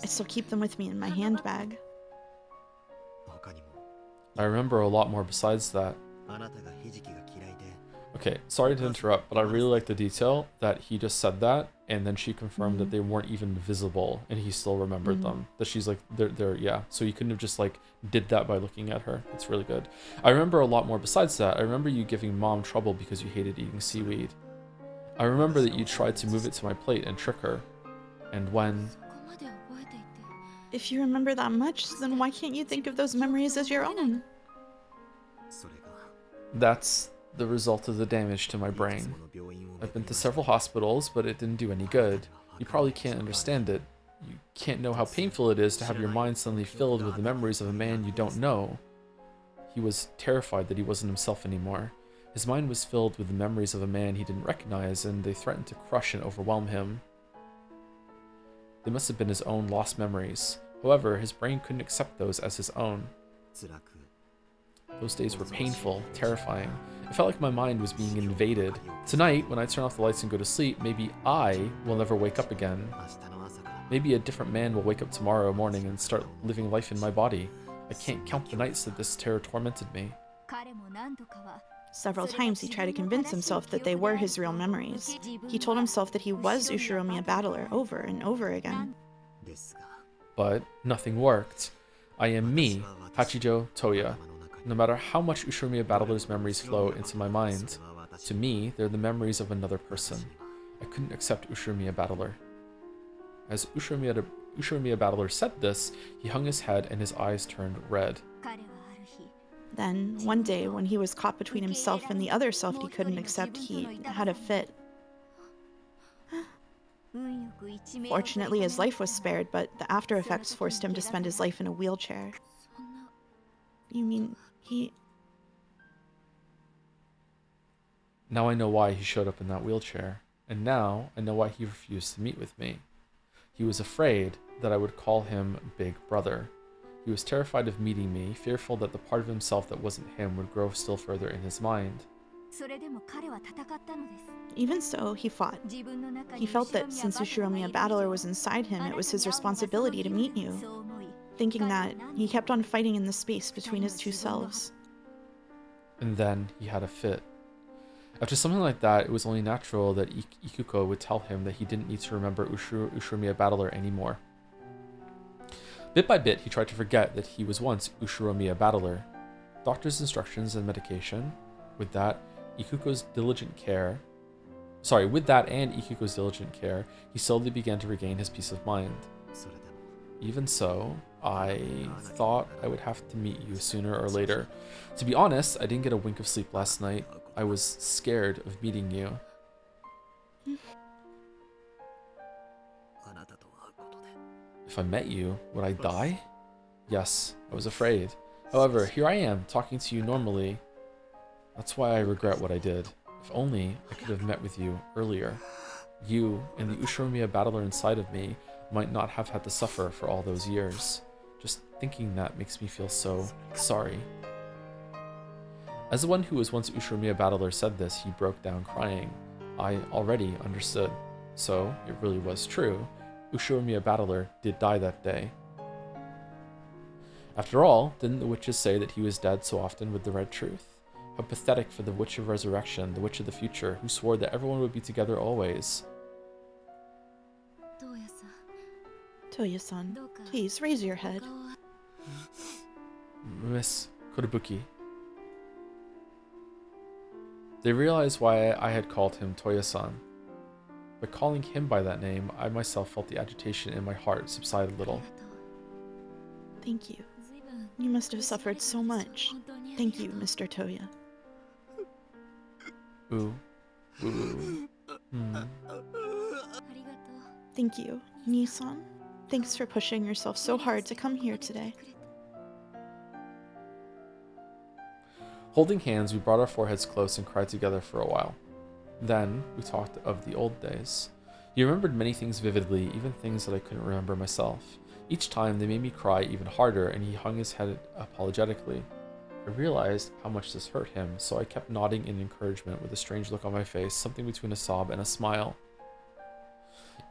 I still keep them with me in my handbag. I remember a lot more besides that. Okay, sorry to interrupt, but I really like the detail that he just said that, and then she confirmed that they weren't even visible, and he still remembered them. That she's like, they're, yeah. So you couldn't have just like did that by looking at her. It's really good. I remember a lot more besides that. I remember you giving Mom trouble because you hated eating seaweed. I remember that you tried to move it to my plate and trick her. And when... If you remember that much, then why can't you think of those memories as your own? That's the result of the damage to my brain. I've been to several hospitals, but it didn't do any good. You probably can't understand it. You can't know how painful it is to have your mind suddenly filled with the memories of a man you don't know. He was terrified that he wasn't himself anymore. His mind was filled with the memories of a man he didn't recognize, and they threatened to crush and overwhelm him. They must have been his own lost memories. However, his brain couldn't accept those as his own. Those days were painful, terrifying. It felt like my mind was being invaded. Tonight, when I turn off the lights and go to sleep, maybe I will never wake up again. Maybe a different man will wake up tomorrow morning and start living life in my body. I can't count the nights that this terror tormented me. Several times he tried to convince himself that they were his real memories. He told himself that he was Ushiromiya Battler over and over again. But nothing worked. I am me, Hachijo Toya. No matter how much Ushiromiya Battler's memories flow into my mind, to me, they're the memories of another person. I couldn't accept Ushiromiya Battler. As Ushiromiya Battler said this, he hung his head and his eyes turned red. Then, one day, when he was caught between himself and the other self he couldn't accept, he had a fit. Fortunately, his life was spared, but the after effects forced him to spend his life in a wheelchair. You mean, he... Now I know why he showed up in that wheelchair, and now I know why he refused to meet with me. He was afraid that I would call him Big Brother. He was terrified of meeting me, fearful that the part of himself that wasn't him would grow still further in his mind. Even so, he fought. He felt that since Ushiromiya Battler was inside him, it was his responsibility to meet you. Thinking that, he kept on fighting in the space between his two selves. And then he had a fit. After something like that, it was only natural that Ikuko would tell him that he didn't need to remember Ushiromiya Battler anymore. Bit by bit, he tried to forget that he was once Ushiromiya Battler. Doctor's instructions and medication. With that and Ikuko's diligent care, he slowly began to regain his peace of mind. Even so, I thought I would have to meet you sooner or later. To be honest, I didn't get a wink of sleep last night. I was scared of meeting you. If I met you, would I die? Yes, I was afraid. However, here I am, talking to you normally. That's why I regret what I did. If only I could have met with you earlier. You and the Ushiromiya Battler inside of me might not have had to suffer for all those years. Just thinking that makes me feel so sorry. As the one who was once Ushiromiya Battler said this, he broke down crying. I already understood. So, it really was true. Ushiromiya Battler did die that day. After all, didn't the witches say that he was dead so often with the red truth? How pathetic for the Witch of Resurrection, the Witch of the Future, who swore that everyone would be together always. Toya-san, please raise your head. Miss Kotobuki. They realized why I had called him Toya-san. By calling him by that name, I myself felt the agitation in my heart subside a little. Thank you. You must have suffered so much. Thank you, Mr. Toya. Ooh. Ooh. Thank you, Nisan. Thanks for pushing yourself so hard to come here today. Holding hands, we brought our foreheads close and cried together for a while. Then, we talked of the old days. He remembered many things vividly, even things that I couldn't remember myself. Each time, they made me cry even harder, and he hung his head apologetically. I realized how much this hurt him, so I kept nodding in encouragement with a strange look on my face, something between a sob and a smile.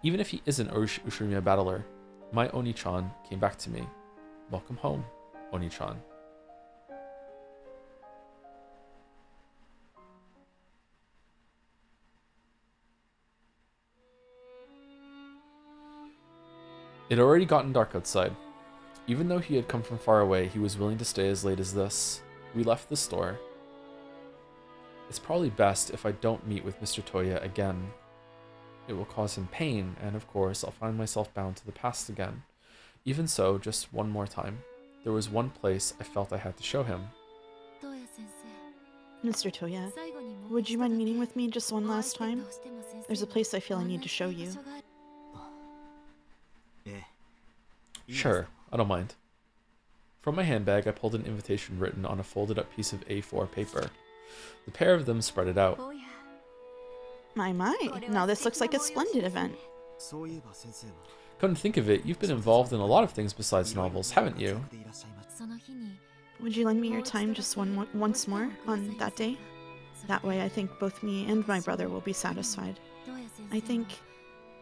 Even if he isn't Ushiromiya Battler, my Oni-chan came back to me. Welcome home, Oni-chan. It had already gotten dark outside. Even though he had come from far away, he was willing to stay as late as this. We left the store. It's probably best if I don't meet with Mr. Toya again. It will cause him pain, and of course, I'll find myself bound to the past again. Even so, just one more time. There was one place I felt I had to show him. Mr. Toya, would you mind meeting with me just one last time? There's a place I feel I need to show you. Sure, I don't mind. From my handbag, I pulled an invitation written on a folded up piece of A4 paper. The pair of them spread it out. My, now this looks like a splendid event. Come to think of it, you've been involved in a lot of things besides novels, haven't you? Would you lend me your time just once more on that day? That way I think both me and my brother will be satisfied. I think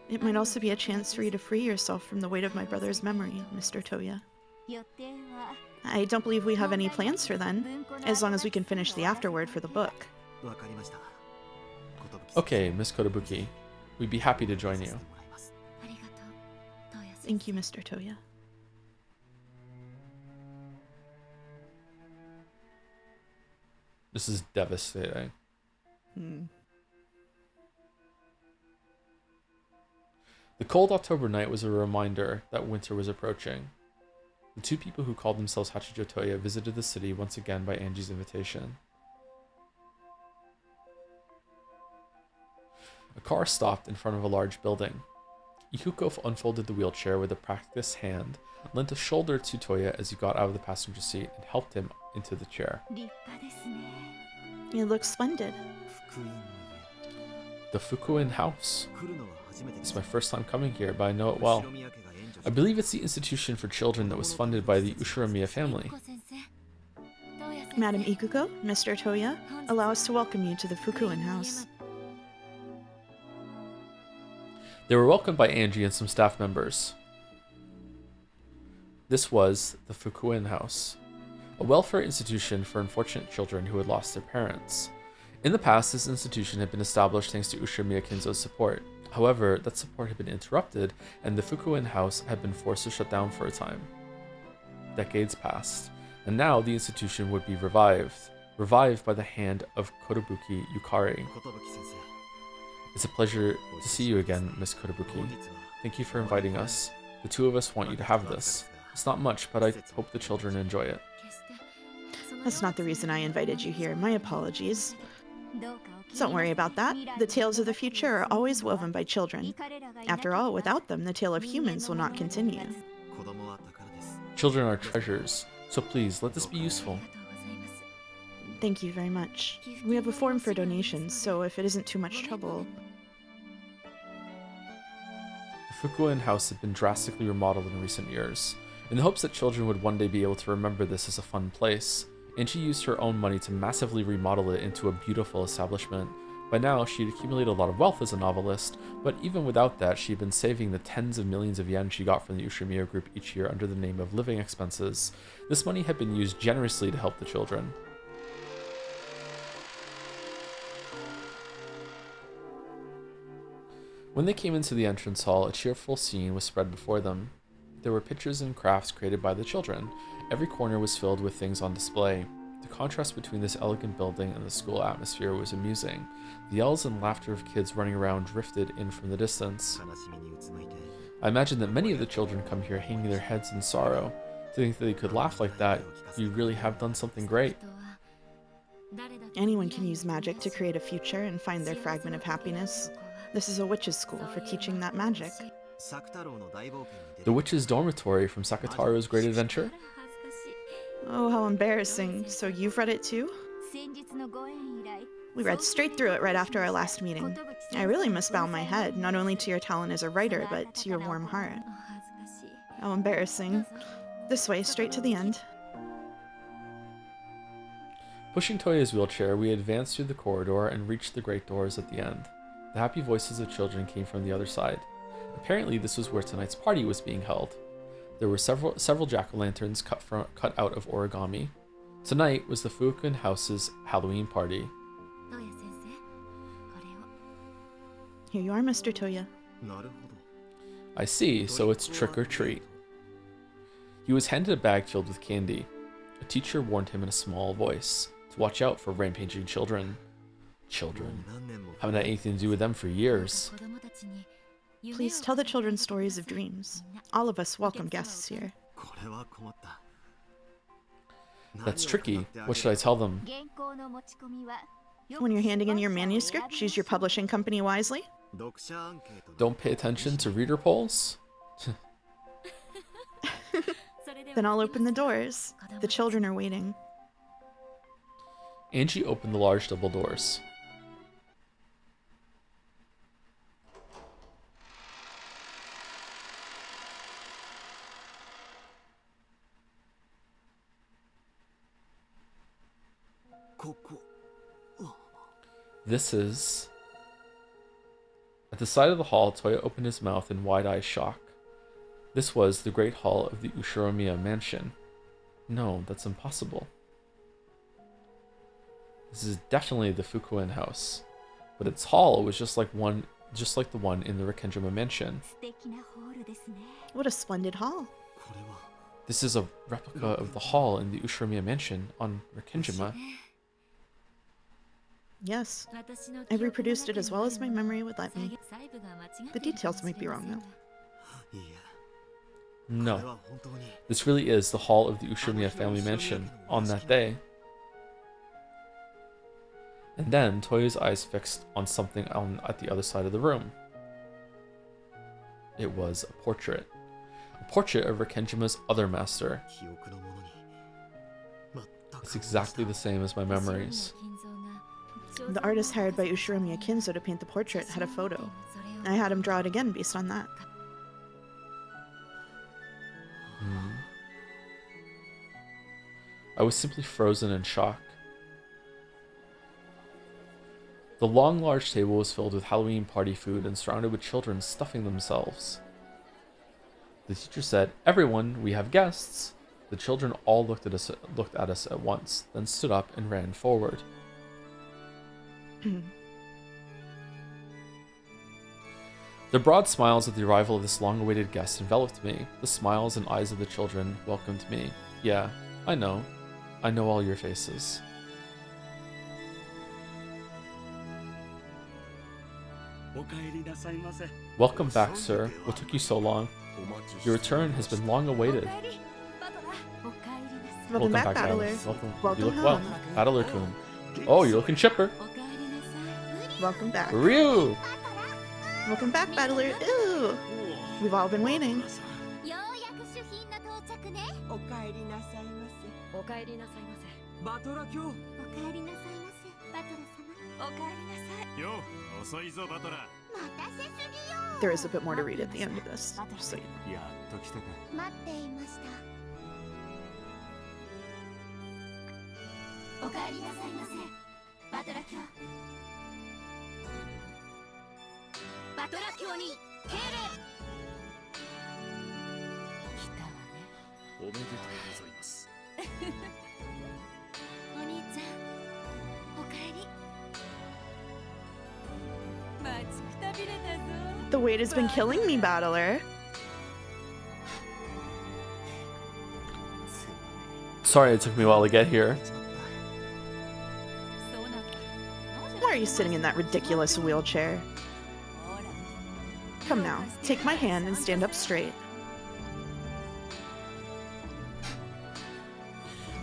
it might also be a chance for you to free yourself from the weight of my brother's memory, Mr. Toya. I don't believe we have any plans for then, as long as we can finish the afterword for the book. Okay, Miss Kotobuki. We'd be happy to join you. Thank you, Mr. Toya. This is devastating. The cold October night was a reminder that winter was approaching. The two people who called themselves Hachijo Toya visited the city once again by Angie's invitation. A car stopped in front of a large building. Ikuko unfolded the wheelchair with a practiced hand, lent a shoulder to Toya as he got out of the passenger seat, and helped him into the chair. You look splendid. The Fukuin House. It's my first time coming here, but I know it well. I believe it's the institution for children that was funded by the Ushiromiya family. Madam Ikuko, Mr. Toya, allow us to welcome you to the Fukuen house. They were welcomed by Angie and some staff members. This was the Fukuen House, a welfare institution for unfortunate children who had lost their parents. In the past, this institution had been established thanks to Ushimiya Kinzo's support. However, that support had been interrupted, and the Fukuen House had been forced to shut down for a time. Decades passed, and now the institution would be revived by the hand of Kotobuki Yukari. It's a pleasure to see you again, Miss Kotobuki. Thank you for inviting us. The two of us want you to have this. It's not much, but I hope the children enjoy it. That's not the reason I invited you here. My apologies. Don't worry about that. The tales of the future are always woven by children. After all, without them, the tale of humans will not continue. Children are treasures, so please let this be useful. Thank you very much. We have a form for donations, so if it isn't too much trouble... The Fukuen House had been drastically remodeled in recent years, in the hopes that children would one day be able to remember this as a fun place, and she used her own money to massively remodel it into a beautiful establishment. By now, she'd accumulated a lot of wealth as a novelist, but even without that, she'd been saving the tens of millions of yen she got from the Ushimiya Group each year under the name of living expenses. This money had been used generously to help the children. When they came into the entrance hall, a cheerful scene was spread before them. There were pictures and crafts created by the children. Every corner was filled with things on display. The contrast between this elegant building and the school atmosphere was amusing. The yells and laughter of kids running around drifted in from the distance. I imagine that many of the children come here hanging their heads in sorrow. To think that they could laugh like that, you really have done something great. Anyone can use magic to create a future and find their fragment of happiness. This is a witch's school for teaching that magic. The Witch's Dormitory from Sakataro's Great Adventure? Oh, how embarrassing. So you've read it too? We read straight through it right after our last meeting. I really must bow my head, not only to your talent as a writer, but to your warm heart. How embarrassing. This way, straight to the end. Pushing Toya's wheelchair, we advanced through the corridor and reached the great doors at the end. The happy voices of children came from the other side. Apparently, this was where tonight's party was being held. There were several jack-o'-lanterns cut out of origami. Tonight was the Fukuen House's Halloween party. Here you are, Mr. Toya. I see, so it's trick or treat. He was handed a bag filled with candy. A teacher warned him in a small voice to watch out for rampaging children. Children. Haven't had anything to do with them for years. Please tell the children stories of dreams. All of us welcome guests here. That's tricky. What should I tell them? When you're handing in your manuscript, choose your publishing company wisely. Don't pay attention to reader polls? Then I'll open the doors. The children are waiting. Angie opened the large double doors. This is... At the side of the hall, Toya opened his mouth in wide-eyed shock. This was the Great Hall of the Ushiromiya Mansion. No, that's impossible. This is definitely the Fukuen House, but its hall was just like the one in the Rikkenjima Mansion. What a splendid hall. This is a replica of the hall in the Ushiromiya Mansion on Rikkenjima. Yes, I reproduced it as well as my memory would let me. The details might be wrong, though. No, this really is the hall of the Ushiromiya family mansion on that day. And then Toya's eyes fixed on something at the other side of the room. It was a portrait. A portrait of Rikkenjima's other master. It's exactly the same as my memories. The artist hired by Ushiromiya Kinzo to paint the portrait had a photo. I had him draw it again based on that. I was simply frozen in shock. The long, large table was filled with Halloween party food and surrounded with children stuffing themselves. The teacher said, "Everyone, we have guests." The children all looked at us at once, then stood up and ran forward. The broad smiles at the arrival of this long-awaited guest enveloped me. The smiles and eyes of the children welcomed me. Yeah, I know. I know all your faces. Welcome back, sir. What took you so long? Your return has been long awaited. Welcome back, Battler. You look home. well. Battler-kun. Oh, you're looking chipper. Welcome back. Ryu! Welcome back, Battler. Ooh. We've all been waiting. There is a bit more to read at the end of this. So you know. The wait has been killing me, Battler. Sorry it took me a while to get here. Why are you sitting in that ridiculous wheelchair? Come now, take my hand and stand up straight.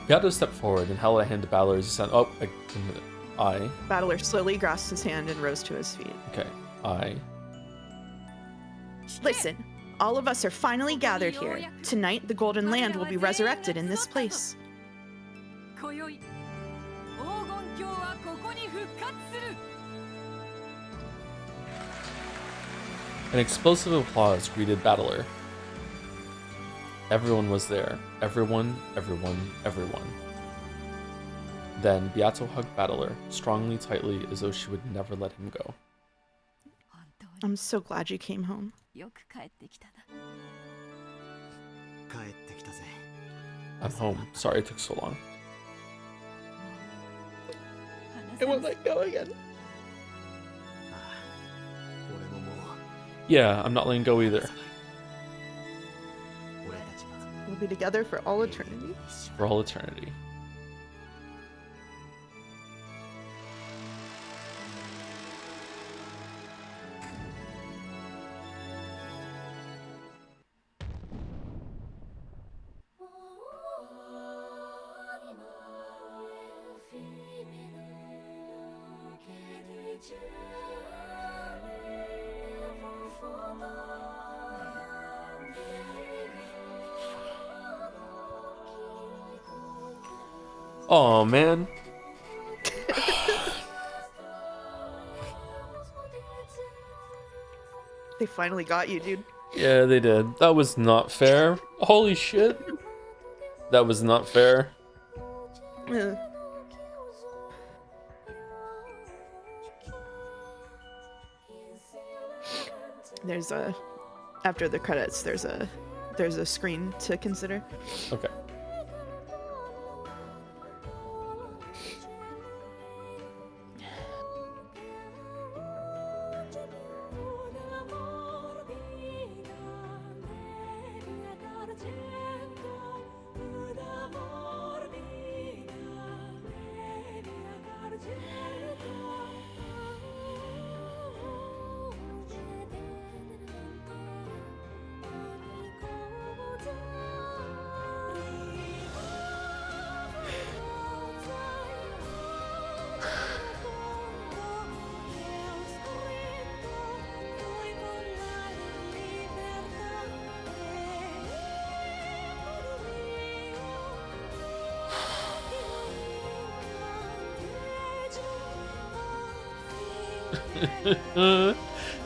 Yato stepped forward and held a hand to Battler as he said, "Oh, I." Battler slowly grasped his hand and rose to his feet. Okay, I. Listen, all of us are finally gathered here. Tonight, the Golden Land will be resurrected in this place. An explosive applause greeted Battler. Everyone was there. Everyone. Then Beato hugged Battler, strongly, tightly, as though she would never let him go. I'm so glad you came home. I'm home. Sorry it took so long. I won't let go again. Yeah, I'm not letting go either. We'll be together for all eternity. For all eternity. Oh man. They finally got you, dude. Yeah, they did. That was not fair. Holy shit. That was not fair. There's a after the credits there's a screen to consider. Okay.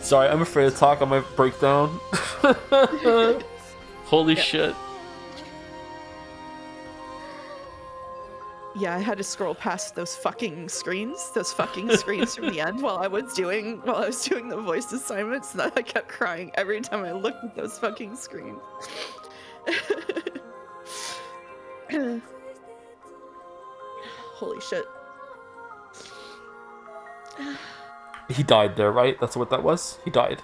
Sorry, I'm afraid to talk on my breakdown. Holy shit. Yeah, I had to scroll past those fucking screens from the end while I was doing the voice assignments. That I kept crying every time I looked at those fucking screens. Holy shit. He died there, right? That's what that was? He died.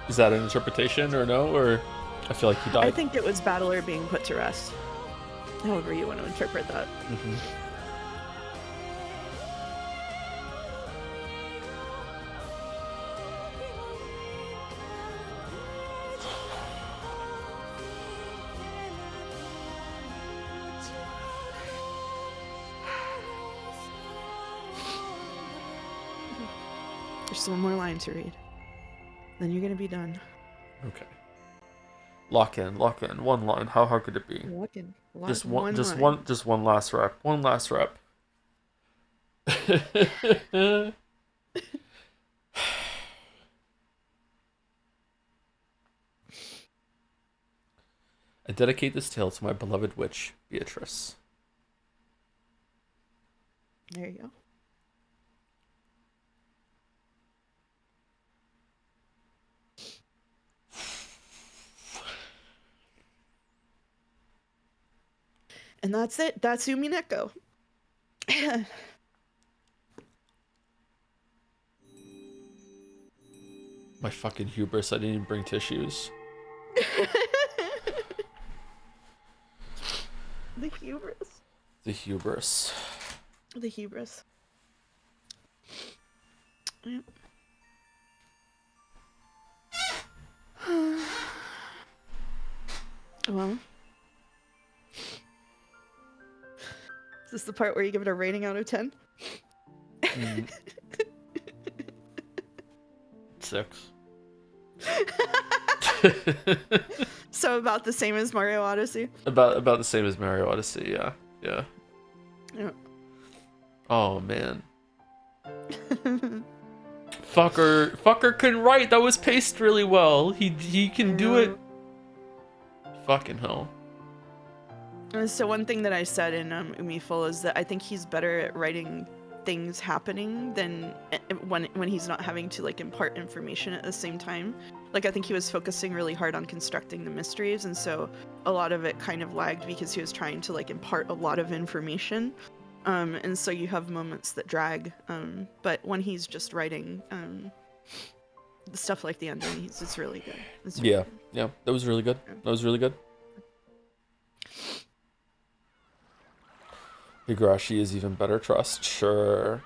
Is that an interpretation or no? Or I feel like he died. I think it was Battler being put to rest. However you want to interpret that. Mm-hmm. There's one more line to read. Then you're gonna be done. Okay. Lock in. One line. How hard could it be? Just one last rep. One last rep. I dedicate this tale to my beloved witch, Beatrice. There you go. And that's it. That's Umineko. My fucking hubris. I didn't even bring tissues. The hubris. The hubris. The hubris. Yep. Well. Is this the part where you give it a rating out of 10? 6. So about the same as Mario Odyssey? About the same as Mario Odyssey, yeah. Yeah. Oh man. Fucker can write. That was paced really well. He can do it. Fucking hell. So one thing that I said in Umiful is that I think he's better at writing things happening than when he's not having to like impart information at the same time. Like I think he was focusing really hard on constructing the mysteries, and so a lot of it kind of lagged because he was trying to like impart a lot of information. And so you have moments that drag. But when he's just writing the stuff like the ending, it's really good. It's really good. Yeah, that was really good. That was really good. Higurashi is even better. Trust. Sure.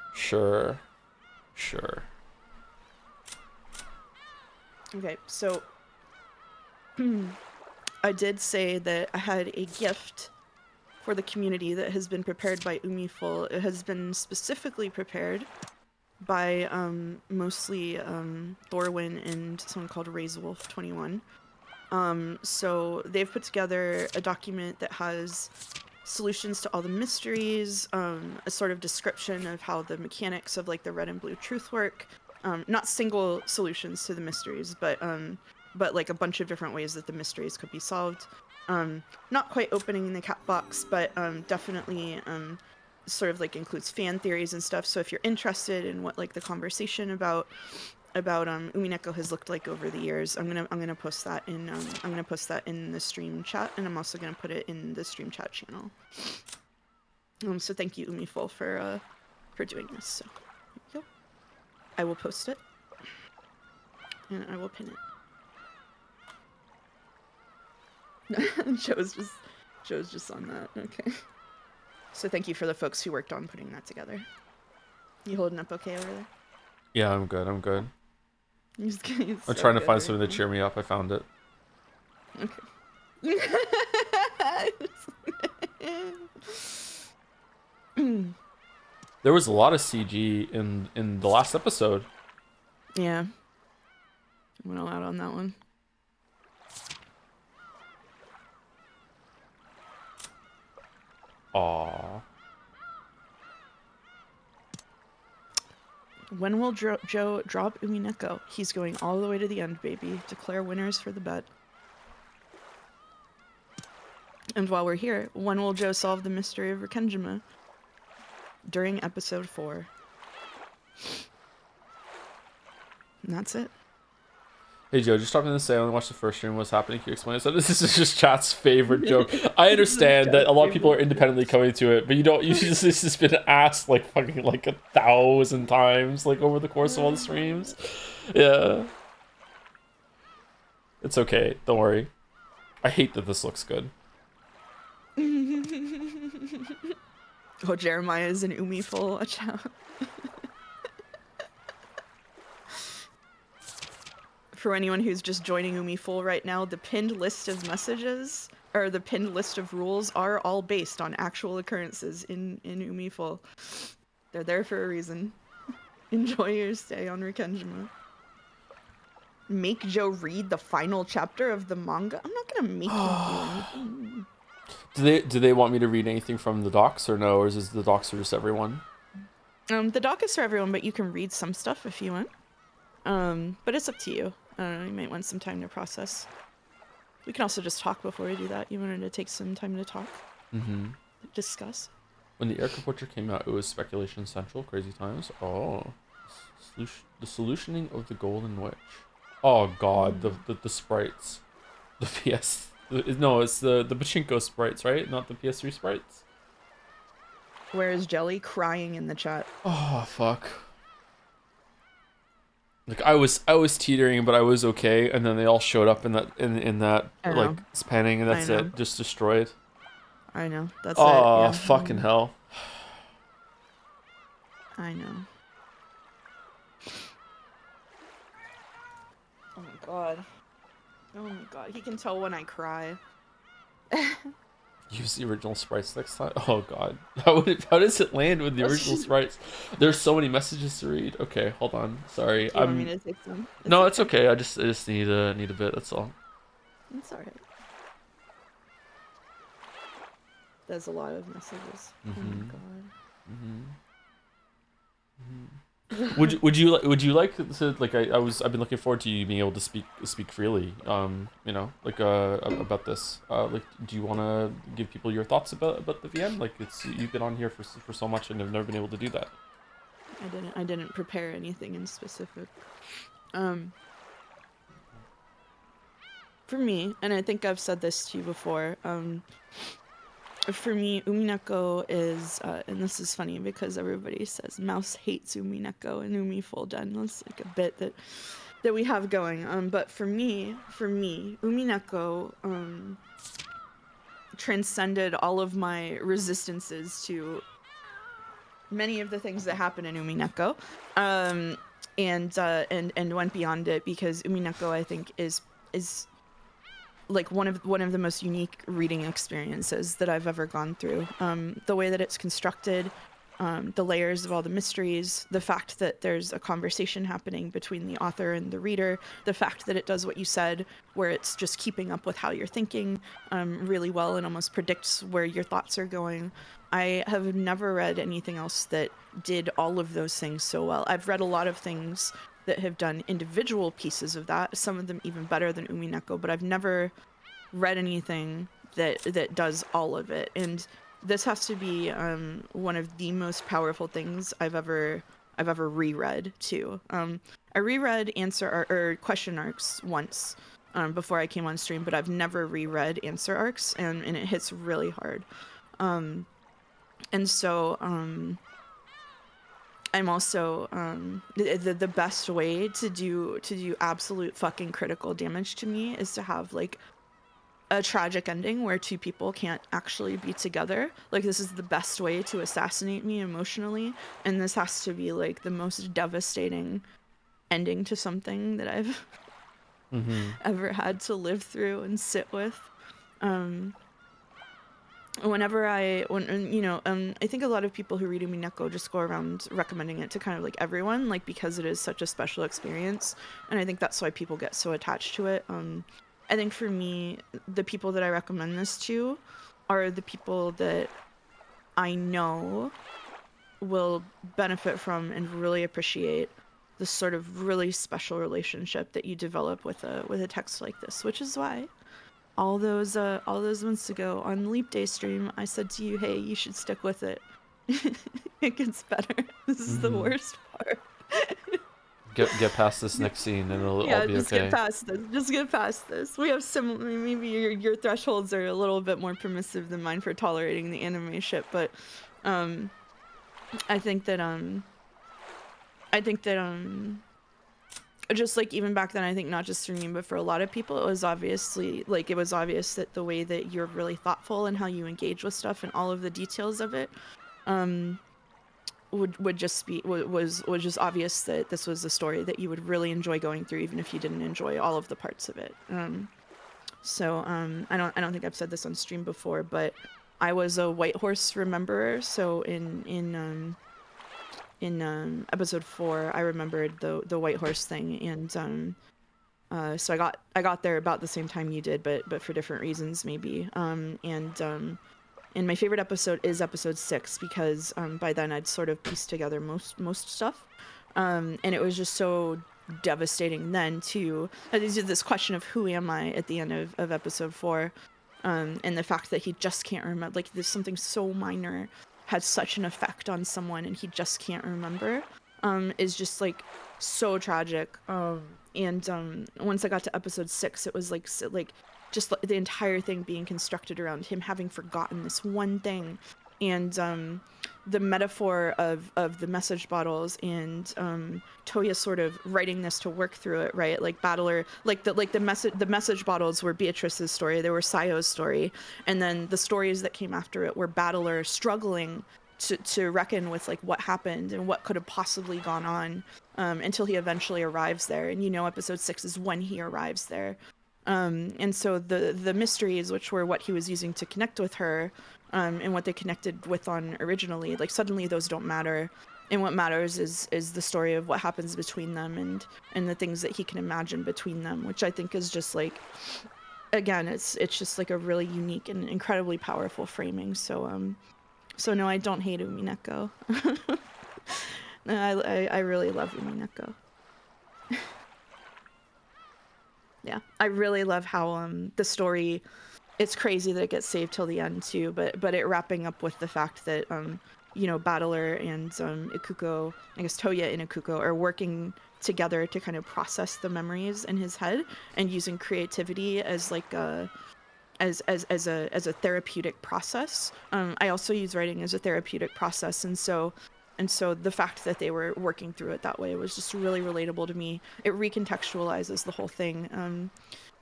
Okay, so I did say that I had a gift for the community that has been prepared by Umiful. It has been specifically prepared by mostly Thorwin and someone called RaiseWolf21. So they've put together a document that has solutions to all the mysteries, a sort of description of how the mechanics of like the red and blue truth work. Not single solutions to the mysteries, but like a bunch of different ways that the mysteries could be solved. Not quite opening the cat box, but definitely sort of like includes fan theories and stuff. So if you're interested in what like the conversation about Umineko has looked like over the years, I'm gonna post that in the stream chat, and I'm also gonna put it in the stream chat channel. So thank you, Umiful, for doing this. So here you go. I will post it, and I will pin it. Joe's just on that. Okay. So thank you for the folks who worked on putting that together. You holding up okay over there? Yeah, I'm good. He's I'm trying to find something to cheer me up. I found it. Okay. There was a lot of CG in the last episode. Yeah. I went all out on that one. Aww. When will Joe drop Umineko? He's going all the way to the end, baby. Declare winners for the bet. And while we're here, when will Joe solve the mystery of Rikenjima? During episode 4. And that's it. Hey Joe, just stopping to say I only watched the first stream. What's happening? Can you explain? So this is just chat's favorite joke. I understand that a lot of people are independently coming to it, but you don't. This has been asked like fucking like 1,000 times, like over the course of all the streams. Yeah, it's okay. Don't worry. I hate that this looks good. Oh, Jeremiah is an Umi full account. For anyone who's just joining Umi full right now, the pinned list of messages, or the pinned list of rules, are all based on actual occurrences in Umi full. They're there for a reason. Enjoy your stay on Rikenjima. Make Joe read the final chapter of the manga? I'm not gonna make him do anything. Do they want me to read anything from the docs or no? Or is the docs for just everyone? The doc is for everyone, but you can read some stuff if you want. But it's up to you. You might want some time to process. We can also just talk before we do that. You wanted to take some time to talk? Mm-hmm. Discuss? When the Erica Butcher came out, it was speculation central. Crazy times. Oh. The solutioning of the Golden Witch. Oh god, the sprites. The PS... No, it's the Pachinko sprites, right? Not the PS3 sprites? Where is Jelly crying in the chat? Oh, fuck. Like I was teetering, but I was okay, and then they all showed up in that like spanning, and that's it, just destroyed. I know. That's it. Yeah. Oh, fucking hell. I know. Oh my god. Oh my god. He can tell when I cry. Use the original sprites next time. Oh god, how does it land with the original sprites? There's so many messages to read. Okay, hold on. Sorry, Do you want me to take some? No, it's okay. I just need a bit. That's all. It's alright. There's a lot of messages. Mm-hmm. Oh my god. Mm-hmm. Would you like to like I've been looking forward to you being able to speak freely you know, like about this, like do you want to give people your thoughts about the VM? Like you've been on here for so much and have never been able to do that. I didn't prepare anything in specific. For me, and I think I've said this to you before, for me, Umineko is, and this is funny because everybody says Mouse hates Umineko and Umi full done. That's like a bit that we have going. But for me, Umineko transcended all of my resistances to many of the things that happen in Umineko, and went beyond it, because Umineko, I think, is like one of the most unique reading experiences that I've ever gone through. The way that it's constructed, the layers of all the mysteries, the fact that there's a conversation happening between the author and the reader, the fact that it does what you said, where it's just keeping up with how you're thinking really well and almost predicts where your thoughts are going. I have never read anything else that did all of those things so well. I've read a lot of things that have done individual pieces of that, some of them even better than Umineko, but I've never read anything that does all of it. And this has to be one of the most powerful things I've ever reread too. I reread question arcs once before I came on stream, but I've never reread answer arcs, and it hits really hard. And so I'm also the best way to do absolute fucking critical damage to me is to have like a tragic ending where two people can't actually be together. Like, this is the best way to assassinate me emotionally, and this has to be like the most devastating ending to something that I've ever had to live through and sit with. I think a lot of people who read Umineko just go around recommending it to kind of like everyone, like, because it is such a special experience, and I think that's why people get so attached to it. I think for me, the people that I recommend this to are the people that I know will benefit from and really appreciate this sort of really special relationship that you develop with a text like this, which is why all those months ago on Leap Day stream, I said to you, "Hey, you should stick with it. It gets better. This is the worst part." Get past this next scene and it'll all Yeah, be just okay. get past this. Just get past this. We have maybe your thresholds are a little bit more permissive than mine for tolerating the anime shit, but I think that just like even back then, I think not just for me but for a lot of people, it was obvious that the way that you're really thoughtful and how you engage with stuff and all of the details of it would just be was just obvious that this was a story that you would really enjoy going through even if you didn't enjoy all of the parts of it. So I don't think I've said this on stream before, but I was a White Horse rememberer. So in episode 4, I remembered the White Horse thing, and so I got there about the same time you did, but for different reasons maybe. And my favorite episode is episode 6 because by then I'd sort of pieced together most stuff, and it was just so devastating then to this question of who am I at the end of episode 4, and the fact that he just can't remember, like there's something so minor had such an effect on someone and he just can't remember, is just like so tragic. And once I got to episode 6, it was like just the entire thing being constructed around him having forgotten this one thing, and the metaphor of the message bottles and Toya sort of writing this to work through it, right? Like Battler, the message bottles were Beatrice's story, they were Sayo's story, and then the stories that came after it were Battler struggling to reckon with like what happened and what could have possibly gone on, until he eventually arrives there. And episode 6 is when he arrives there. And so the mysteries, which were what he was using to connect with her, and what they connected with on originally, like suddenly those don't matter, and what matters is the story of what happens between them and the things that he can imagine between them, which I think is just like, again, it's just like a really unique and incredibly powerful framing. So no, I don't hate Umineko. I really love Umineko. Yeah, I really love how the story, it's crazy that it gets saved till the end too, but it wrapping up with the fact that Battler and Ikuko, I guess Toya and Ikuko are working together to kind of process the memories in his head and using creativity as like as a therapeutic process. I also use writing as a therapeutic process, and so the fact that they were working through it that way was just really relatable to me. It recontextualizes the whole thing.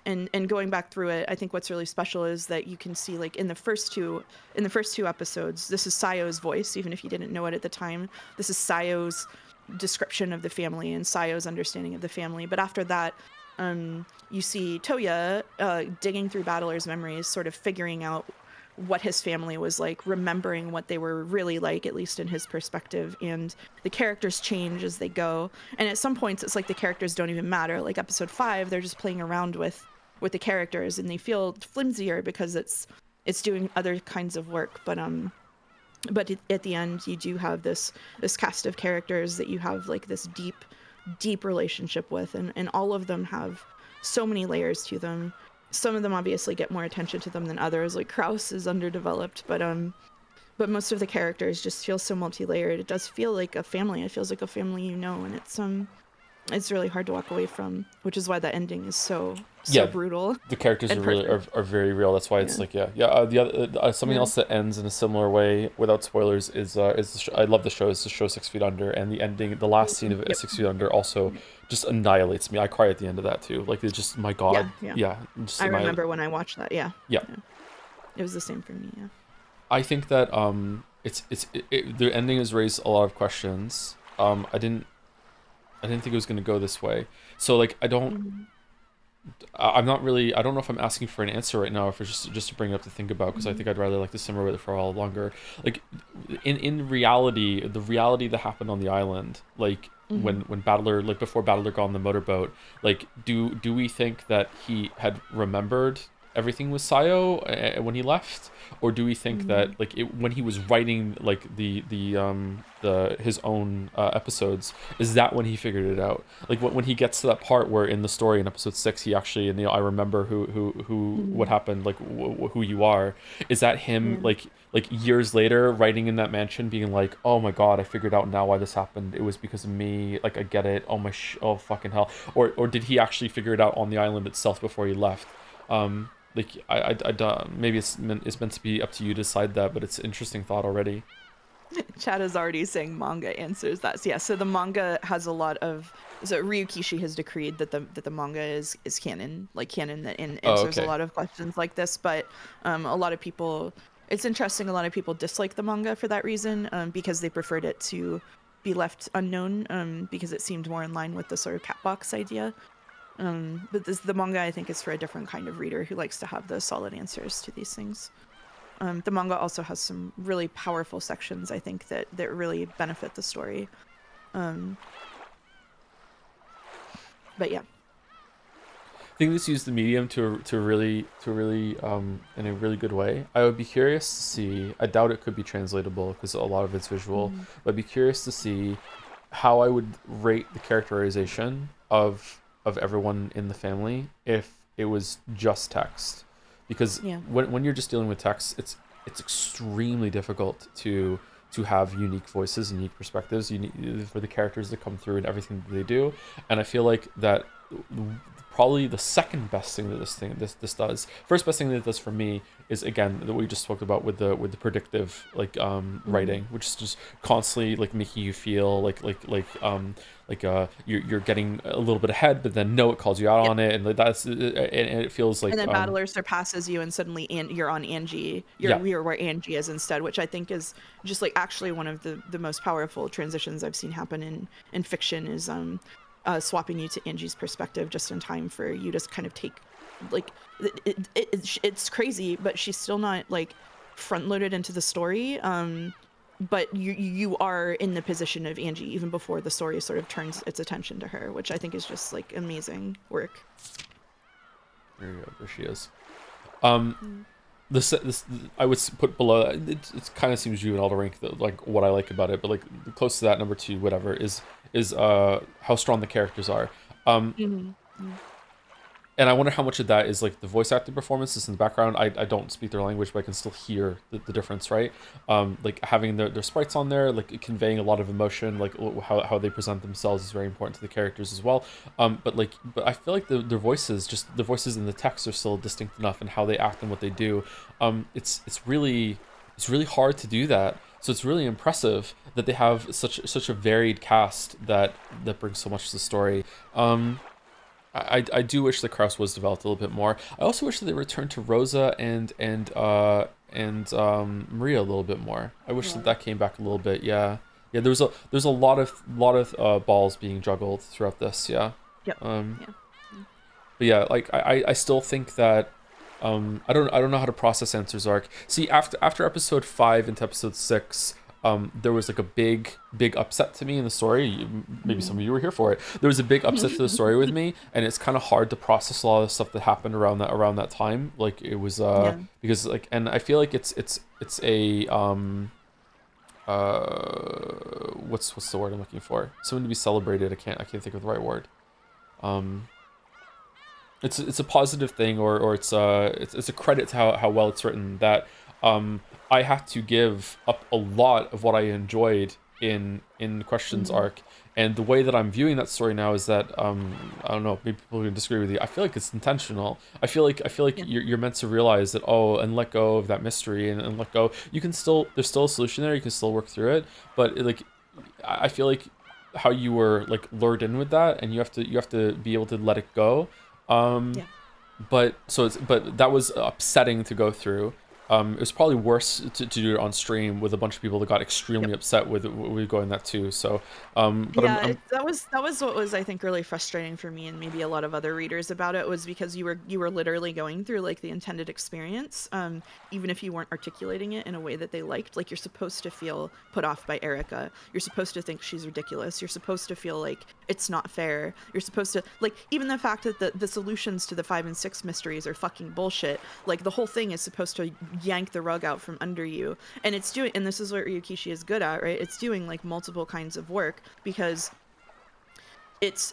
And going back through it, I think what's really special is that you can see, like, in the first two episodes, this is Sayo's voice, even if you didn't know it at the time. This is Sayo's description of the family and Sayo's understanding of the family. But after that, you see Toya digging through Battler's memories, sort of figuring out what his family was like, remembering what they were really like, at least in his perspective, and the characters change as they go. And at some points, it's like the characters don't even matter. Like episode 5, they're just playing around with the characters, and they feel flimsier because it's doing other kinds of work. But at the end, you do have this cast of characters that you have like this deep relationship with, and all of them have so many layers to them. Some of them obviously get more attention to them than others, like Kraus is underdeveloped, but most of the characters just feel so multi-layered. It does feel like a family. It feels like a family, and it's really hard to walk away from, which is why the ending is so brutal. The characters are very real. That's why it's like the other something else that ends in a similar way without spoilers is I love the show. It's the show 6 Feet Under, and the ending, the last scene of 6 Feet Under also just annihilates me. I cry at the end of that too. Like, it's just, my God. Yeah. I remember when I watched that. Yeah. It was the same for me. Yeah. I think that the ending has raised a lot of questions. I didn't think it was going to go this way. So like, I'm not really, I don't know if I'm asking for an answer right now, or if it's just to bring it up to think about, because I think I'd rather like to simmer with it for a while longer. Like, in reality, the reality that happened on the island, like when Battler, like before Battler got on the motorboat, like do we think that he had remembered everything was Sayo when he left, or do we think that like when he was writing like the his own episodes, is that when he figured it out? Like when he gets to that part where in the story in episode 6 he actually, and I remember who what happened, like who you are. Is that him like years later writing in that mansion being like, oh my god, I figured out now why this happened, it was because of me, like I get it, oh my oh fucking hell, or did he actually figure it out on the island itself before he left? Like I don't, maybe it's meant to be up to you to decide that, but it's an interesting thought already. Chad is already saying manga answers that. So yeah, so the manga has a lot of, so Ryukishi has decreed that the manga is canon, like canon, that answers a lot of questions like this. But a lot of people, it's interesting, a lot of people dislike the manga for that reason, because they preferred it to be left unknown, because it seemed more in line with the sort of cat box idea. But the manga, I think, is for a different kind of reader who likes to have the solid answers to these things. The manga also has some really powerful sections, I think, that really benefit the story. But yeah. I think this used the medium to really in a really good way. I would be curious to see. I doubt it could be translatable because a lot of it's visual. But I'd be curious to see how I would rate the characterization of everyone in the family if it was just text, because when you're just dealing with text, it's extremely difficult to have unique voices, unique perspectives, for the characters to come through and everything that they do. And I feel like that probably the second best thing that this does. First best thing that it does for me is, again, that we just spoke about with the predictive writing, which is just constantly like making you feel like you're getting a little bit ahead, but then no, it calls you out on it, and that's and it feels like, and then Battler surpasses you, and suddenly you're on Angie. You're where Angie is instead, which I think is just like actually one of the most powerful transitions I've seen happen in fiction, is swapping you to Angie's perspective just in time for you to kind of take, like, it's crazy, but she's still not like front loaded into the story. But you are in the position of Angie even before the story sort of turns its attention to her, which I think is just like amazing work. There you go. There she is. This I would put below. It kind of seems juvenile to rank like what I like about it, but like close to that, number 2, whatever, is how strong the characters are. And I wonder how much of that is like the voice acting performances in the background. I don't speak their language, but I can still hear the difference, right? Like having their sprites on there, like conveying a lot of emotion, like how they present themselves is very important to the characters as well. But I feel like their voices, just the voices in the text, are still distinct enough, and how they act and what they do. It's really hard to do that. So it's really impressive that they have such a varied cast that brings so much to the story. I do wish that Kraus was developed a little bit more. I also wish that they returned to Rosa and Maria a little bit more. I wish that came back a little bit. Yeah. There's a lot of balls being juggled throughout this. Yeah. Yep. But yeah, like I still think that I don't know how to process Answers arc. See, after episode 5 into episode 6. There was like a big upset to me in the story. Maybe some of you were here for it. There was a big upset to the story with me, and it's kind of hard to process a lot of stuff that happened around that time. Like it was because like, and I feel like it's a what's the word I'm looking for? Something to be celebrated. I can't think of the right word. It's a positive thing, or it's a credit to how well it's written, that I had to give up a lot of what I enjoyed in Questions arc, and the way that I'm viewing that story now is that I don't know, maybe people can disagree with you. I feel like it's intentional. I feel like you're meant to realize that, and let go of that mystery, and let go. You can still, there's still a solution there. You can still work through it, but like I feel like how you were like lured in with that, and you have to be able to let it go. But that was upsetting to go through. It was probably worse to do it on stream with a bunch of people that got extremely upset with going that too. So, but that was what was, I think, really frustrating for me and maybe a lot of other readers about it, was because you were literally going through like the intended experience, even if you weren't articulating it in a way that they liked. Like, you're supposed to feel put off by Erica. You're supposed to think she's ridiculous. You're supposed to feel like it's not fair. You're supposed to, like, even the fact that the solutions to the 5 and 6 mysteries are fucking bullshit. Like, the whole thing is supposed to yank the rug out from under you. And it's doing, and this is what Ryukishi is good at, right? It's doing like multiple kinds of work, because it's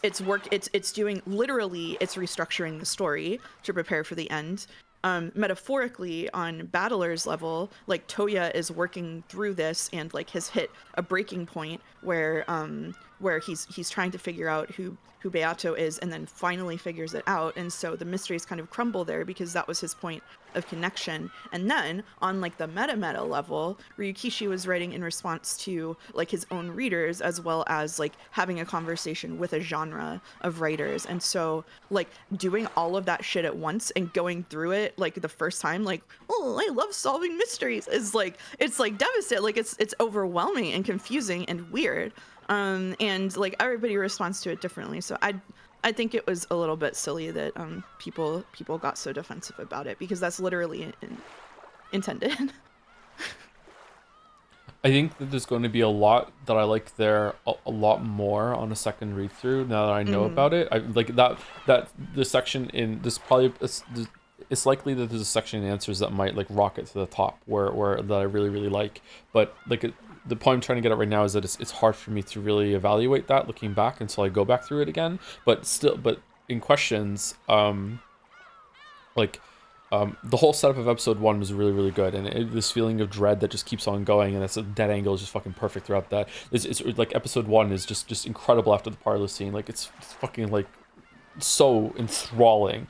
doing, literally, it's restructuring the story to prepare for the end. Metaphorically, on Battler's level, like, Toya is working through this and like has hit a breaking point where he's trying to figure out who Beato is, and then finally figures it out. And so the mysteries kind of crumble there, because that was his point of connection. And then on like the meta level, Ryukishi was writing in response to like his own readers, as well as like having a conversation with a genre of writers. And so like doing all of that shit at once and going through it like the first time, like, oh, I love solving mysteries, is like, it's like devastating. Like, it's overwhelming and confusing and weird. And like everybody responds to it differently. So I think it was a little bit silly that people got so defensive about it, because that's literally intended. I think that there's going to be a lot that I like there a lot more on a second read through now that I know about it. I like that the section in this probably it's likely that there's a section in answers that might like rocket to the top where that I really like, but like the point I'm trying to get at right now is that it's hard for me to really evaluate that looking back until I go back through it again. But in questions, the whole setup of episode 1 was really good, and this feeling of dread that just keeps on going, and that's a dead angle is just fucking perfect throughout that. It's like episode 1 is just incredible after the parlor scene. Like it's fucking like so enthralling.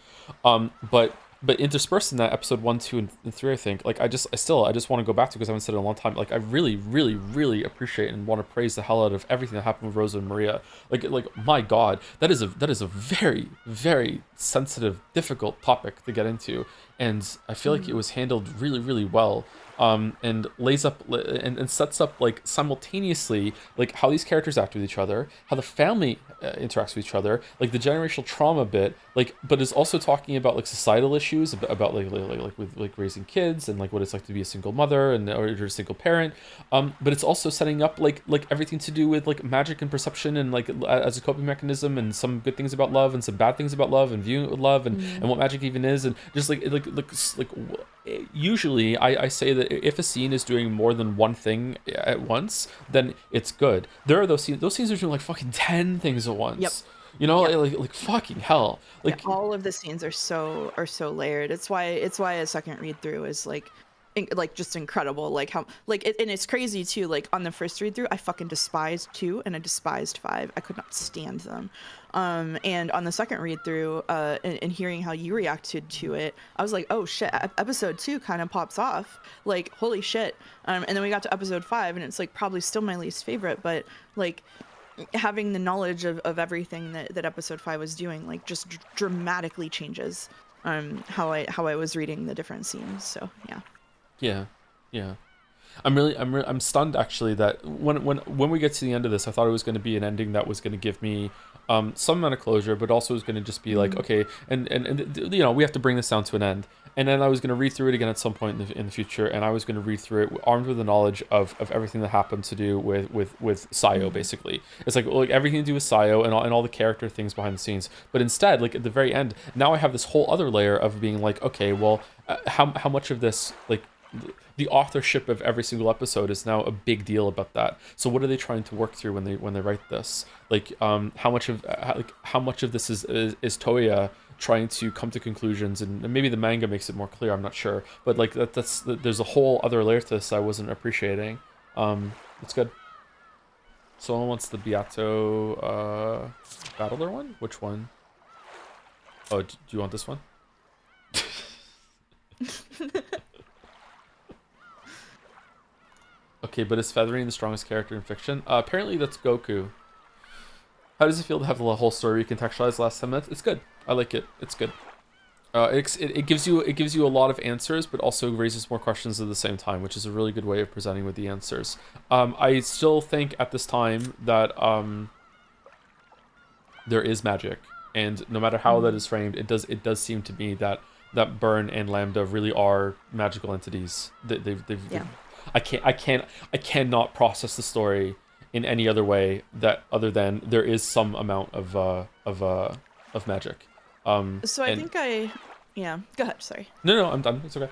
But interspersed in that, episode 1, 2, and 3, I think, like I just want to go back to, because I haven't said it in a long time. Like I really appreciate and want to praise the hell out of everything that happened with Rosa and Maria. Like my God, that is a very sensitive, difficult topic to get into, and I feel like it was handled really well. And lays up and sets up like simultaneously like how these characters act with each other, how the family interacts with each other, like the generational trauma bit, like, but is also talking about like societal issues about like with like raising kids and like what it's like to be a single mother or a single parent. But it's also setting up like everything to do with like magic and perception and like as a coping mechanism, and some good things about love and some bad things about love, and viewing it with love, and what magic even is, and just like usually I say that if a scene is doing more than one thing at once, then it's good. There are those scenes are doing like fucking 10 things at once. Yep. You know, like fucking hell. Like all of the scenes are so layered. It's why a second read through is like just incredible. Like how and it's crazy too. Like on the first read through, I fucking despised 2 and I despised 5. I could not stand them. And on the second read through, and hearing how you reacted to it, I was like, oh shit, episode 2 kind of pops off. Like, holy shit. And then we got to episode 5, and it's like probably still my least favorite, but like having the knowledge of everything that episode 5 was doing, like just dramatically changes how I was reading the different scenes. So yeah. I'm stunned actually that when we get to the end of this, I thought it was going to be an ending that was going to give me some amount of closure, but also was going to just be like, okay, and you know, we have to bring this down to an end. And then I was going to read through it again at some point in the future, and I was going to read through it armed with the knowledge of everything that happened to do with Sayo, basically. It's like everything to do with Sayo and all the character things behind the scenes. But instead, like at the very end, now I have this whole other layer of being like, okay, well, how much of this, like, the authorship of every single episode is now a big deal about that. So what are they trying to work through when they write this? Like, how much of this is Toya trying to come to conclusions, and maybe the manga makes it more clear. I'm not sure, but like there's a whole other layer to this I wasn't appreciating. It's good. Someone wants the Beato Battler one. Which one? Oh, do you want this one? Okay, but is Feathering the strongest character in fiction? Apparently that's Goku. How does it feel to have the whole story recontextualized last 10 minutes? It's good. I like it. It's good. It gives you a lot of answers, but also raises more questions at the same time, which is a really good way of presenting with the answers. I still think at this time that there is magic, and no matter how that is framed, it does seem to me that Burn and Lambda really are magical entities. I cannot process the story in any other way that other than there is some amount of magic. So I And think yeah, go ahead, sorry. no, I'm done. It's okay.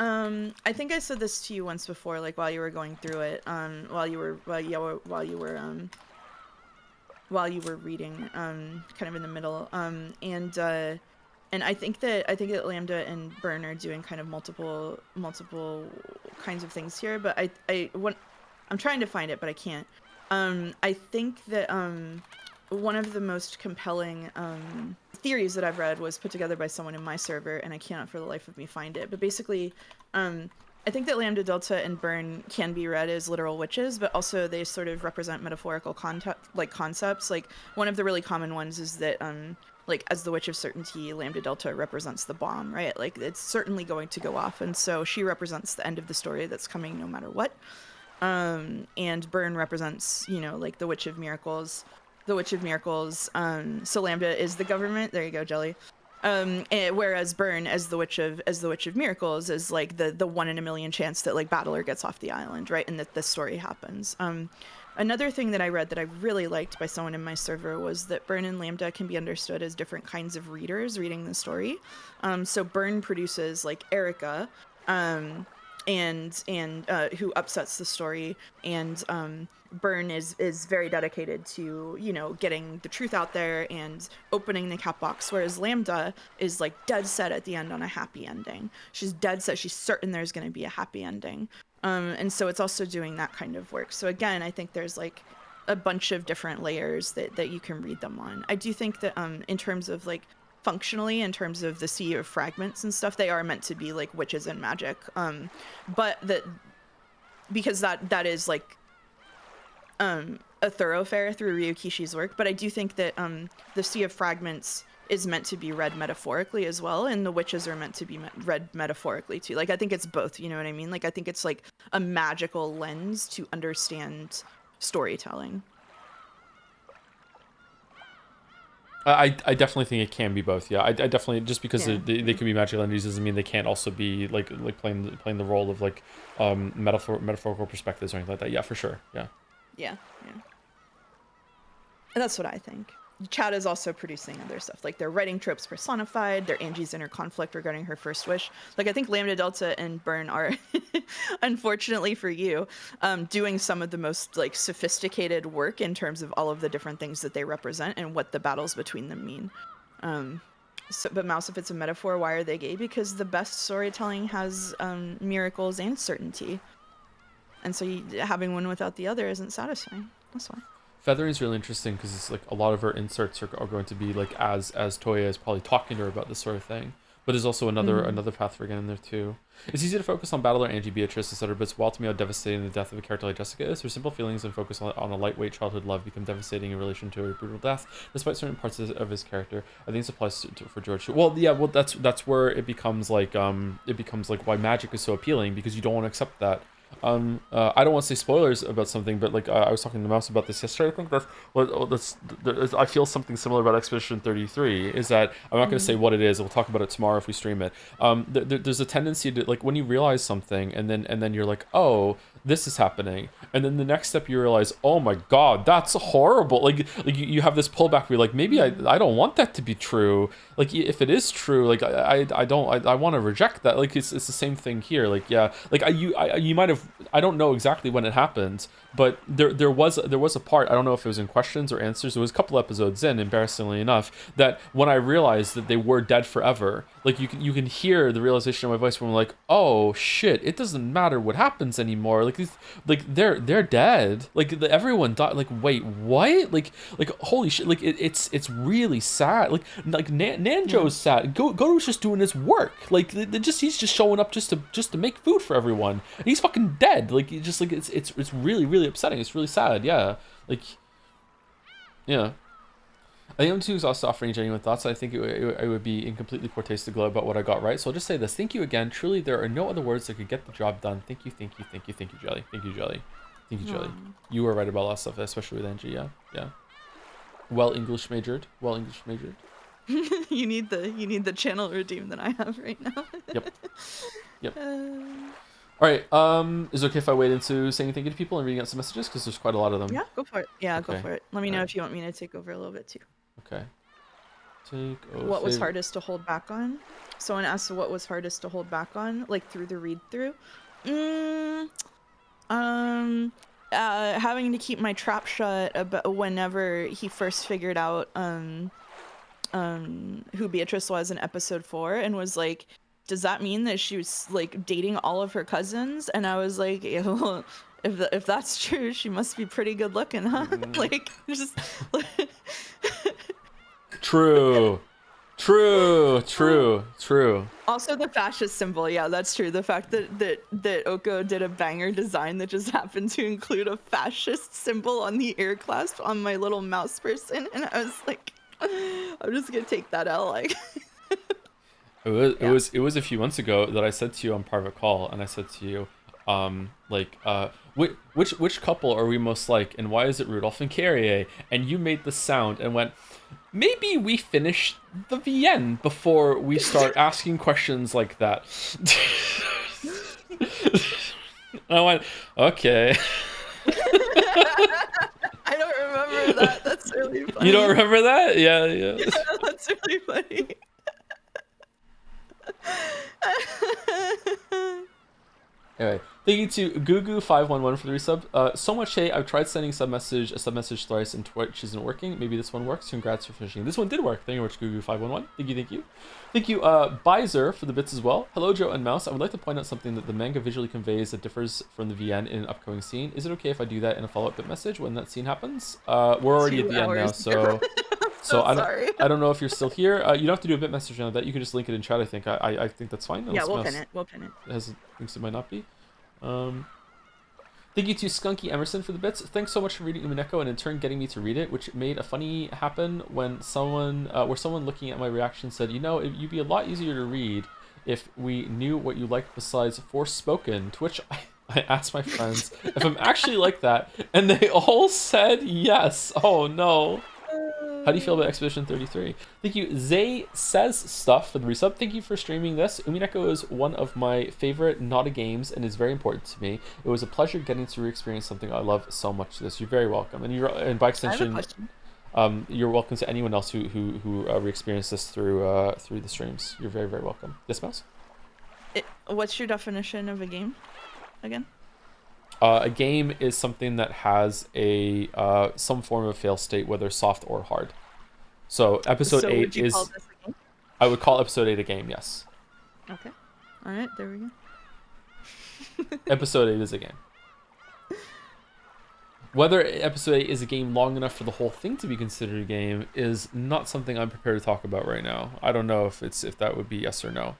I think I said this to you once before, like while you were going through it, while you were reading, kind of in the middle, and I think that Lambda and Burn are doing kind of multiple kinds of things here, but I'm trying to find it, but I can't. I think that one of the most compelling theories that I've read was put together by someone in my server, and I cannot for the life of me find it. But basically, I think that Lambda, Delta, and Burn can be read as literal witches, but also they sort of represent metaphorical concepts. Like one of the really common ones is that like as the Witch of Certainty, Lambda Delta represents the bomb, right? Like it's certainly going to go off, and so she represents the end of the story that's coming no matter what. And Burn represents, you know, like the Witch of Miracles. The Witch of Miracles. So Lambda is the government. There you go, Jelly. Whereas Burn, as the Witch of Miracles, is like the 1 in a million chance that like Battler gets off the island, right? And that the story happens. Another thing that I read that I really liked by someone in my server was that Burn and Lambda can be understood as different kinds of readers reading the story. So Burn produces like Erica, and who upsets the story, and Burn is very dedicated to, you know, getting the truth out there and opening the cat box, whereas Lambda is like dead set at the end on a happy ending. She's dead set, she's certain there's going to be a happy ending. And so it's also doing that kind of work. So again, I think there's like a bunch of different layers that you can read them on. I do think that in terms of like functionally, in terms of the Sea of Fragments and stuff, they are meant to be like witches and magic. But that, because that is like a thoroughfare through Ryukishi's work, but I do think that the Sea of Fragments is meant to be read metaphorically as well, and the witches are meant to be read metaphorically too. Like I think it's both, you know what I mean? Like I think it's like a magical lens to understand storytelling. I definitely think it can be both. Yeah, I definitely, just because Yeah. they can be magical entities doesn't mean they can't also be like playing the role of like metaphorical perspectives or anything like that. Yeah, for sure. Yeah. Yeah. And that's what I think. Chad is also producing other stuff. Like they're writing tropes personified, they're Angie's inner conflict regarding her first wish. Like I think Lambda, Delta, and Burn are, unfortunately for you, doing some of the most like sophisticated work in terms of all of the different things that they represent and what the battles between them mean. But Mouse, if it's a metaphor, why are they gay? Because the best storytelling has miracles and certainty. And so having one without the other isn't satisfying. That's why. Feathering is really interesting because it's like a lot of her inserts are going to be like as Toya is probably talking to her about this sort of thing. But there's also another path for getting there too. It's easy to focus on Battler, Angie, Beatrice, etc. But it's wild to me how devastating the death of a character like Jessica is. Her simple feelings and focus on a lightweight childhood love become devastating in relation to a brutal death, despite certain parts of his character. I think this applies for George too. Well, yeah, that's where it becomes like why magic is so appealing, because you don't want to accept that. I don't want to say spoilers about something, but like I was talking to Mouse about this yesterday. I think I feel something similar about Expedition 33. Is that I'm not going to say what it is. We'll talk about it tomorrow if we stream it. There's a tendency to like when you realize something and then you're like, oh, this is happening, and then the next step you realize, oh my god, that's horrible. Like you have this pullback where you're like, maybe I don't want that to be true. Like if it is true, like I want to reject that. Like it's the same thing here. Like yeah, like you might have, I don't know exactly when it happened, but there was a part, I don't know if it was in questions or answers, it was a couple episodes in, embarrassingly enough, that when I realized that they were dead forever, like you can hear the realization in my voice when I'm like, oh shit, it doesn't matter what happens anymore. Like they're dead. Like everyone died. Like wait, what? Like holy shit. Like it's really sad. Like Nanjo's sad. Goto's just doing his work. Like he's just showing up just to make food for everyone. And he's fucking dead. Like it's really upsetting. It's really sad. Yeah. Like yeah. I think I'm too exhausted to offer any genuine thoughts. I think it would be in completely poor taste to gloat about what I got right. So I'll just say this. Thank you again. Truly, there are no other words that could get the job done. Thank you, Jelly. Thank you, Jelly. Thank you, Jelly. You were right about a lot of stuff, especially with Angie. Yeah. Well English majored. You need the channel redeem that I have right now. Yep. All right. Is it okay if I wait into saying thank you to people and reading out some messages? Because there's quite a lot of them. Yeah, go for it. Yeah, go Okay. for it. Let me know Alright. if you want me to take over a little bit too. Okay. Take What was favorite. hardest to hold back on? Someone asked what was hardest to hold back on, like through the read through. Mm, um, having to keep my trap shut about whenever he first figured out who Beatrice was in episode 4 and was like, does that mean that she was like dating all of her cousins? And I was like, yeah, well, if that's true, she must be pretty good looking, huh? Like just True. True. also the fascist symbol. Yeah, that's true. The fact that Oko did a banger design that just happened to include a fascist symbol on the ear clasp on my little mouse person, and I was like, I'm just gonna take that L. Like, It was a few months ago that I said to you on private call, and I said to you, which couple are we most like, and why is it Rudolph and Carrier? And you made the sound and went, maybe we finish the VN before we start asking questions like that. And I went, okay. I don't remember that. That's really funny. You don't remember that? Yeah. Yeah, that's really funny. Anyway, thank you to Gugu511 for the resub. So much hate. I've tried sending a sub message thrice and Twitch isn't working. Maybe this one works. Congrats for finishing. This one did work. Thank you very much, Gugu511. Thank you. Thank you, Bizer, for the bits as well. Hello, Joe and Mouse. I would like to point out something that the manga visually conveys that differs from the VN in an upcoming scene. Is it okay if I do that in a follow-up bit message when that scene happens? We're already at the end now, so... So I don't know if you're still here. You don't have to do a bit message on that. You can just link it in chat. I think I think that's fine. Yeah, we'll pin it. It has things it might not be. Thank you to Skunky Emerson for the bits. Thanks so much for reading Umineko and in turn getting me to read it, which made a funny happen when someone looking at my reaction said, you know, you'd be a lot easier to read if we knew what you liked besides Forspoken. To which I asked my friends if I'm actually like that, and they all said yes. Oh no. How do you feel about Expedition 33? Thank you, Zay Says Stuff, for the resub. Thank you for streaming this. Umineko is one of my favorite Nada games and is very important to me. It was a pleasure getting to re-experience something I love so much. This, you're very welcome, and by extension, you're welcome to anyone else who re-experienced this through the streams. You're very, very welcome. Yes, Mouse? What's your definition of a game, again? A game is something that has a some form of fail state, whether soft or hard. So episode 8 is. Call this a game? I would call episode 8 a game. Yes. Okay. All right. There we go. Episode 8 is a game. Whether episode 8 is a game long enough for the whole thing to be considered a game is not something I'm prepared to talk about right now. I don't know if that would be yes or no.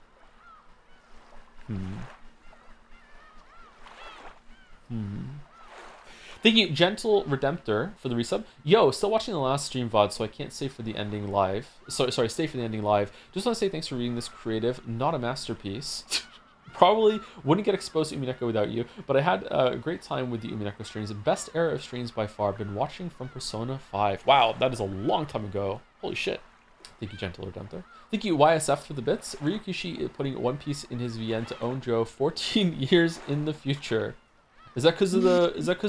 Thank you, Gentle Redemptor, for the resub. Yo, still watching the last stream VOD, so I can't stay for the ending live. Sorry, stay for the ending live. Just want to say thanks for reading this creative, not a masterpiece. Probably wouldn't get exposed to Umineko without you, but I had a great time with the Umineko streams. Best era of streams by far. Been watching from Persona 5. Wow, that is a long time ago. Holy shit. Thank you, Gentle Redemptor. Thank you, YSF, for the bits. Ryukishi putting One Piece in his VN to own Joe 14 years in the future. Is that because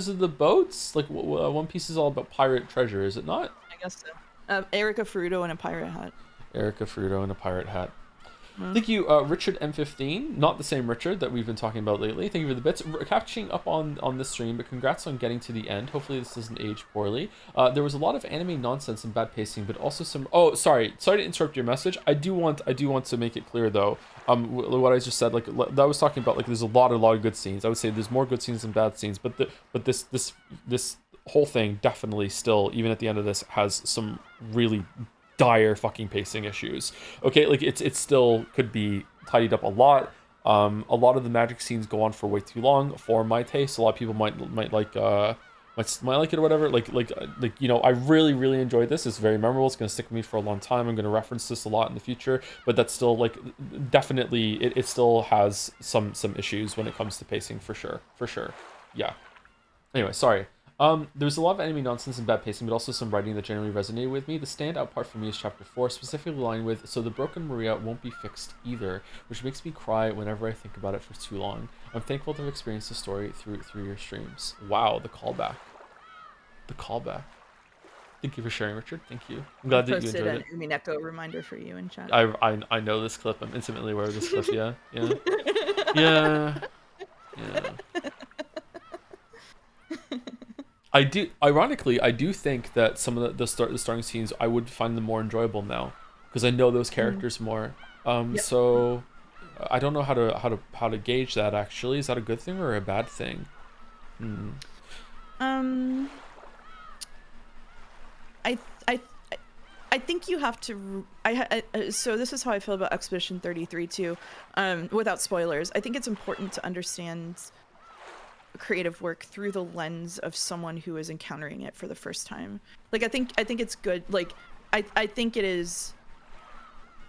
of the boats? Like One Piece is all about pirate treasure, is it not? I guess so. Erica Fruto in a pirate hat. Erica Fruto in a pirate hat. Thank you, Richard M15, not the same Richard that we've been talking about lately. Thank you for the bits. Catching up on this stream, but congrats on getting to the end. Hopefully this doesn't age poorly. There was a lot of anime nonsense and bad pacing, but also some... Oh, sorry to interrupt your message. I do want to make it clear though. What I just said, like that was talking about, like there's a lot of good scenes. I would say there's more good scenes than bad scenes, but this whole thing definitely still, even at the end of this, has some really dire fucking pacing issues. Okay, like it still could be tidied up a lot. A lot of the magic scenes go on for way too long for my taste. A lot of people might like it or whatever. Like you know, I really enjoyed this. It's very memorable. It's gonna stick with me for a long time. I'm gonna reference this a lot in the future. But that's still like definitely it still has some issues when it comes to pacing for sure. Yeah. Anyway, sorry. There's a lot of enemy nonsense and bad pacing, but also some writing that generally resonated with me. The standout part for me is chapter 4, specifically the line with, "So the broken Maria won't be fixed either," which makes me cry whenever I think about it for too long. I'm thankful to have experienced the story through your streams. Wow, the callback. The callback. Thank you for sharing, Richard. Thank you. I'm glad that you Posted enjoyed an Umineko reminder for you in chat. I know this clip. I'm intimately aware of this clip. Yeah. Yeah. Yeah. Yeah. I do. Ironically, I do think that some of the starting scenes I would find them more enjoyable now because I know those characters more. Yep. So I don't know how to gauge that. Actually, is that a good thing or a bad thing? I I think you have to. So this is how I feel about Expedition 33 too. Without spoilers, I think it's important to understand creative work through the lens of someone who is encountering it for the first time. Like I think it's good. Like I think it is.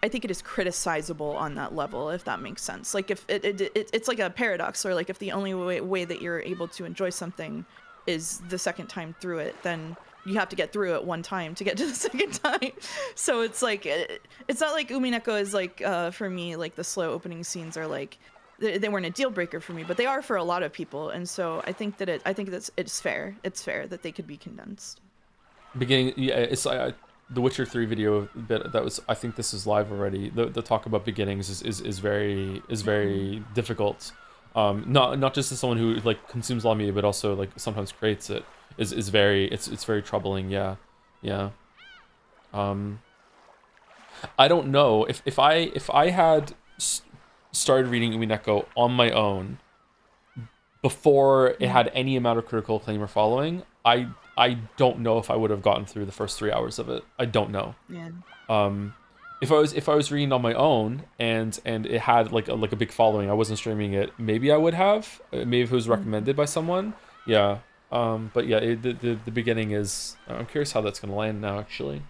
I think it is criticizable on that level, if that makes sense. Like if it's like a paradox, or like if the only way that you're able to enjoy something is the second time through it, then you have to get through it one time to get to the second time. So it's like it's not like Umineko is like for me, like the slow opening scenes are like they weren't a deal breaker for me, but they are for a lot of people. And so I think that it's fair. It's fair that they could be condensed. Beginning, yeah, it's the Witcher 3 video bit that was, I think this is live already. The talk about beginnings is very difficult. Not just as someone who like consumes a lot of media, but also like sometimes creates it. Is very it's very troubling. Yeah. I don't know if I had started reading Umineko on my own before it had any amount of critical acclaim or following, I don't know if I would have gotten through the first 3 hours of it. I don't know. Yeah. If I was reading on my own and it had like a big following, I wasn't streaming it, maybe I would have. Maybe if it was recommended by someone. Yeah. But yeah, the beginning is. I'm curious how that's gonna land now. Actually.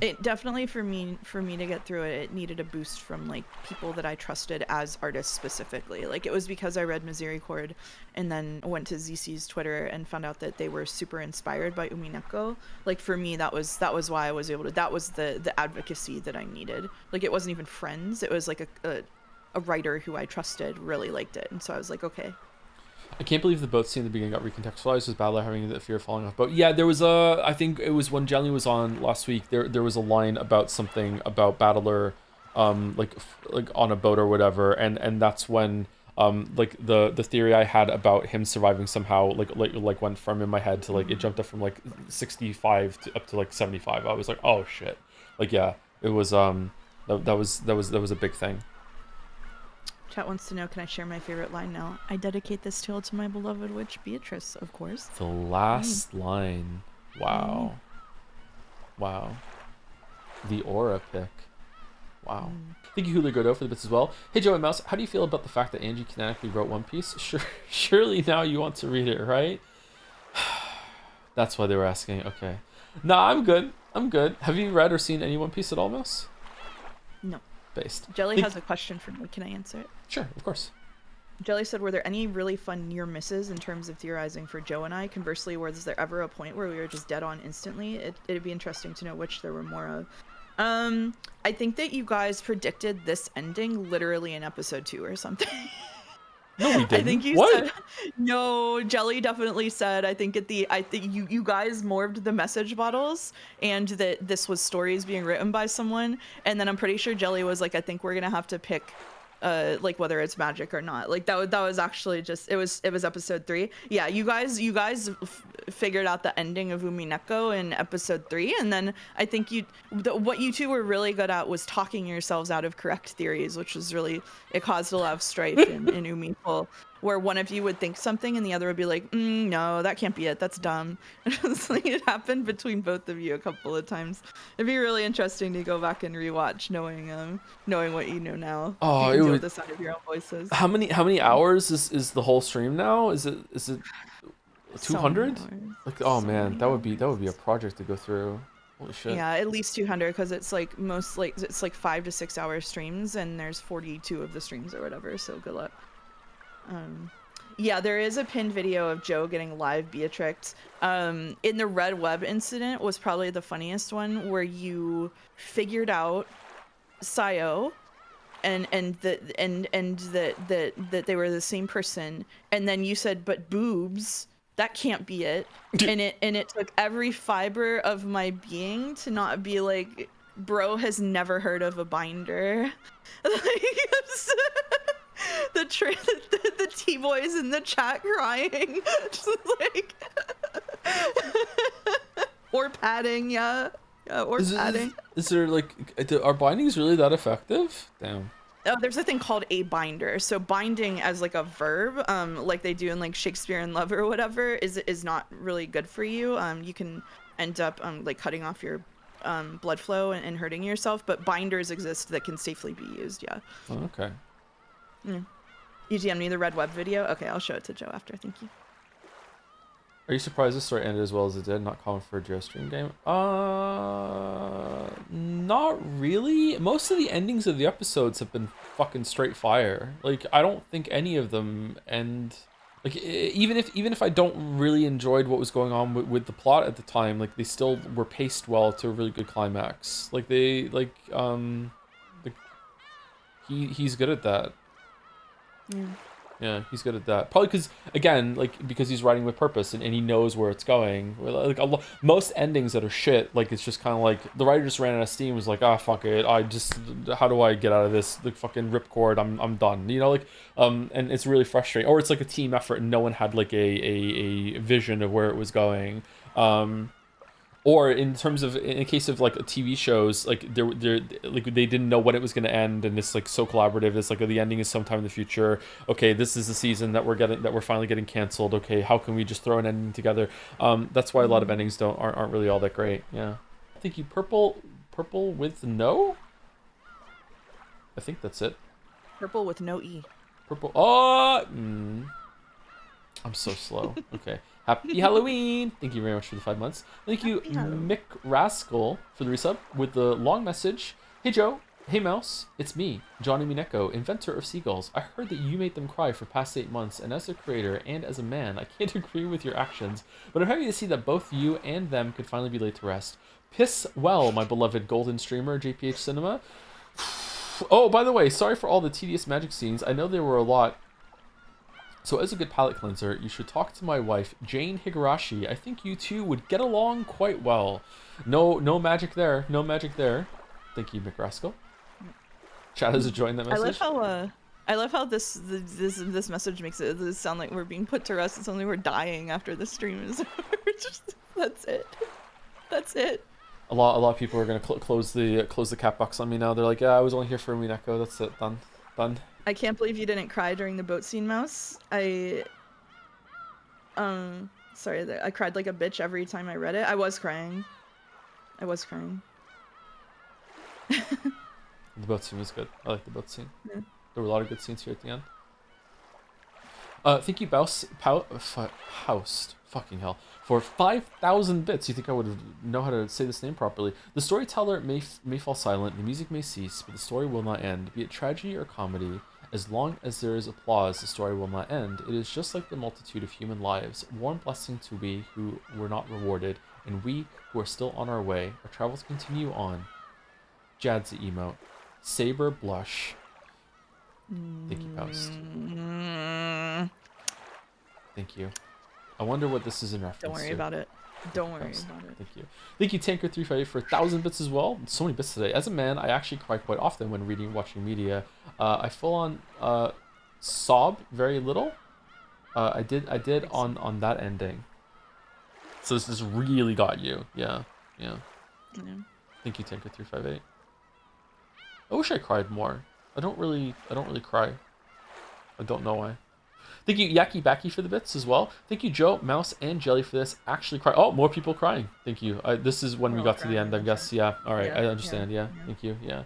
It definitely for me to get through it, it needed a boost from like people that I trusted as artists specifically. Like it was because I read Misericord and then went to ZC's Twitter and found out that they were super inspired by Umineko. Like for me, that was why I was able to. That was the advocacy that I needed. Like it wasn't even friends. It was like a writer who I trusted really liked it, and so I was like, okay. I can't believe the boat scene in the beginning got recontextualized as Battler having the fear of falling off boat. Yeah, there was I think it was when Jelly was on last week, there was a line about something about Battler like on a boat or whatever, and that's when like the theory I had about him surviving somehow like went from in my head to like it jumped up from like 65 to up to like 75. I was like, oh shit. Like yeah, it was that was a big thing. Chat wants to know, can I share my favorite line now? I dedicate this tale to my beloved witch, Beatrice, of course. The last line. Wow. Wow. The aura pick. Wow. Thank you, Hulu Godot, for the bits as well. Hey, Joey Mouse, how do you feel about the fact that Angie canonically wrote One Piece? Surely now you want to read it, right? That's why they were asking. Okay. Nah, I'm good. Have you read or seen any One Piece at all, Mouse? No. Based. Jelly has a question for me. Can I answer it? Sure, of course. Jelly said, were there any really fun near misses in terms of theorizing for Joe and I? Conversely, was there ever a point where we were just dead on instantly? It'd be interesting to know which there were more of. I think that you guys predicted this ending literally in episode 2 or something. No, we didn't. I think you said no. Jelly definitely said. I think you guys morphed the message bottles, and that this was stories being written by someone. And then I'm pretty sure Jelly was like, I think we're gonna have to pick, like whether it's magic or not. Like that was actually just it was episode 3. Yeah, you guys figured out the ending of Umineko in episode 3, and then I think what you two were really good at was talking yourselves out of correct theories, which was really, it caused a lot of strife in Umiko, where one of you would think something and the other would be like, no, that can't be it, that's dumb. It's like it happened between both of you a couple of times. It'd be really interesting to go back and rewatch, knowing what you know now. Oh, you can deal with the sound of your own voices. How many hours is the whole stream now? Is it 200? Like, oh man, that would be a project to go through. Holy shit. Yeah, at least 200, because it's like it's like 5 to 6 hour streams, and there's 42 of the streams or whatever. So good luck. Yeah, there is a pinned video of Joe getting live Beatrix. In the Red Web incident was probably the funniest one, where you figured out Sayo and that they were the same person, and then you said, but boobs, that can't be it. And it took every fiber of my being to not be like, bro has never heard of a binder. Like, the T-boys in the chat crying. Just like or padding, yeah, or padding. Is there like, are bindings really that effective? Damn. There's a thing called a binder. So binding as like a verb, like they do in like Shakespeare in Love or whatever, is not really good for you. You can end up like cutting off your blood flow and hurting yourself. But binders exist that can safely be used. Yeah. Oh, okay. Yeah. You DM me the Red Web video? Okay, I'll show it to Joe after. Thank you. Are you surprised this story ended as well as it did? Not common for a GeoStream game? Not really. Most of the endings of the episodes have been fucking straight fire. Like, I don't think any of them end... Like, even if I don't really enjoyed what was going on with the plot at the time, like, they still were paced well to a really good climax. Like, he's good at that. Yeah, he's good at that. Probably because, again, like, because he's writing with purpose and he knows where it's going. Like, most endings that are shit, like, it's just kind of like, the writer just ran out of steam, was like, ah, fuck it, how do I get out of this, the fucking ripcord, I'm done, you know, like, and it's really frustrating. Or it's like a team effort and no one had, like, a vision of where it was going. Or in terms of, in case of like TV shows, like they didn't know when it was going to end, and it's like so collaborative. It's like the ending is sometime in the future. Okay, this is the season that we're finally getting canceled. Okay, how can we just throw an ending together? That's why a lot of endings aren't really all that great. Yeah, thank you. Purple with no. I think that's it. Purple with no E. Purple. Oh, I'm so slow. Okay. Happy Halloween! Thank you very much for the 5 months. Thank you, Mick Rascal, for the resub with the long message. Hey Joe, hey Mouse, it's me, Johnny Umineko, inventor of seagulls. I heard that you made them cry for past 8 months, and as a creator and as a man, I can't agree with your actions, but I'm happy to see that both you and them could finally be laid to rest. Piss well, my beloved golden streamer, JPH Cinema. Oh, by the way, sorry for all the tedious magic scenes. I know there were a lot. So as a good palate cleanser, you should talk to my wife, Jane Higurashi. I think you two would get along quite well. No magic there. No magic there. Thank you, McRascal. Chat has joined that message. I love how this message makes it sound like we're being put to rest. It's only we're dying after the stream is over. That's it. That's it. A lot of people are gonna close the cat box on me now. They're like, yeah, I was only here for Umineko. That's it. Done. I can't believe you didn't cry during the boat scene, Mouse. I cried like a bitch every time I read it. I was crying. The boat scene was good. I like the boat scene. Yeah. There were a lot of good scenes here at the end. Thank you, Housed. Fucking hell. For 5,000 bits. You think I would know how to say this name properly? The storyteller may fall silent, the music may cease, but the story will not end. Be it tragedy or comedy, as long as there is applause, the story will not end. It is just like the multitude of human lives. Warm blessing to we who were not rewarded, and we who are still on our way. Our travels continue on. Jadza emote. Saber blush. Thank you, Post. Thank you. I wonder what this is in reference to. Don't worry about it. Don't worry about it. Thank you. Thank you, Tanker358, for 1,000 bits as well. So many bits today. As a man, I actually cry quite often when reading and watching media. I full on sob very little. I did on that ending. So this really got you. Yeah. Thank you, Tanker358. I wish I cried more. I don't really cry. I don't know why. Thank you, Yaki Baki, for the bits as well. Thank you, Joe, Mouse, and Jelly for this. Actually cry. Oh, more people crying. Thank you. This is when we got to the end, I guess. Yeah. All right. I understand. Yeah. Thank you. Yeah.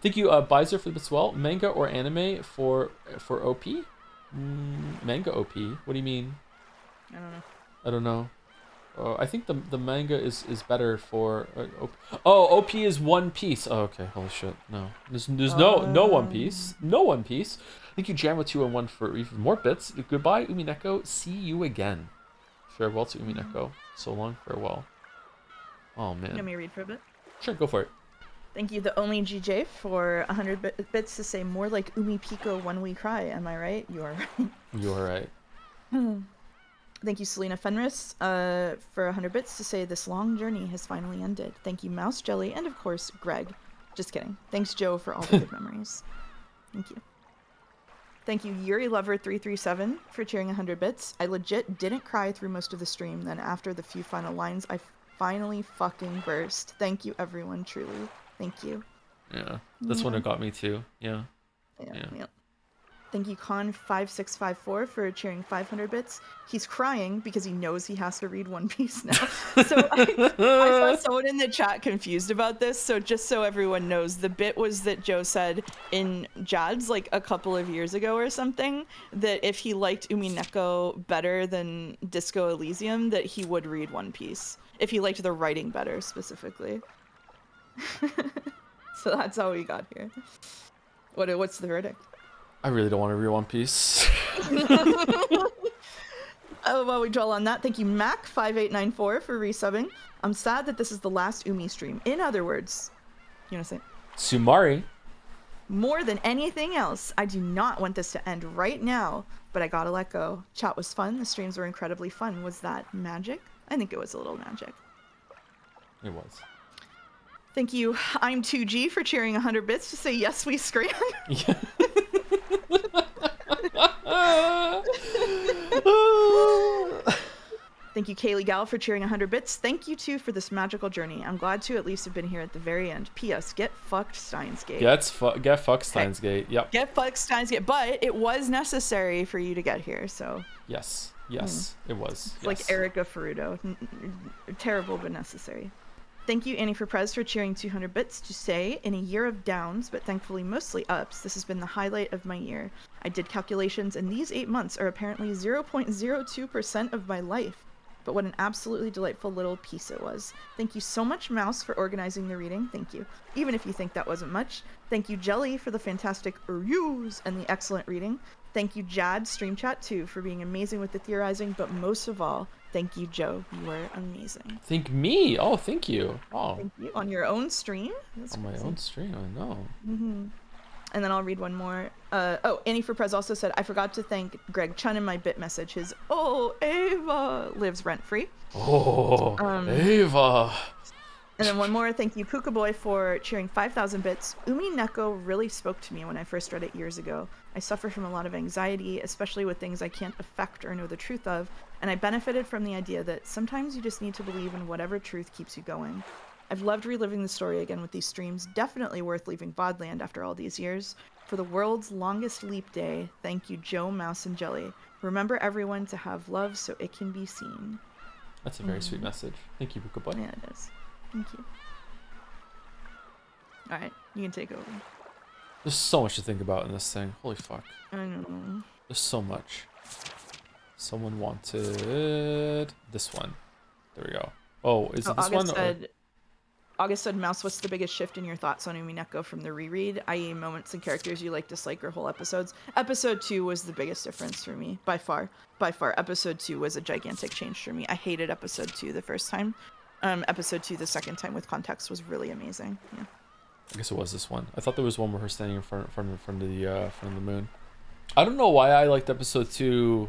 Thank you, Bizer, for the bits as well. Manga or anime for OP? Manga OP? What do you mean? I don't know. I think the manga is better for OP. Oh, OP is One Piece. Oh, okay. Holy shit. No. There's no One Piece. No One Piece. Thank you, Jamma201, for even more bits. Goodbye, Umineko. See you again. Farewell to Umineko. So long, farewell. Oh, man. Let me read for a bit. Sure, go for it. Thank you, the only GJ, for 100 bits to say more like Umi Pico when we cry. Am I right? You are right. You are right. Thank you, Selena Fenris, for 100 bits to say this long journey has finally ended. Thank you, Mouse Jelly, and of course, Greg. Just kidding. Thanks, Joe, for all the good memories. Thank you. Thank you, Yuri Lover 337, for cheering 100 bits. I legit didn't cry through most of the stream. Then after the few final lines, I finally fucking burst. Thank you, everyone, truly. Thank you. Yeah, that's when it got me too. Yeah. Yeah. Thank you, Con5654, for cheering 500 bits. He's crying because he knows he has to read One Piece now. So I saw someone in the chat confused about this. So just so everyone knows, the bit was that Joe said in Jad's like a couple of years ago or something, that if he liked Umineko better than Disco Elysium, that he would read One Piece. If he liked the writing better, specifically. So that's how we got here. What's the verdict? I really don't want to read One Piece. Oh, while we dwell on that, thank you, Mac5894, for resubbing. I'm sad that this is the last Umi stream. In other words, you want to say? Sumari. More than anything else, I do not want this to end right now, but I gotta let go. Chat was fun. The streams were incredibly fun. Was that magic? I think it was a little magic. It was. Thank you, I'm 2G, for cheering 100 bits to say yes, we scram. Yeah. Thank you, Kaylee Gal, for cheering 100 bits. Thank you, too, for this magical journey. I'm glad to at least have been here at the very end. P.S. Get fucked, Steins Gate. Get fucked, Steins Gate. Yep. Get fucked, Steins Gate. But it was necessary for you to get here, so... Yes, it was. Yes. Like Erica Ferrudo. Terrible, but necessary. Thank you, Annie for Prez, for cheering 200 bits to say, in a year of downs, but thankfully mostly ups, this has been the highlight of my year. I did calculations, and these 8 months are apparently 0.02% of my life. But what an absolutely delightful little piece it was. Thank you so much, Mouse, for organizing the reading. Thank you. Even if you think that wasn't much. Thank you, Jelly, for the fantastic reviews and the excellent reading. Thank you, Jad, Stream Chat, too, for being amazing with the theorizing. But most of all, thank you, Joe. You were amazing. Thank me. Oh, thank you. Oh. Thank you. On your own stream? That's on crazy. My own stream, I know. Mm-hmm. And then I'll read one more. Oh, Annie for Prez also said, I forgot to thank Greg Chun in my bit message. His, oh, Ava, lives rent-free. Oh, Ava. And then one more. Thank you, Puka Boy, for cheering 5,000 bits. Umineko really spoke to me when I first read it years ago. I suffer from a lot of anxiety, especially with things I can't affect or know the truth of, and I benefited from the idea that sometimes you just need to believe in whatever truth keeps you going. I've loved reliving the story again with these streams. Definitely worth leaving Vodland after all these years. For the world's longest leap day, thank you, Joe, Mouse, and Jelly. Remember, everyone, to have love so it can be seen. That's a very sweet message. Thank you, Puka Boy. Yeah, it is. Thank you. Alright, you can take over. There's so much to think about in this thing. Holy fuck. I know. There's so much. Someone wanted this one. There we go. Oh, is it this August one? August said, Mouse, what's the biggest shift in your thoughts on Umineko from the reread, i.e. moments and characters you like, dislike, or whole episodes? Episode 2 was the biggest difference for me, by far. By far, episode 2 was a gigantic change for me. I hated episode 2 the first time. Episode 2 the second time with context was really amazing. Yeah. I guess it was this one. I thought there was one where her standing in front of the moon. I don't know why I liked episode 2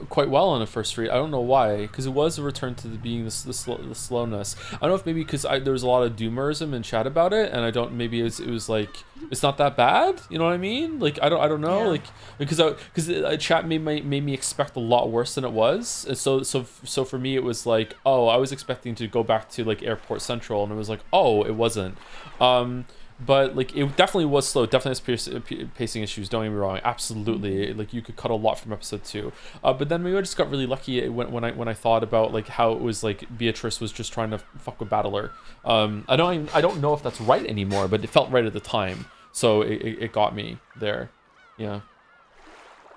quite well on the first read. I don't know why, because it was a return to being the slowness. I don't know if maybe because there was a lot of doomerism in chat about it, and I don't, maybe it was like it's not that bad. You know what I mean? Like I don't know, yeah. like because chat made me expect a lot worse than it was, and so for me it was like, oh, I was expecting to go back to like Airport Central, and it was like, oh, it wasn't. But like it definitely was slow. Definitely has pacing issues. Don't get me wrong. Absolutely, like you could cut a lot from episode 2. But then maybe I just got really lucky when I thought about like how it was like Beatrice was just trying to fuck with Battler. I don't know if that's right anymore, but it felt right at the time. So it got me there. Yeah.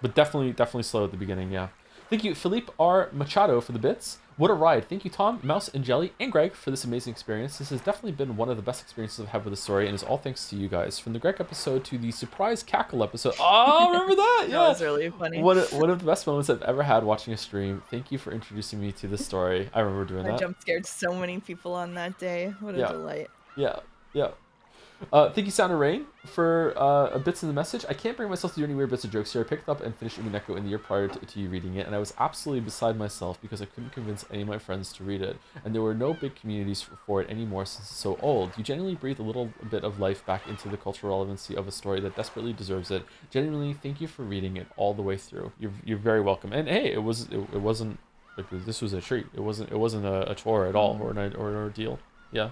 But definitely slow at the beginning. Yeah. Thank you, Felipe R. Machado, for the bits. What a ride. Thank you, Tom, Mouse, and Jelly, and Greg for this amazing experience. This has definitely been one of the best experiences I've had with the story, and is all thanks to you guys. From the Greg episode to the surprise cackle episode. Oh, remember that? Yeah. That was really funny. One of the best moments I've ever had watching a stream. Thank you for introducing me to this story. I remember doing that. I jump scared so many people on that day. What a delight. Yeah. Thank you, Sound of Rain, for bits in the message. I can't bring myself to do any weird bits of jokes here. I picked up and finished Umineko in the year prior to you reading it, and I was absolutely beside myself because I couldn't convince any of my friends to read it, and there were no big communities for it anymore since it's so old. You genuinely breathe a little bit of life back into the cultural relevancy of a story that desperately deserves it. Genuinely, thank you for reading it all the way through. You're very welcome. And hey, it wasn't like this was a treat. It wasn't a chore at all or an ordeal. Yeah.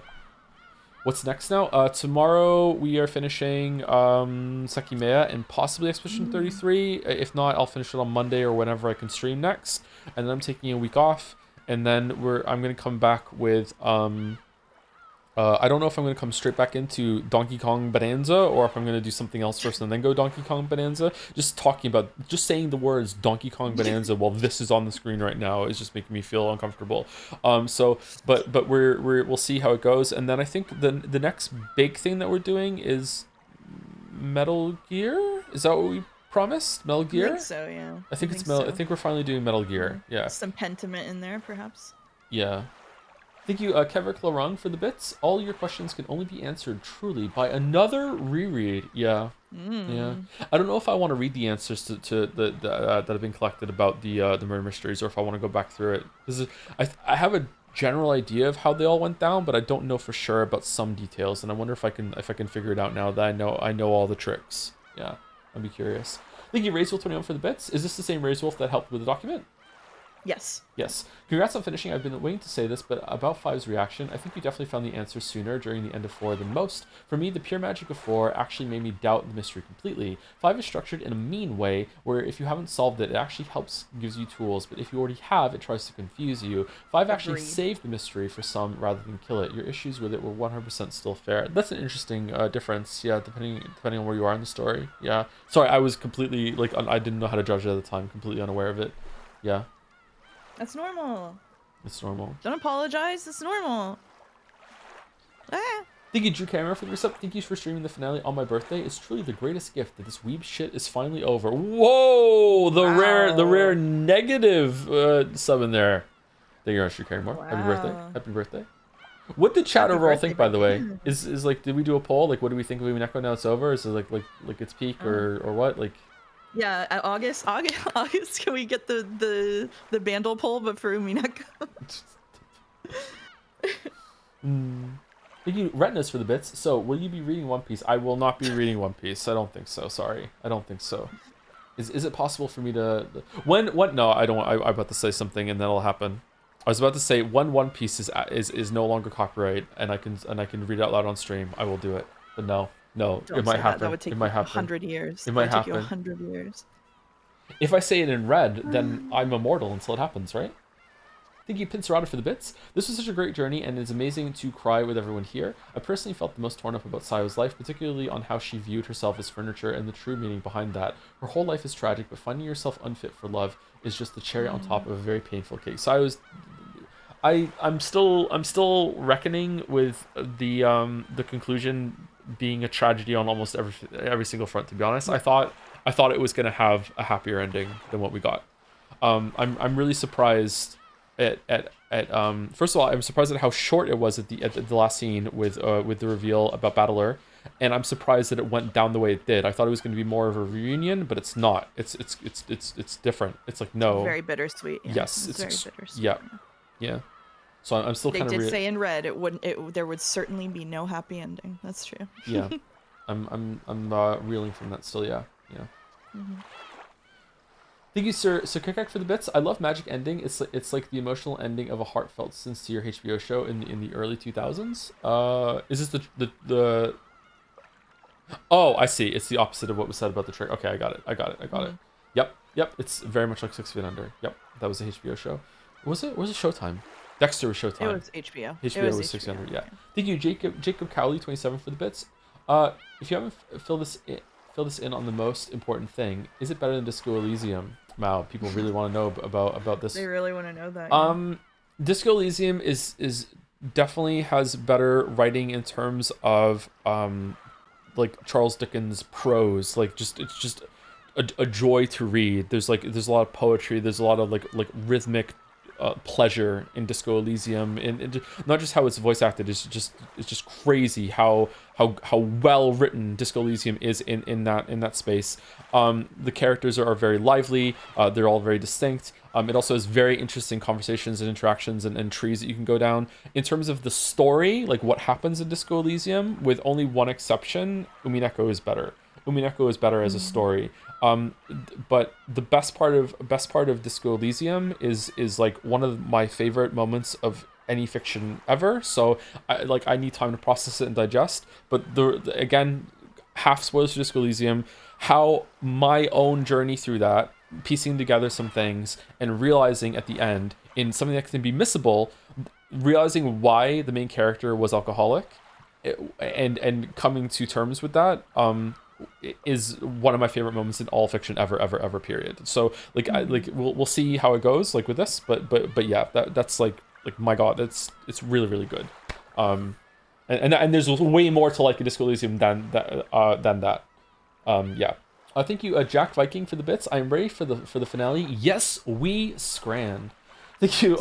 What's next now? Tomorrow we are finishing Sakimea and possibly Expedition 33. If not, I'll finish it on Monday or whenever I can stream next. And then I'm taking a week off. And then I'm going to come back with... I don't know if I'm going to come straight back into Donkey Kong Bonanza or if I'm going to do something else first and then go Donkey Kong Bonanza. Just saying the words Donkey Kong Bonanza while this is on the screen right now is just making me feel uncomfortable. But we'll see how it goes. And then I think the next big thing that we're doing is Metal Gear. Is that what we promised? Metal Gear? I think so, yeah. I think we're finally doing Metal Gear. Yeah. Some Pentiment in there, perhaps. Yeah. Thank you, Kevrick Larung, for the bits. All your questions can only be answered truly by another reread. Yeah. Yeah. I don't know if I want to read the answers to the that have been collected about the murder mysteries, or if I want to go back through it. Because I have a general idea of how they all went down, but I don't know for sure about some details, and I wonder if I can figure it out now that I know all the tricks. Yeah. I'd be curious. Thank you, RazeWolf21, for the bits. Is this the same RazeWolf that helped with the document? Yes. Yes. Congrats on finishing. I've been waiting to say this, but about 5's reaction, I think you definitely found the answer sooner during the end of 4 than most. For me, the pure magic of 4 actually made me doubt the mystery completely. 5 is structured in a mean way, where if you haven't solved it, it actually gives you tools, but if you already have, it tries to confuse you. 5 actually saved the mystery for some rather than kill it. Your issues with it were 100% still fair. That's an interesting difference, yeah, depending on where you are in the story. Yeah. Sorry, I was completely, I didn't know how to judge it at the time, completely unaware of it. Yeah. That's normal. It's normal. Don't apologize. It's normal. Ah. Thank you, Drew Cameron, for the resub. Thank you for streaming the finale on my birthday. It's truly the greatest gift that this weeb shit is finally over. Whoa! The rare negative sub in there. Thank you very much, Drew Cameron. Wow. Happy birthday. Happy birthday. What did chat overall think, by the way? Is did we do a poll? What do we think of Umineko now it's over? Is it like its peak or what? Yeah, at August, can we get the Bandle poll, but for Umineko? Thank you, Retinas, for the bits. So, will you be reading One Piece? I will not be reading One Piece. I don't think so. Sorry, I don't think so. Is it possible for me to? What? No, I don't. I'm about to say something, and that'll happen. I was about to say when One Piece is no longer copyright, and I can read it out loud on stream. I will do it. But no. No, don't it might happen. That would take it might happen. 100 years. It might happen. Take you 100 years. If I say it in red, then I'm immortal until it happens, right? Thank you, Pincerata, for the bits. This was such a great journey, and it's amazing to cry with everyone here. I personally felt the most torn up about Sayo's life, particularly on how she viewed herself as furniture and the true meaning behind that. Her whole life is tragic, but finding yourself unfit for love is just the cherry on top of a very painful cake. Sayo's... I'm still reckoning with the conclusion being a tragedy on almost every single front, to be honest. I thought it was going to have a happier ending than what we got. I'm really surprised at first of all, I'm surprised at how short it was at the last scene with the reveal about Battler, and I'm surprised that it went down the way it did. I thought it was going to be more of a reunion, but it's not. It's different. It's like, no. Very bittersweet. Yeah. Yes, it's very bittersweet. Yeah. So I'm still kind of. They did say in red there would certainly be no happy ending. That's true. Yeah, I'm reeling from that still. Yeah. Mm-hmm. Thank you, Sir Kikak, for the bits. I love Magic Ending. It's like the emotional ending of a heartfelt, sincere HBO show in the early 2000s. Is this the? Oh, I see. It's the opposite of what was said about the trick. Okay, I got it. Mm-hmm. Yep. It's very much like 6 Feet Under. Yep, that was a HBO show. Was it Showtime? Dexter was Showtime. It was HBO. HBO was 600. Yeah. Thank you, Jacob Cowley 27 for the bits. If you haven't fill this in on the most important thing, is it better than Disco Elysium? Mao. People really want to know about this. They really want to know that. Yeah. Disco Elysium is definitely has better writing in terms of like Charles Dickens prose. Like it's just a joy to read. There's a lot of poetry. There's a lot of like rhythmic pleasure in Disco Elysium, and not just how it's voice acted. It's just crazy how well written Disco Elysium is in that space. The characters are very lively. They're all very distinct. It also has very interesting conversations and interactions and trees that you can go down. In terms of the story, like what happens in Disco Elysium, with only one exception, Umineko is better. Umineko is better as a story. But the best part of Disco Elysium is like one of my favorite moments of any fiction ever. So I need time to process it and digest. But again, half spoilers for Disco Elysium, how my own journey through that, piecing together some things and realizing at the end in something that can be missable, realizing why the main character was alcoholic, and coming to terms with that, is one of my favorite moments in all fiction ever period. So we'll see how it goes like with this, but yeah, that's like my god, it's really good. And there's way more to like a Disco Elysium than that. Yeah. Thank you, Jack Viking, for the bits. I am ready for the finale. Yes, we scran. Thank you,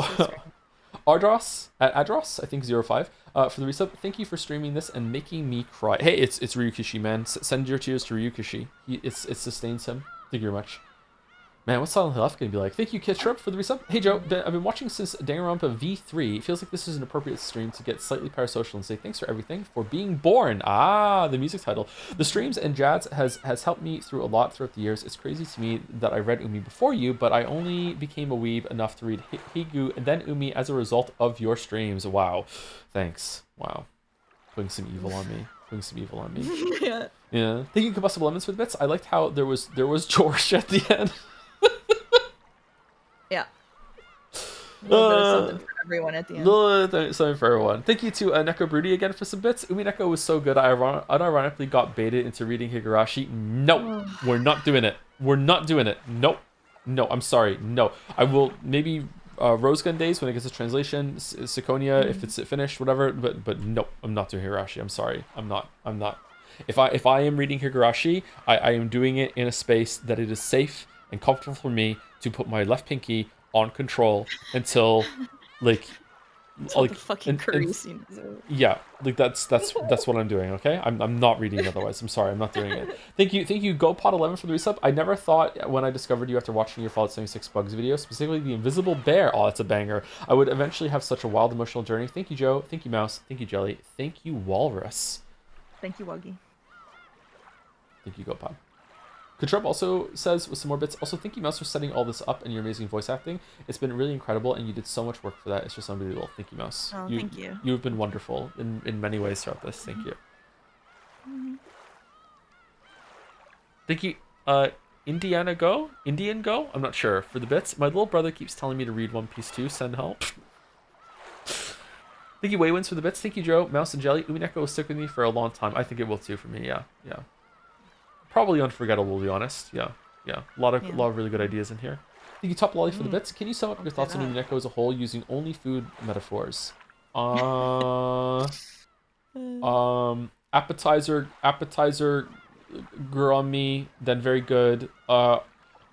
Adros, I think 05, for the resub. Thank you for streaming this and making me cry. Hey, it's Ryukishi, man. Send your tears to Ryukishi. It sustains him. Thank you very much. Man, what's Silent Hill F gonna be like? Thank you, Kid Shrub, for the resub. Hey, Joe, I've been watching since Danganronpa V3. It feels like this is an appropriate stream to get slightly parasocial and say thanks for everything, for being born. Ah, the music title. The streams and Jads has helped me through a lot throughout the years. It's crazy to me that I read Umi before you, but I only became a weeb enough to read Higu and then Umi as a result of your streams. Wow. Thanks. Wow. Putting some evil on me. Yeah. Yeah. Thank you, Combustible Lemons, for the bits. I liked how there was George at the end. Yeah. A little bit of something for everyone at the end. Something for everyone. Thank you to Neko Broody again for some bits. Umineko was so good, I unironically got baited into reading Higurashi. No, we're not doing it. Nope. No, I'm sorry. No. I will maybe Rose Gun Days when it gets a translation, Siconia if it's finished, whatever. But no, I'm not doing Higurashi. I'm sorry. I'm not. If I am reading Higurashi, I am doing it in a space that it is safe and comfortable for me to put my left pinky on control until like the fucking curry scene is over. Yeah, like that's what I'm doing. Okay, I'm not reading it otherwise. I'm sorry, I'm not doing it. Thank you GoPod11 for the resub. I never thought when I discovered you after watching your Fallout 76 Bugs video, specifically the Invisible Bear. Oh, that's a banger. I would eventually have such a wild emotional journey. Thank you, Joe. Thank you, Mouse. Thank you, Jelly. Thank you, Walrus. Thank you, Wuggy. Thank you, GoPod. Kutrub also says with some more bits. Also, thank you, Mouse, for setting all this up and your amazing voice acting. It's been really incredible, and you did so much work for that. It's just unbelievable. Thank you, Mouse. Oh, thank you. You have been wonderful in many ways throughout this. Thank you. Thank you, Indian Go? I'm not sure, for the bits. My little brother keeps telling me to read One Piece 2. Send help. Thank you, Waywins, for the bits. Thank you, Joe, Mouse, and Jelly. Umineko will stick with me for a long time. I think it will too for me. Yeah. Probably unforgettable, to be honest. Yeah. A lot of really good ideas in here. Thank you, Top Lolly, for the bits. Can you sum up your thoughts on Umineko as a whole using only food metaphors? Appetizer gourami, then very good.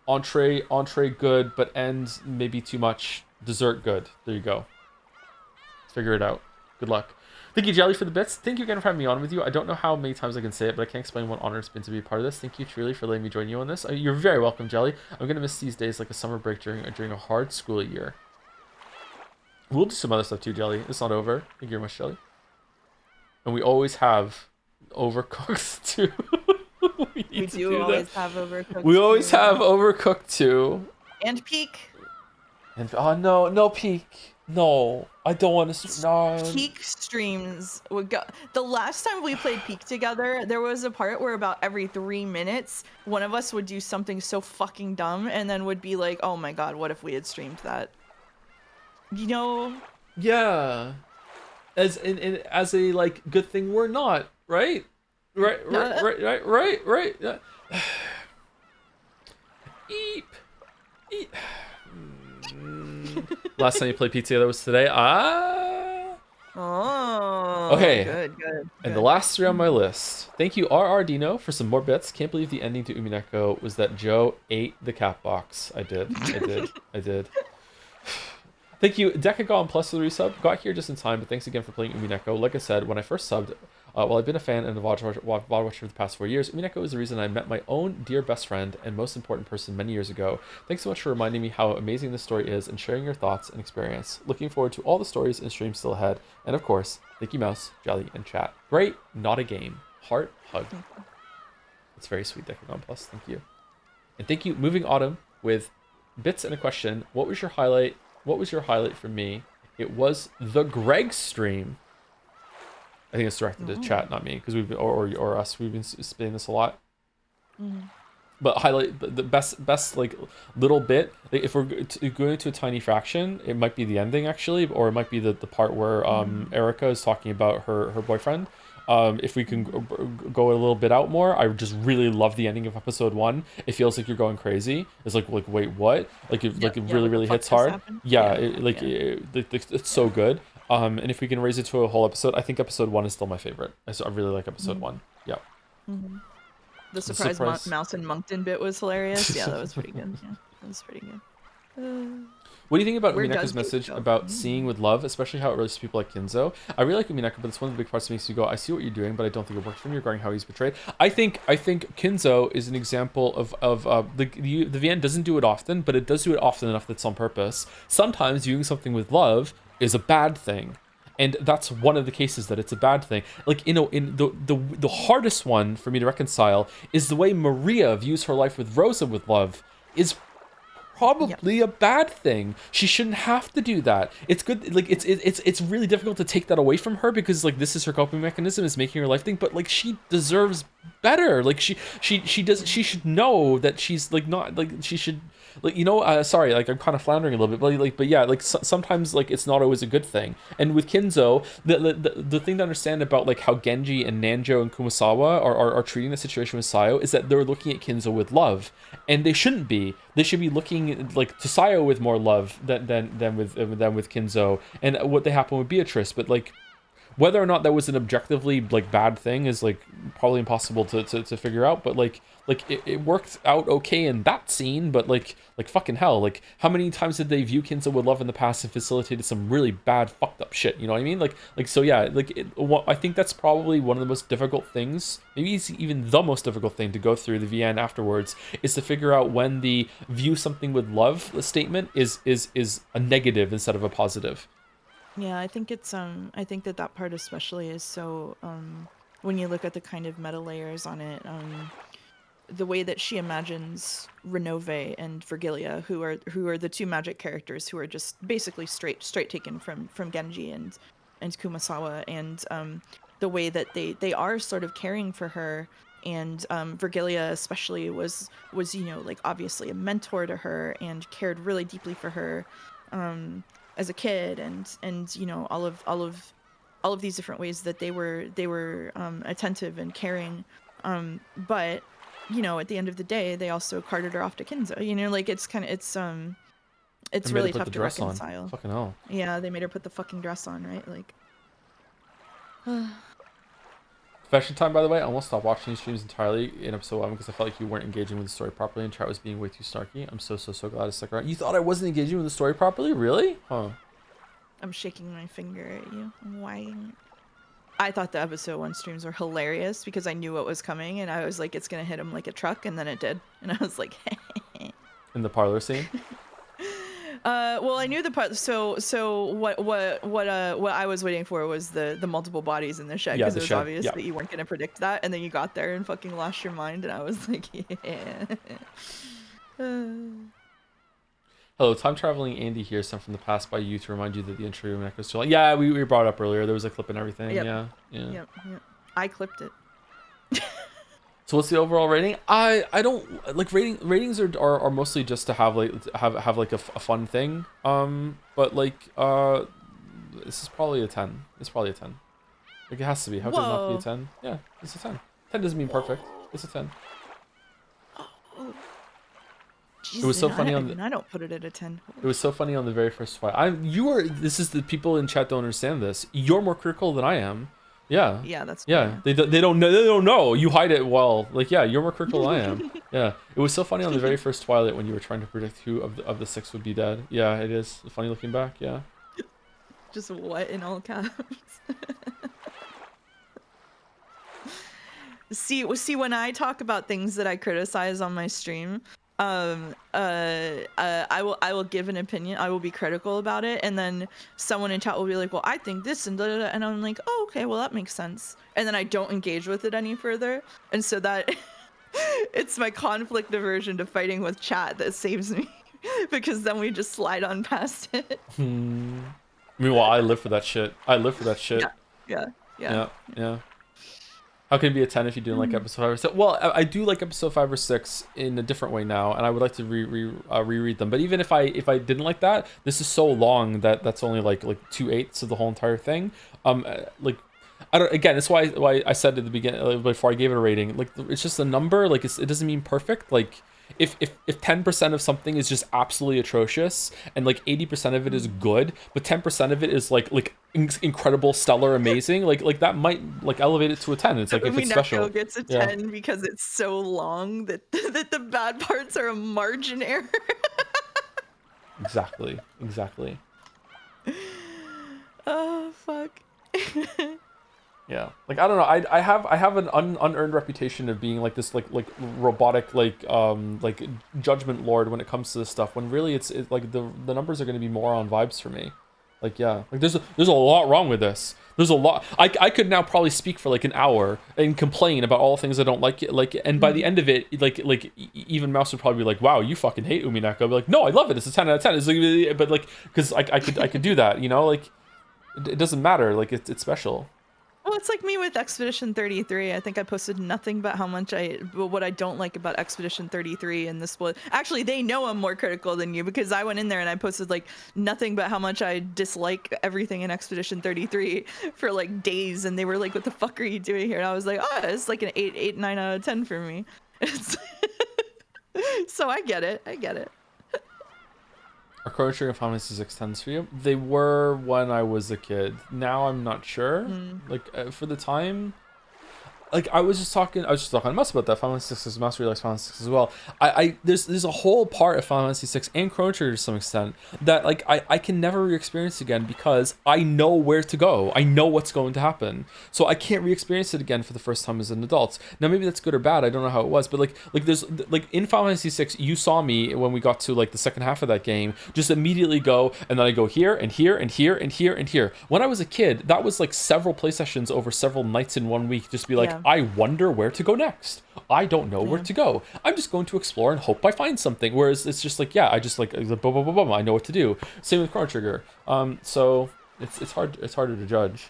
Entree good, but ends maybe too much. Dessert good. There you go. Figure it out. Good luck. Thank you, Jelly, for the bits. Thank you again for having me on with you. I don't know how many times I can say it, but I can't explain what honor it's been to be a part of this. Thank you, truly, for letting me join you on this. You're very welcome, Jelly. I'm going to miss these days like a summer break during a hard school year. We'll do some other stuff too, Jelly. It's not over. Thank you very much, Jelly. And we always have Overcooked too. we do always have Overcooked. We always have Overcooked too. And Peak. And no Peak. No, I don't want to. No. Peak streams would go. The last time we played Peak together, there was a part where about every 3 minutes, one of us would do something so fucking dumb, and then would be like, "Oh my god, what if we had streamed that?" You know? Yeah. As a like good thing we're not, right? Right. Yeah. Eep. Last time you played PTA, that was today. Oh, Okay. good, good. And the last three on my list. Thank you, RR Dino, for some more bits. Can't believe the ending to Umineko was that Joe ate the cat box. I did. I did. Thank you, Decagon Plus for the resub. Got here just in time, but thanks again for playing Umineko. Like I said, when I first subbed, while I've been a fan and a VOD watcher for the past 4 years, Umineko is the reason I met my own dear best friend and most important person many years ago. Thanks so much for reminding me how amazing this story is and sharing your thoughts and experience. Looking forward to all the stories and streams still ahead. And of course, thank you, Mouse, Jelly, and Chat. Great, not a game. Heart hug. That's very sweet, Decagon Plus. Thank you. And thank you, Moving Autumn, with bits and a question. What was your highlight? What was your highlight for me? It was the Greg stream. I think it's directed to Chat, not me, because we've been, or us. We've been spinning this a lot. But highlight the best like little bit. Like, if we're going to a tiny fraction, it might be the ending actually, or it might be the part where Erica is talking about her boyfriend. If we can go a little bit out more, I just really love the ending of episode 1. It feels like you're going crazy. It's like wait, what? Like it really hits hard. Yeah, it's so good. And if we can raise it to a whole episode, I think episode 1 is still my favorite. I really like episode 1. Yeah. The surprise Mouse and Moncton bit was hilarious. Yeah, that was pretty good. Yeah, that was pretty good. What do you think about Umineko's message about seeing with love, especially how it relates to people like Kinzo? I really like Umineko, but it's one of the big parts that makes you go, I see what you're doing, but I don't think it worked for me regarding how he's portrayed. I think Kinzo is an example of the VN doesn't do it often, but it does do it often enough that's on purpose. Sometimes viewing something with love is a bad thing. And that's one of the cases that it's a bad thing. Like, you know, in the hardest one for me to reconcile is the way Maria views her life with Rosa with love is probably a bad thing. She shouldn't have to do that. It's good, like it's really difficult to take that away from her because like this is her coping mechanism, is making her life thing, but like she deserves better. Like she should know that she's like not like she should like, you know, sorry, like I'm kind of floundering a little bit, but yeah, like sometimes like it's not always a good thing. And with Kinzo, the thing to understand about like how Genji and Nanjo and Kumasawa are treating the situation with Sayo is that they're looking at Kinzo with love, and they shouldn't be. They should be looking like to Sayo with more love than with Kinzo, and what they happen with Beatrice. But like, whether or not that was an objectively like bad thing is like probably impossible to figure out. But like it worked out okay in that scene. But like fucking hell, like how many times did they view Kinzo with love in the past and facilitated some really bad fucked up shit? You know what I mean? Like so yeah. Like I think that's probably one of the most difficult things. Maybe it's even the most difficult thing to go through the VN afterwards is to figure out when the view something with love statement is a negative instead of a positive. Yeah, I think it's I think that part especially is so when you look at the kind of meta layers on it, the way that she imagines Renove and Vergilia, who are the two magic characters who are just basically straight taken from Genji and Kumasawa, and the way that they are sort of caring for her, and Vergilia especially was you know, like obviously a mentor to her and cared really deeply for her as a kid, and you know, all of these different ways that they were attentive and caring, but you know, at the end of the day they also carted her off to Kinzo, you know, like it's really tough to reconcile. On. Fucking hell. Yeah, they made her put the fucking dress on, right? Like Confession time, by the way, I almost stopped watching these streams entirely in episode 1 because I felt like you weren't engaging with the story properly and chat was being way too snarky. I'm so glad I stuck around. You thought I wasn't engaging with the story properly? Really? Huh. I'm shaking my finger at you. Why? I thought the episode 1 streams were hilarious because I knew what was coming, and I was like, it's gonna hit him like a truck, and then it did. And I was like, in the parlor scene? Well, I knew the part. So what I was waiting for was the multiple bodies in the shed, because it was obvious that you weren't gonna predict that, and then you got there and fucking lost your mind, and I was like, yeah. Hello, time traveling Andy here, sent from the past by you to remind you that the intro of Umineko is still on. Yeah, we brought it up earlier. There was a clip and everything. Yep. Yeah. I clipped it. So what's the overall rating? I don't like ratings are mostly just to have like a fun thing. But like this is probably a 10. It's probably a 10. Like it has to be. How could it not be a 10? Yeah, it's a 10. 10 doesn't mean perfect. It's a 10. It was Jesus, so funny on the, I don't put it at a 10. it was so funny on the very first fight. This is the people in chat don't understand this. You're more critical than I am. Yeah. Yeah, that's Yeah. fair. They don't know. They don't know. You hide it well. Like, yeah, you're more critical than I am. Yeah. It was so funny on the very first Twilight when you were trying to predict who of the 6 would be dead. Yeah, it is funny looking back. Yeah. Just what in all caps? See, when I talk about things that I criticize on my stream, I will give an opinion. I will be critical about it, and then someone in chat will be like, "Well, I think this," and da, da, da, and I'm like, "Oh, okay, well that makes sense." And then I don't engage with it any further, and so that it's my conflict aversion to fighting with chat that saves me, because then we just slide on past it. Meanwhile, I live for that shit. I live for that shit. Yeah. How can it be a 10 if you didn't like episode 5 or 6? Well, I do like episode 5 or 6 in a different way now, and I would like to reread them. But even if I didn't like that, this is so long that that's only like 2/8 of the whole entire thing. Like, I don't. Again, that's why I said at the beginning, before I gave it a rating, like it's just a number. Like it doesn't mean perfect. Like if 10% of something is just absolutely atrocious and like 80% of it is good, but 10% of it is like incredible, stellar, amazing, like that might like elevate it to a 10. It's like if it's special. Umineko gets a 10 because it's so long that that the bad parts are a margin error. Exactly. Oh fuck. Yeah, like I don't know. I have an unearned reputation of being like this like robotic like judgment lord when it comes to this stuff. When really it's like the numbers are going to be more on vibes for me. Like yeah, like there's a lot wrong with this. There's a lot. I could now probably speak for like an hour and complain about all the things I don't like. And by the end of it, even Mouse would probably be like, "Wow, you fucking hate Umineko." I'd be like, "No, I love it. It's a 10 out of 10." It's like, but like because I could do that. You know, like it doesn't matter. Like it's special. Well, it's like me with Expedition 33. I think I posted nothing but what I don't like about Expedition 33 in this was actually they know I'm more critical than you because I went in there and I posted like nothing but how much I dislike everything in Expedition 33 for like days, and they were like, "What the fuck are you doing here?" And I was like, "Oh, it's like an 9 out of 10 for me." So I get it. Are Chrono Trigger and Final Fantasy 6 10s for you? They were when I was a kid. Now I'm not sure. Like for the time, like I was just talking to Mus about that. Final Fantasy 6 Mus really likes Final Fantasy 6 as well. There's a whole part of Final Fantasy 6 and Chrono Trigger to some extent that like I can never re-experience again because I know where to go. I know what's going to happen. So I can't re-experience it again for the first time as an adult. Now maybe that's good or bad. I don't know how it was, but like there's like in Final Fantasy 6, you saw me when we got to like the second half of that game just immediately go, and then I go here and here and here and here and here. When I was a kid, that was like several play sessions over several nights in 1 week just to be like, I wonder where to go next. I don't know where to go. I'm just going to explore and hope I find something. Whereas it's just like, yeah, I just like boom, boom, boom, boom. I know what to do. Same with Chrono Trigger. So it's harder to judge.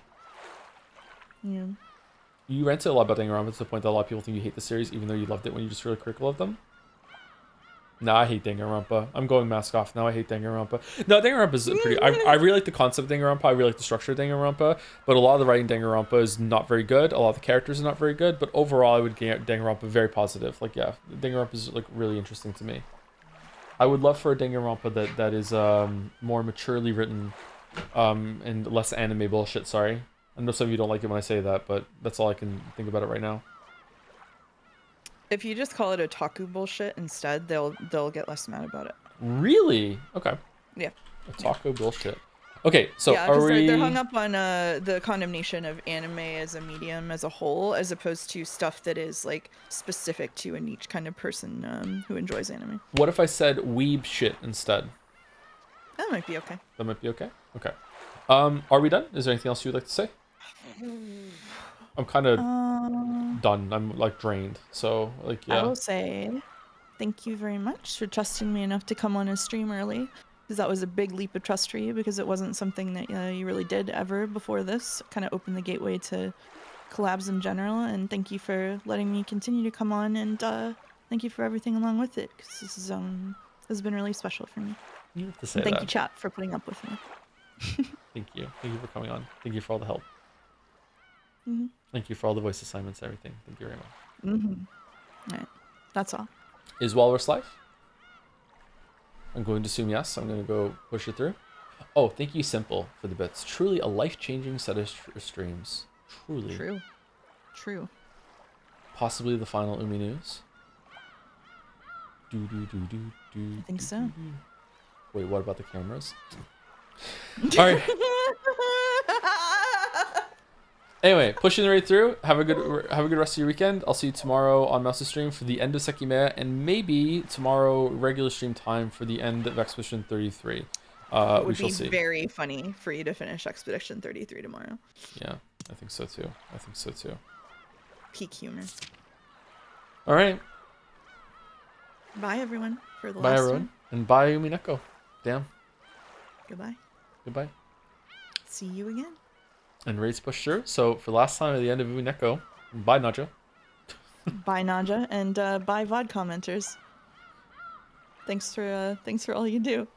Yeah. You ranted a lot about Danganronpa to the point that a lot of people think you hate the series, even though you loved it when you just really critical of them. Nah, I hate Danganronpa. I'm going mask off now. I hate Danganronpa. No, Danganronpa is pretty. I really like the concept of Danganronpa. I really like the structure of Danganronpa. But a lot of the writing in Danganronpa is not very good. A lot of the characters are not very good. But overall, I would get Danganronpa very positive. Like, yeah, Danganronpa is like really interesting to me. I would love for a Danganronpa that is more maturely written, and less anime bullshit. Sorry, I know some of you don't like it when I say that, but that's all I can think about it right now. If you just call it otaku bullshit instead, they'll get less mad about it. Really? Okay. Yeah. Otaku bullshit. Okay, so yeah, are we? They're hung up on the condemnation of anime as a medium as a whole, as opposed to stuff that is like specific to a niche kind of person who enjoys anime. What if I said weeb shit instead? That might be okay. That might be okay. Okay. Are we done? Is there anything else you'd like to say? I'm kind of done. I'm like drained. So like yeah. I will say thank you very much for trusting me enough to come on a stream early, because that was a big leap of trust for you, because it wasn't something that you really did ever before this. Kind of opened the gateway to collabs in general, and thank you for letting me continue to come on, and thank you for everything along with it, because this has been really special for me. You have to say thank that. you, chat, for putting up with me. Thank you. Thank you for coming on. Thank you for all the help. Mm-hmm. Thank you for all the voice assignments, everything. Thank you very much. Mm-hmm. All right. That's all. Is Walrus live? I'm going to assume yes. I'm going to go push it through. Oh, thank you, Simple, for the bits. Truly a life-changing set of streams. Truly. True. True. Possibly the final Umi news. I think so. Wait, what about the cameras? All right. Anyway, pushing right through. Have a good rest of your weekend. I'll see you tomorrow on Mouse's stream for the end of Sekimea, and maybe tomorrow regular stream time for the end of Expedition 33. It would we shall be see. very funny for you to finish Expedition 33 tomorrow. Yeah, I think so too. Peak humor. All right. Bye, everyone, for the Bye, last everyone. time. And bye, Umineko. Damn. Goodbye. Goodbye. See you again. And raids push through. So for the last time at the end of Umineko, bye, Naja. Bye, Naja, and bye, VOD commenters. Thanks for all you do.